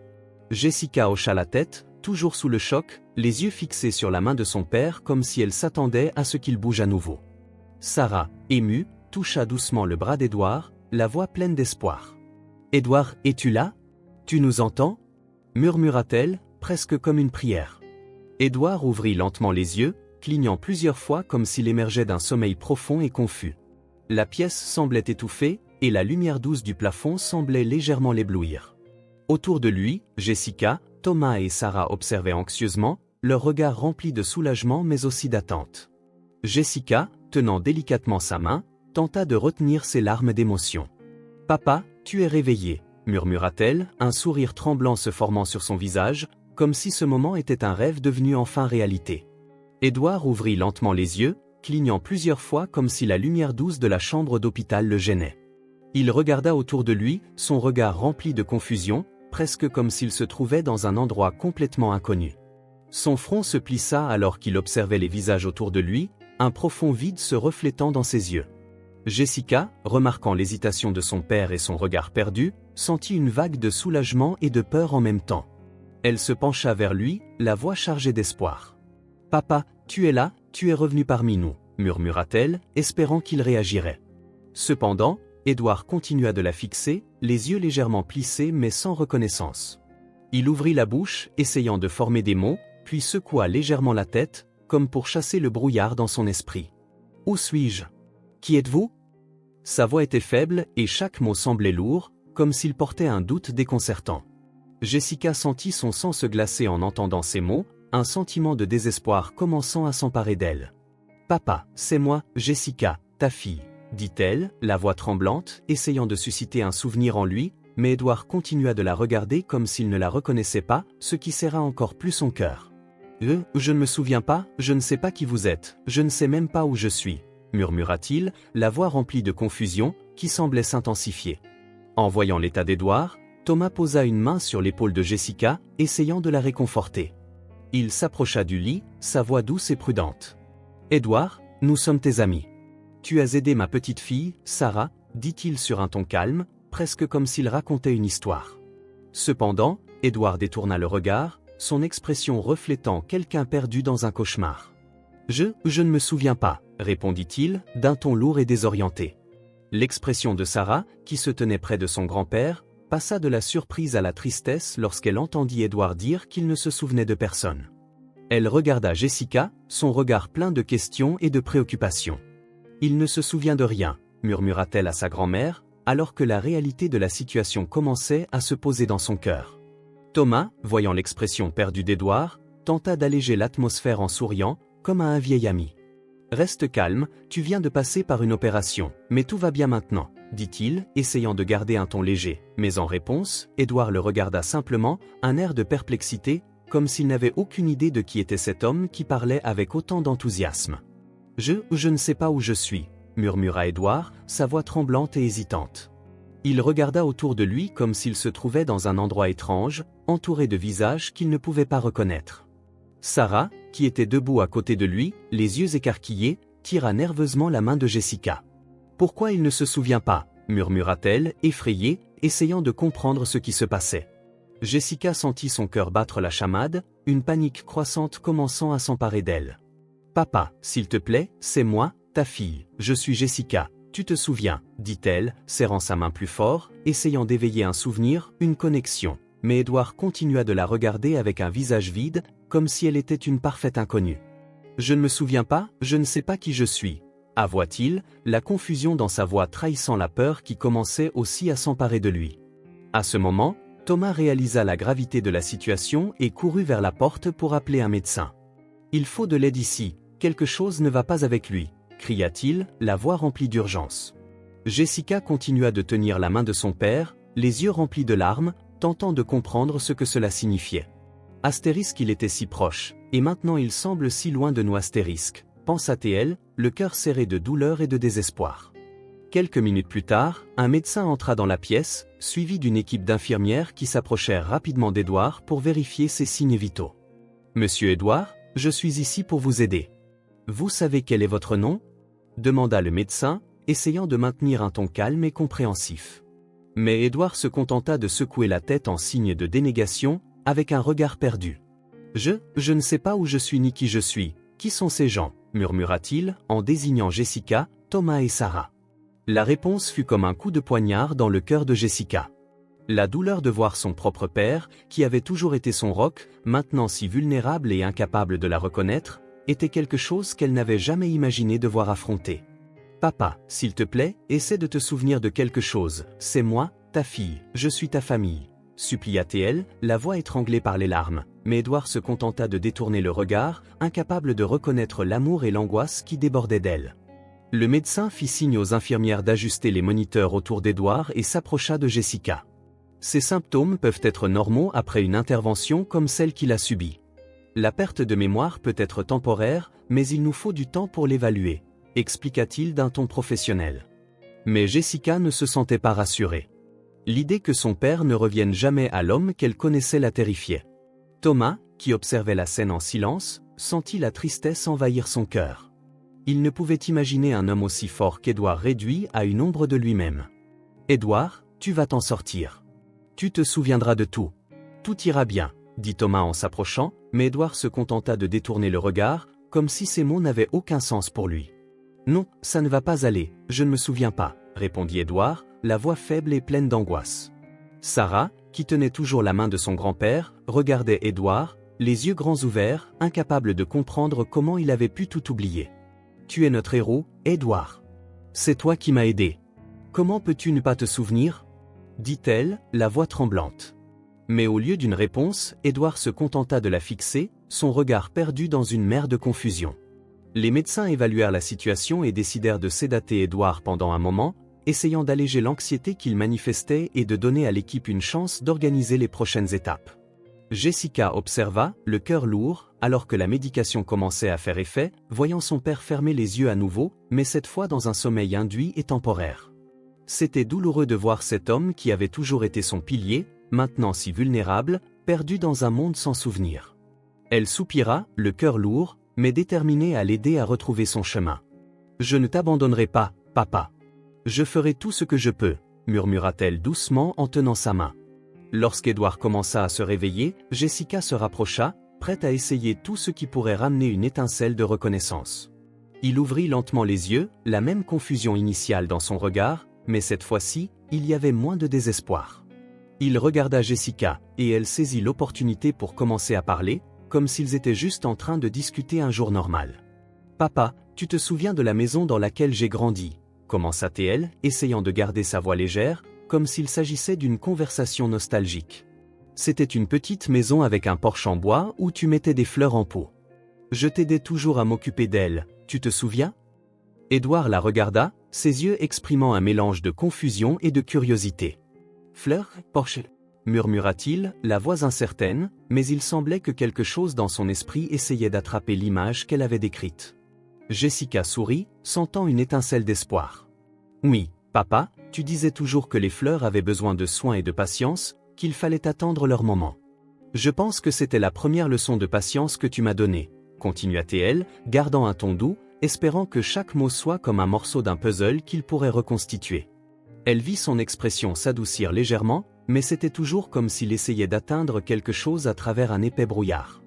Jessica hocha la tête, toujours sous le choc, les yeux fixés sur la main de son père comme si elle s'attendait à ce qu'il bouge à nouveau. Sarah, émue, toucha doucement le bras d'Édouard, la voix pleine d'espoir. « Édouard, es-tu là? Tu nous entends ?» murmura-t-elle, presque comme une prière. Édouard ouvrit lentement les yeux, clignant plusieurs fois comme s'il émergeait d'un sommeil profond et confus. La pièce semblait étouffée, et la lumière douce du plafond semblait légèrement l'éblouir. Autour de lui, Jessica, Thomas et Sarah observaient anxieusement, leurs regards remplis de soulagement mais aussi d'attente. Jessica, tenant délicatement sa main, tenta de retenir ses larmes d'émotion. « Papa, tu es réveillé », murmura-t-elle, un sourire tremblant se formant sur son visage, comme si ce moment était un rêve devenu enfin réalité. Édouard ouvrit lentement les yeux, clignant plusieurs fois comme si la lumière douce de la chambre d'hôpital le gênait. Il regarda autour de lui, son regard rempli de confusion, presque comme s'il se trouvait dans un endroit complètement inconnu. Son front se plissa alors qu'il observait les visages autour de lui, un profond vide se reflétant dans ses yeux. Jessica, remarquant l'hésitation de son père et son regard perdu, sentit une vague de soulagement et de peur en même temps. Elle se pencha vers lui, la voix chargée d'espoir. « Papa, tu es là, tu es revenu parmi nous », murmura-t-elle, espérant qu'il réagirait. Cependant, Édouard continua de la fixer, les yeux légèrement plissés mais sans reconnaissance. Il ouvrit la bouche, essayant de former des mots, puis secoua légèrement la tête, comme pour chasser le brouillard dans son esprit. « Où suis-je? Qui êtes-vous » Sa voix était faible et chaque mot semblait lourd, comme s'il portait un doute déconcertant. Jessica sentit son sang se glacer en entendant ces mots, un sentiment de désespoir commençant à s'emparer d'elle. « Papa, c'est moi, Jessica, ta fille », dit-elle, la voix tremblante, essayant de susciter un souvenir en lui, mais Édouard continua de la regarder comme s'il ne la reconnaissait pas, ce qui serra encore plus son cœur. « Je ne me souviens pas, je ne sais pas qui vous êtes, je ne sais même pas où je suis », murmura-t-il, la voix remplie de confusion, qui semblait s'intensifier. En voyant l'état d'Édouard, Thomas posa une main sur l'épaule de Jessica, essayant de la réconforter. Il s'approcha du lit, sa voix douce et prudente. « Édouard, nous sommes tes amis. Tu as aidé ma petite fille, Sarah, » dit-il sur un ton calme, presque comme s'il racontait une histoire. Cependant, Édouard détourna le regard, son expression reflétant quelqu'un perdu dans un cauchemar. « Je ne me souviens pas », répondit-il, d'un ton lourd et désorienté. L'expression de Sarah, qui se tenait près de son grand-père, passa de la surprise à la tristesse lorsqu'elle entendit Édouard dire qu'il ne se souvenait de personne. Elle regarda Jessica, son regard plein de questions et de préoccupations. « Il ne se souvient de rien », murmura-t-elle à sa grand-mère, alors que la réalité de la situation commençait à se poser dans son cœur. Thomas, voyant l'expression perdue d'Édouard, tenta d'alléger l'atmosphère en souriant, comme à un vieil ami. Reste calme, tu viens de passer par une opération, mais tout va bien maintenant, dit-il, essayant de garder un ton léger. Mais en réponse, Édouard le regarda simplement, un air de perplexité, comme s'il n'avait aucune idée de qui était cet homme qui parlait avec autant d'enthousiasme. Je ne sais pas où je suis, murmura Édouard, sa voix tremblante et hésitante. Il regarda autour de lui comme s'il se trouvait dans un endroit étrange, entouré de visages qu'il ne pouvait pas reconnaître. Sarah, qui était debout à côté de lui, les yeux écarquillés, tira nerveusement la main de Jessica. « Pourquoi il ne se souvient pas ?» murmura-t-elle, effrayée, essayant de comprendre ce qui se passait. Jessica sentit son cœur battre la chamade, une panique croissante commençant à s'emparer d'elle. « Papa, s'il te plaît, c'est moi, ta fille, je suis Jessica, tu te souviens ?» dit-elle, serrant sa main plus fort, essayant d'éveiller un souvenir, une connexion. Mais Édouard continua de la regarder avec un visage vide, comme si elle était une parfaite inconnue. « Je ne me souviens pas, je ne sais pas qui je suis », avoua-t-il, la confusion dans sa voix trahissant la peur qui commençait aussi à s'emparer de lui. À ce moment, Thomas réalisa la gravité de la situation et courut vers la porte pour appeler un médecin. « Il faut de l'aide ici, quelque chose ne va pas avec lui », cria-t-il, la voix remplie d'urgence. Jessica continua de tenir la main de son père, les yeux remplis de larmes, tentant de comprendre ce que cela signifiait. Astérisque, il était si proche, et maintenant il semble si loin de nous. Astérisque, pensa-t-elle, le cœur serré de douleur et de désespoir. Quelques minutes plus tard, un médecin entra dans la pièce, suivi d'une équipe d'infirmières qui s'approchèrent rapidement d'Édouard pour vérifier ses signes vitaux. « Monsieur Édouard, je suis ici pour vous aider. Vous savez quel est votre nom ?» demanda le médecin, essayant de maintenir un ton calme et compréhensif. Mais Édouard se contenta de secouer la tête en signe de dénégation, avec un regard perdu. « Je ne sais pas où je suis ni qui je suis, qui sont ces gens ?» murmura-t-il, en désignant Jessica, Thomas et Sarah. La réponse fut comme un coup de poignard dans le cœur de Jessica. La douleur de voir son propre père, qui avait toujours été son roc, maintenant si vulnérable et incapable de la reconnaître, était quelque chose qu'elle n'avait jamais imaginé devoir affronter. « Papa, s'il te plaît, essaie de te souvenir de quelque chose, c'est moi, ta fille, je suis ta famille. » supplia-t-elle, la voix étranglée par les larmes, mais Édouard se contenta de détourner le regard, incapable de reconnaître l'amour et l'angoisse qui débordaient d'elle. Le médecin fit signe aux infirmières d'ajuster les moniteurs autour d'Édouard et s'approcha de Jessica. Ces symptômes peuvent être normaux après une intervention comme celle qu'il a subie. La perte de mémoire peut être temporaire, mais il nous faut du temps pour l'évaluer, expliqua-t-il d'un ton professionnel. Mais Jessica ne se sentait pas rassurée. L'idée que son père ne revienne jamais à l'homme qu'elle connaissait la terrifiait. Thomas, qui observait la scène en silence, sentit la tristesse envahir son cœur. Il ne pouvait imaginer un homme aussi fort qu'Édouard réduit à une ombre de lui-même. « Édouard, tu vas t'en sortir. Tu te souviendras de tout. Tout ira bien, » dit Thomas en s'approchant, mais Édouard se contenta de détourner le regard, comme si ces mots n'avaient aucun sens pour lui. « Non, ça ne va pas aller, je ne me souviens pas, » répondit Édouard, la voix faible et pleine d'angoisse. Sarah, qui tenait toujours la main de son grand-père, regardait Édouard, les yeux grands ouverts, incapable de comprendre comment il avait pu tout oublier. « Tu es notre héros, Édouard. C'est toi qui m'as aidé. Comment peux-tu ne pas te souvenir ?» dit-elle, la voix tremblante. Mais au lieu d'une réponse, Édouard se contenta de la fixer, son regard perdu dans une mer de confusion. Les médecins évaluèrent la situation et décidèrent de sédater Édouard pendant un moment, essayant d'alléger l'anxiété qu'il manifestait et de donner à l'équipe une chance d'organiser les prochaines étapes. Jessica observa, le cœur lourd, alors que la médication commençait à faire effet, voyant son père fermer les yeux à nouveau, mais cette fois dans un sommeil induit et temporaire. C'était douloureux de voir cet homme qui avait toujours été son pilier, maintenant si vulnérable, perdu dans un monde sans souvenir. Elle soupira, le cœur lourd, mais déterminée à l'aider à retrouver son chemin. « Je ne t'abandonnerai pas, papa. Je ferai tout ce que je peux, » murmura-t-elle doucement en tenant sa main. Lorsqu'Édouard commença à se réveiller, Jessica se rapprocha, prête à essayer tout ce qui pourrait ramener une étincelle de reconnaissance. Il ouvrit lentement les yeux, la même confusion initiale dans son regard, mais cette fois-ci, il y avait moins de désespoir. Il regarda Jessica, et elle saisit l'opportunité pour commencer à parler, comme s'ils étaient juste en train de discuter un jour normal. « Papa, tu te souviens de la maison dans laquelle j'ai grandi ?» commença-t-elle, essayant de garder sa voix légère, comme s'il s'agissait d'une conversation nostalgique. « C'était une petite maison avec un porche en bois où tu mettais des fleurs en pot. Je t'aidais toujours à m'occuper d'elle, tu te souviens? Édouard la regarda, ses yeux exprimant un mélange de confusion et de curiosité. Fleur, Porsche, murmura-t-il, la voix incertaine, mais il semblait que quelque chose dans son esprit essayait d'attraper l'image qu'elle avait décrite. Jessica sourit, sentant une étincelle d'espoir. Oui, papa, tu disais toujours que les fleurs avaient besoin de soins et de patience, qu'il fallait attendre leur moment. Je pense que c'était la première leçon de patience que tu m'as donnée, continua-t-elle, gardant un ton doux, espérant que chaque mot soit comme un morceau d'un puzzle qu'il pourrait reconstituer. Elle vit son expression s'adoucir légèrement, mais c'était toujours comme s'il essayait d'atteindre quelque chose à travers un épais brouillard.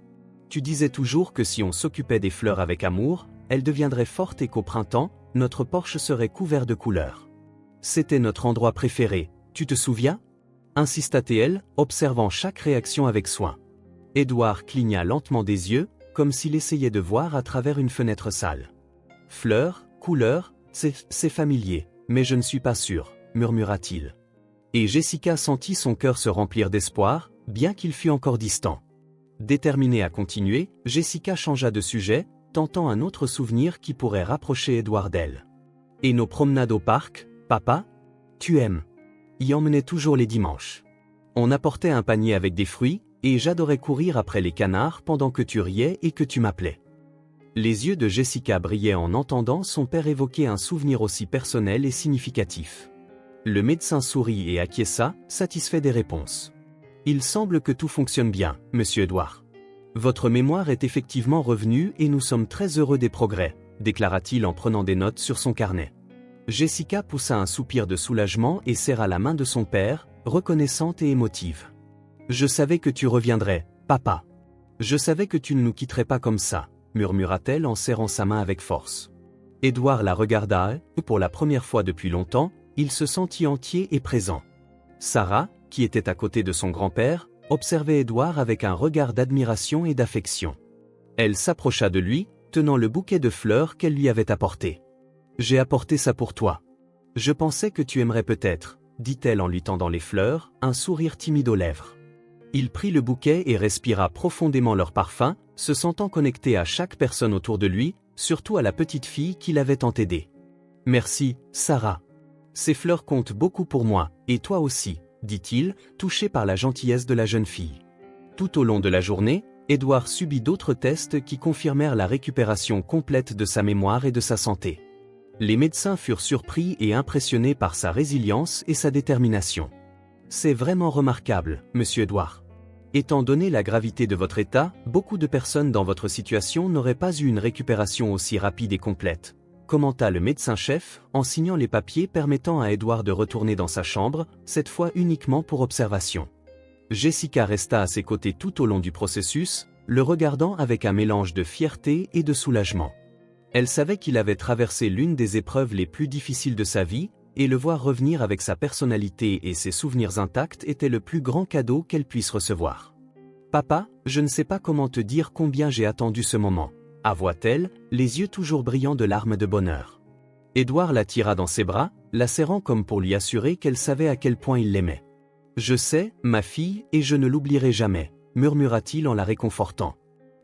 Tu disais toujours que si on s'occupait des fleurs avec amour, elles deviendraient fortes et qu'au printemps, notre porche serait couvert de couleurs. C'était notre endroit préféré, tu te souviens? Insista-t-elle, observant chaque réaction avec soin. Édouard cligna lentement des yeux, comme s'il essayait de voir à travers une fenêtre sale. Fleurs, couleurs, c'est familier, mais je ne suis pas sûr, murmura-t-il. Et Jessica sentit son cœur se remplir d'espoir, bien qu'il fût encore distant. Déterminée à continuer, Jessica changea de sujet, tentant un autre souvenir qui pourrait rapprocher Édouard d'elle. Et nos promenades au parc, papa? Tu aimes? Y emmenait toujours les dimanches. On apportait un panier avec des fruits, et j'adorais courir après les canards pendant que tu riais et que tu m'appelais. Les yeux de Jessica brillaient en entendant son père évoquer un souvenir aussi personnel et significatif. Le médecin sourit et acquiesça, satisfait des réponses. Il semble que tout fonctionne bien, monsieur Édouard. Votre mémoire est effectivement revenue et nous sommes très heureux des progrès, déclara-t-il en prenant des notes sur son carnet. Jessica poussa un soupir de soulagement et serra la main de son père, reconnaissante et émotive. Je savais que tu reviendrais, papa. Je savais que tu ne nous quitterais pas comme ça, murmura-t-elle en serrant sa main avec force. Édouard la regarda et, pour la première fois depuis longtemps, il se sentit entier et présent. Sarah, qui était à côté de son grand-père, observait Édouard avec un regard d'admiration et d'affection. Elle s'approcha de lui, tenant le bouquet de fleurs qu'elle lui avait apporté. « J'ai apporté ça pour toi. Je pensais que tu aimerais peut-être, » dit-elle en lui tendant les fleurs, un sourire timide aux lèvres. Il prit le bouquet et respira profondément leur parfum, se sentant connecté à chaque personne autour de lui, surtout à la petite fille qui l'avait tant aidé. « Merci, Sarah. Ces fleurs comptent beaucoup pour moi, et toi aussi, » dit-il, touché par la gentillesse de la jeune fille. Tout au long de la journée, Édouard subit d'autres tests qui confirmèrent la récupération complète de sa mémoire et de sa santé. Les médecins furent surpris et impressionnés par sa résilience et sa détermination. « C'est vraiment remarquable, monsieur Édouard. Étant donné la gravité de votre état, beaucoup de personnes dans votre situation n'auraient pas eu une récupération aussi rapide et complète, » commenta le médecin-chef, en signant les papiers permettant à Édouard de retourner dans sa chambre, cette fois uniquement pour observation. Jessica resta à ses côtés tout au long du processus, le regardant avec un mélange de fierté et de soulagement. Elle savait qu'il avait traversé l'une des épreuves les plus difficiles de sa vie, et le voir revenir avec sa personnalité et ses souvenirs intacts était le plus grand cadeau qu'elle puisse recevoir. « Papa, je ne sais pas comment te dire combien j'ai attendu ce moment. » avoua-t-elle, les yeux toujours brillants de larmes de bonheur. Édouard la tira dans ses bras, la serrant comme pour lui assurer qu'elle savait à quel point il l'aimait. « Je sais, ma fille, et je ne l'oublierai jamais, » murmura-t-il en la réconfortant.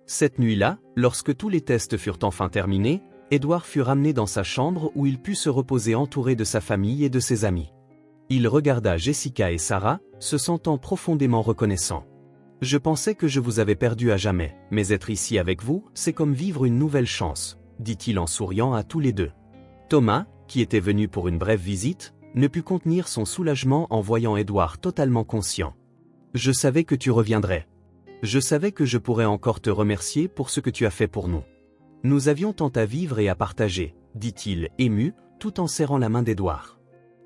Cette nuit-là, lorsque tous les tests furent enfin terminés, Édouard fut ramené dans sa chambre où il put se reposer entouré de sa famille et de ses amis. Il regarda Jessica et Sarah, se sentant profondément reconnaissant. Je pensais que je vous avais perdu à jamais, mais être ici avec vous, c'est comme vivre une nouvelle chance, dit-il en souriant à tous les deux. Thomas, qui était venu pour une brève visite, ne put contenir son soulagement en voyant Édouard totalement conscient. Je savais que tu reviendrais. Je savais que je pourrais encore te remercier pour ce que tu as fait pour nous. Nous avions tant à vivre et à partager, dit-il, ému, tout en serrant la main d'Édouard.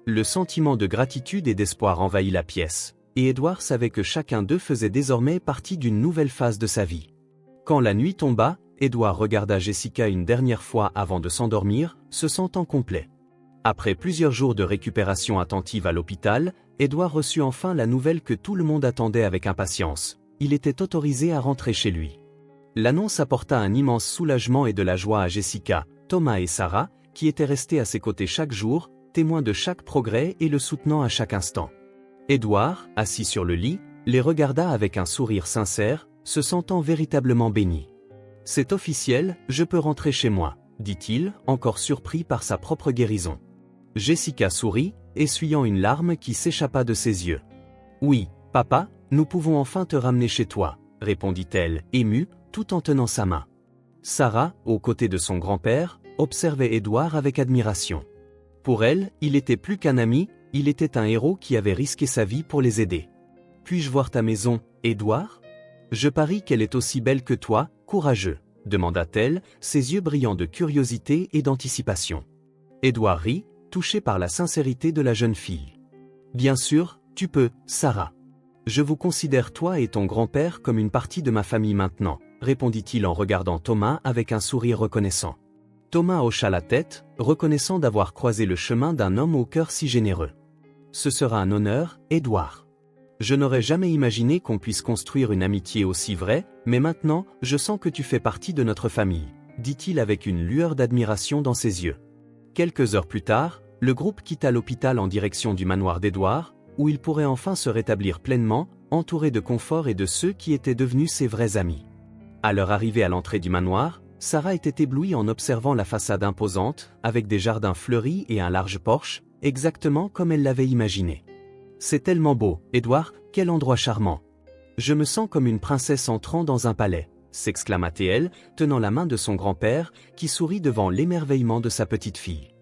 Le sentiment de gratitude et d'espoir envahit la pièce. Et Édouard savait que chacun d'eux faisait désormais partie d'une nouvelle phase de sa vie. Quand la nuit tomba, Édouard regarda Jessica une dernière fois avant de s'endormir, se sentant complet. Après plusieurs jours de récupération attentive à l'hôpital, Édouard reçut enfin la nouvelle que tout le monde attendait avec impatience. Il était autorisé à rentrer chez lui. L'annonce apporta un immense soulagement et de la joie à Jessica, Thomas et Sarah, qui étaient restés à ses côtés chaque jour, témoins de chaque progrès et le soutenant à chaque instant. Édouard, assis sur le lit, les regarda avec un sourire sincère, se sentant véritablement béni. « C'est officiel, je peux rentrer chez moi, » dit-il, encore surpris par sa propre guérison. Jessica sourit, essuyant une larme qui s'échappa de ses yeux. Oui, papa, nous pouvons enfin te ramener chez toi, répondit-elle, émue, tout en tenant sa main. Sarah, aux côtés de son grand-père, observait Édouard avec admiration. Pour elle, il était plus qu'un ami, il était un héros qui avait risqué sa vie pour les aider. Puis-je voir ta maison, Édouard ? Je parie qu'elle est aussi belle que toi, courageux, demanda-t-elle, ses yeux brillants de curiosité et d'anticipation. Édouard rit, touché par la sincérité de la jeune fille. Bien sûr, tu peux, Sarah. Je vous considère toi et ton grand-père comme une partie de ma famille maintenant, répondit-il en regardant Thomas avec un sourire reconnaissant. Thomas hocha la tête, reconnaissant d'avoir croisé le chemin d'un homme au cœur si généreux. Ce sera un honneur, Édouard. Je n'aurais jamais imaginé qu'on puisse construire une amitié aussi vraie, mais maintenant, je sens que tu fais partie de notre famille, dit-il avec une lueur d'admiration dans ses yeux. Quelques heures plus tard, le groupe quitta l'hôpital en direction du manoir d'Édouard, où il pourrait enfin se rétablir pleinement, entouré de confort et de ceux qui étaient devenus ses vrais amis. À leur arrivée à l'entrée du manoir, Sarah était éblouie en observant la façade imposante, avec des jardins fleuris et un large porche, exactement comme elle l'avait imaginé. C'est tellement beau, Édouard, quel endroit charmant. Je me sens comme une princesse entrant dans un palais, s'exclama-t-elle, tenant la main de son grand-père, qui sourit devant l'émerveillement de sa petite fille.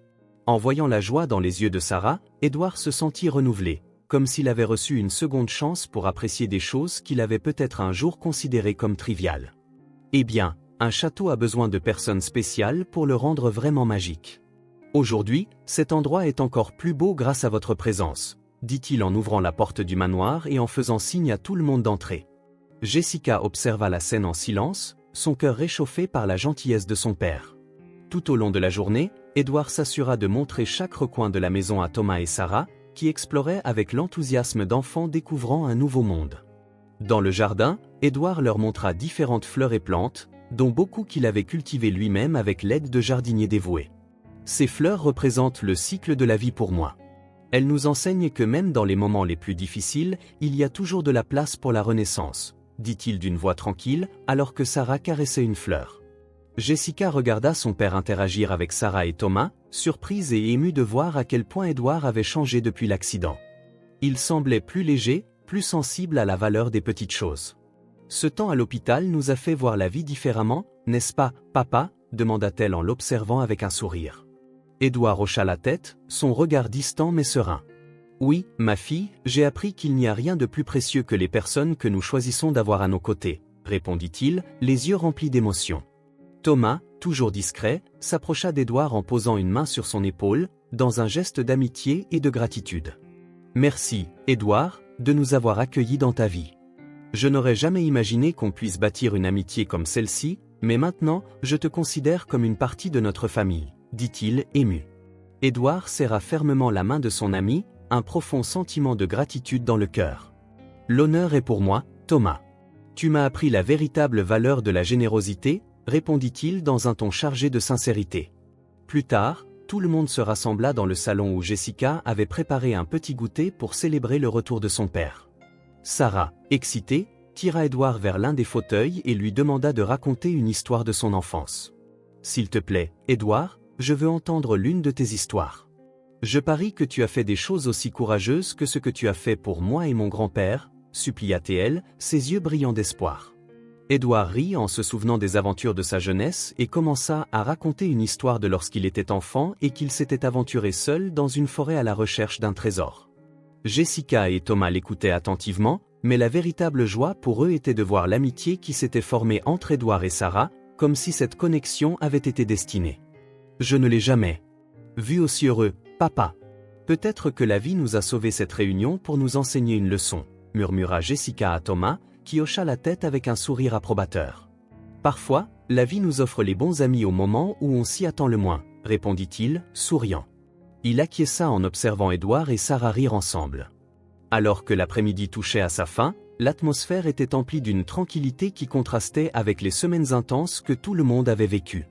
En voyant la joie dans les yeux de Sarah, Édouard se sentit renouvelé, comme s'il avait reçu une seconde chance pour apprécier des choses qu'il avait peut-être un jour considérées comme triviales. Eh bien, un château a besoin de personnes spéciales pour le rendre vraiment magique. Aujourd'hui, cet endroit est encore plus beau grâce à votre présence, dit-il en ouvrant la porte du manoir et en faisant signe à tout le monde d'entrer. Jessica observa la scène en silence, son cœur réchauffé par la gentillesse de son père. Tout au long de la journée, Édouard s'assura de montrer chaque recoin de la maison à Thomas et Sarah, qui exploraient avec l'enthousiasme d'enfants découvrant un nouveau monde. Dans le jardin, Édouard leur montra différentes fleurs et plantes, dont beaucoup qu'il avait cultivées lui-même avec l'aide de jardiniers dévoués. Ces fleurs représentent le cycle de la vie pour moi. Elles nous enseignent que même dans les moments les plus difficiles, il y a toujours de la place pour la renaissance, dit-il d'une voix tranquille, alors que Sarah caressait une fleur. Jessica regarda son père interagir avec Sarah et Thomas, surprise et émue de voir à quel point Édouard avait changé depuis l'accident. Il semblait plus léger, plus sensible à la valeur des petites choses. Ce temps à l'hôpital nous a fait voir la vie différemment, n'est-ce pas, papa ? Demanda-t-elle en l'observant avec un sourire. Édouard hocha la tête, son regard distant mais serein. Oui, ma fille, j'ai appris qu'il n'y a rien de plus précieux que les personnes que nous choisissons d'avoir à nos côtés, répondit-il, les yeux remplis d'émotion. Thomas, toujours discret, s'approcha d'Édouard en posant une main sur son épaule, dans un geste d'amitié et de gratitude. Merci, Édouard, de nous avoir accueillis dans ta vie. Je n'aurais jamais imaginé qu'on puisse bâtir une amitié comme celle-ci, mais maintenant, je te considère comme une partie de notre famille, dit-il, ému. Édouard serra fermement la main de son ami, un profond sentiment de gratitude dans le cœur. L'honneur est pour moi, Thomas. Tu m'as appris la véritable valeur de la générosité, répondit-il dans un ton chargé de sincérité. Plus tard, tout le monde se rassembla dans le salon où Jessica avait préparé un petit goûter pour célébrer le retour de son père. Sarah, excitée, tira Édouard vers l'un des fauteuils et lui demanda de raconter une histoire de son enfance. « S'il te plaît, Édouard, je veux entendre l'une de tes histoires. Je parie que tu as fait des choses aussi courageuses que ce que tu as fait pour moi et mon grand-père, supplia-t-elle, ses yeux brillants d'espoir. Édouard rit en se souvenant des aventures de sa jeunesse et commença à raconter une histoire de lorsqu'il était enfant et qu'il s'était aventuré seul dans une forêt à la recherche d'un trésor. Jessica et Thomas l'écoutaient attentivement, mais la véritable joie pour eux était de voir l'amitié qui s'était formée entre Édouard et Sarah, comme si cette connexion avait été destinée. « Je ne l'ai jamais vu aussi heureux, papa. Peut-être que la vie nous a sauvé cette réunion pour nous enseigner une leçon, » murmura Jessica à Thomas, qui hocha la tête avec un sourire approbateur. « Parfois, la vie nous offre les bons amis au moment où on s'y attend le moins, » répondit-il, souriant. Il acquiesça en observant Édouard et Sarah rire ensemble. Alors que l'après-midi touchait à sa fin, l'atmosphère était emplie d'une tranquillité qui contrastait avec les semaines intenses que tout le monde avait vécues.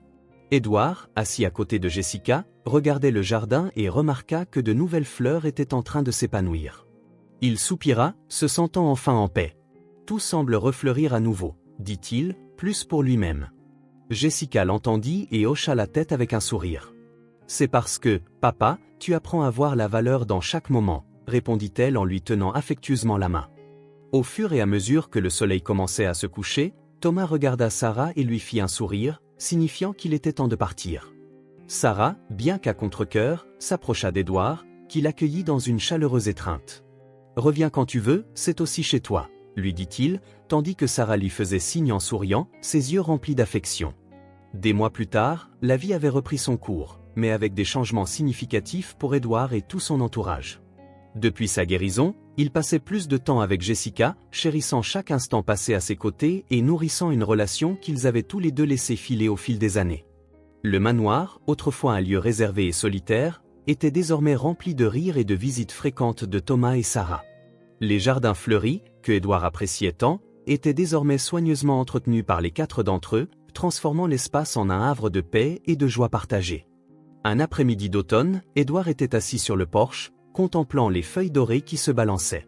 Édouard, assis à côté de Jessica, regardait le jardin et remarqua que de nouvelles fleurs étaient en train de s'épanouir. Il soupira, se sentant enfin en paix. « Tout semble refleurir à nouveau, dit-il, plus pour lui-même. Jessica l'entendit et hocha la tête avec un sourire. C'est parce que, papa, tu apprends à voir la valeur dans chaque moment, répondit-elle en lui tenant affectueusement la main. Au fur et à mesure que le soleil commençait à se coucher, Thomas regarda Sarah et lui fit un sourire, signifiant qu'il était temps de partir. Sarah, bien qu'à contre-cœur, s'approcha d'Édouard, qui l'accueillit dans une chaleureuse étreinte. « Reviens quand tu veux, c'est aussi chez toi », lui dit-il, tandis que Sarah lui faisait signe en souriant, ses yeux remplis d'affection. Des mois plus tard, la vie avait repris son cours, mais avec des changements significatifs pour Édouard et tout son entourage. Depuis sa guérison, il passait plus de temps avec Jessica, chérissant chaque instant passé à ses côtés et nourrissant une relation qu'ils avaient tous les deux laissé filer au fil des années. Le manoir, autrefois un lieu réservé et solitaire, était désormais rempli de rires et de visites fréquentes de Thomas et Sarah. Les jardins fleuris, que Édouard appréciait tant, étaient désormais soigneusement entretenus par les 4 d'entre eux, transformant l'espace en un havre de paix et de joie partagée. Un après-midi d'automne, Édouard était assis sur le porche, contemplant les feuilles dorées qui se balançaient.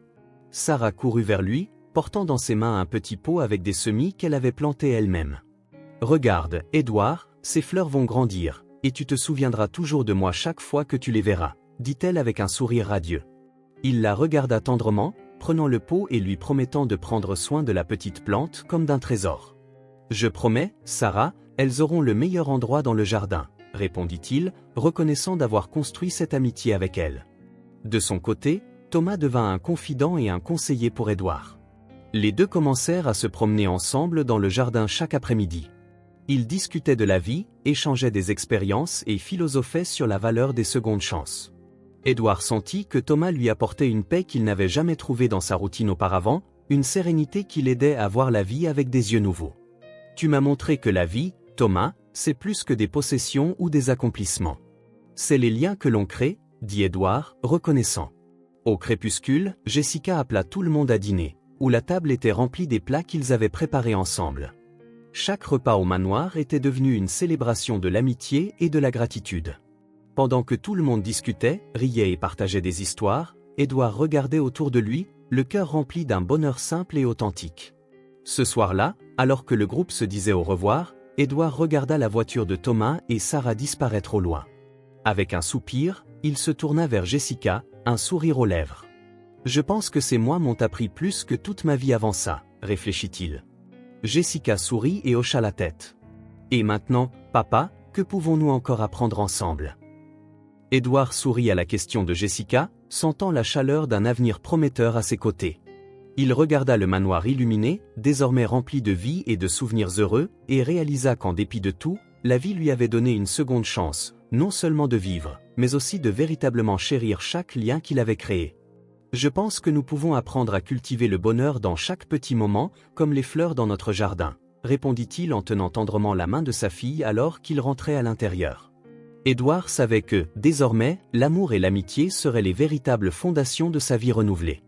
Sarah courut vers lui, portant dans ses mains un petit pot avec des semis qu'elle avait plantés elle-même. « Regarde, Édouard, ces fleurs vont grandir, et tu te souviendras toujours de moi chaque fois que tu les verras, » dit-elle avec un sourire radieux. Il la regarda tendrement, prenant le pot et lui promettant de prendre soin de la petite plante comme d'un trésor. « Je promets, Sarah, elles auront le meilleur endroit dans le jardin, » répondit-il, reconnaissant d'avoir construit cette amitié avec elle. De son côté, Thomas devint un confident et un conseiller pour Édouard. Les deux commencèrent à se promener ensemble dans le jardin chaque après-midi. Ils discutaient de la vie, échangeaient des expériences et philosophaient sur la valeur des secondes chances. Édouard sentit que Thomas lui apportait une paix qu'il n'avait jamais trouvée dans sa routine auparavant, une sérénité qui l'aidait à voir la vie avec des yeux nouveaux. « Tu m'as montré que la vie, Thomas, c'est plus que des possessions ou des accomplissements. C'est les liens que l'on crée, » dit Édouard, reconnaissant. Au crépuscule, Jessica appela tout le monde à dîner, où la table était remplie des plats qu'ils avaient préparés ensemble. Chaque repas au manoir était devenu une célébration de l'amitié et de la gratitude. Pendant que tout le monde discutait, riait et partageait des histoires, Édouard regardait autour de lui, le cœur rempli d'un bonheur simple et authentique. Ce soir-là, alors que le groupe se disait au revoir, Édouard regarda la voiture de Thomas et Sarah disparaître au loin. Avec un soupir, il se tourna vers Jessica, un sourire aux lèvres. « Je pense que ces mois m'ont appris plus que toute ma vie avant ça, » réfléchit-il. Jessica sourit et hocha la tête. « Et maintenant, papa, que pouvons-nous encore apprendre ensemble ?» Édouard sourit à la question de Jessica, sentant la chaleur d'un avenir prometteur à ses côtés. Il regarda le manoir illuminé, désormais rempli de vie et de souvenirs heureux, et réalisa qu'en dépit de tout, la vie lui avait donné une seconde chance, non seulement de vivre, mais aussi de véritablement chérir chaque lien qu'il avait créé. Je pense que nous pouvons apprendre à cultiver le bonheur dans chaque petit moment, comme les fleurs dans notre jardin, répondit-il en tenant tendrement la main de sa fille alors qu'il rentrait à l'intérieur. Édouard savait que, désormais, l'amour et l'amitié seraient les véritables fondations de sa vie renouvelée.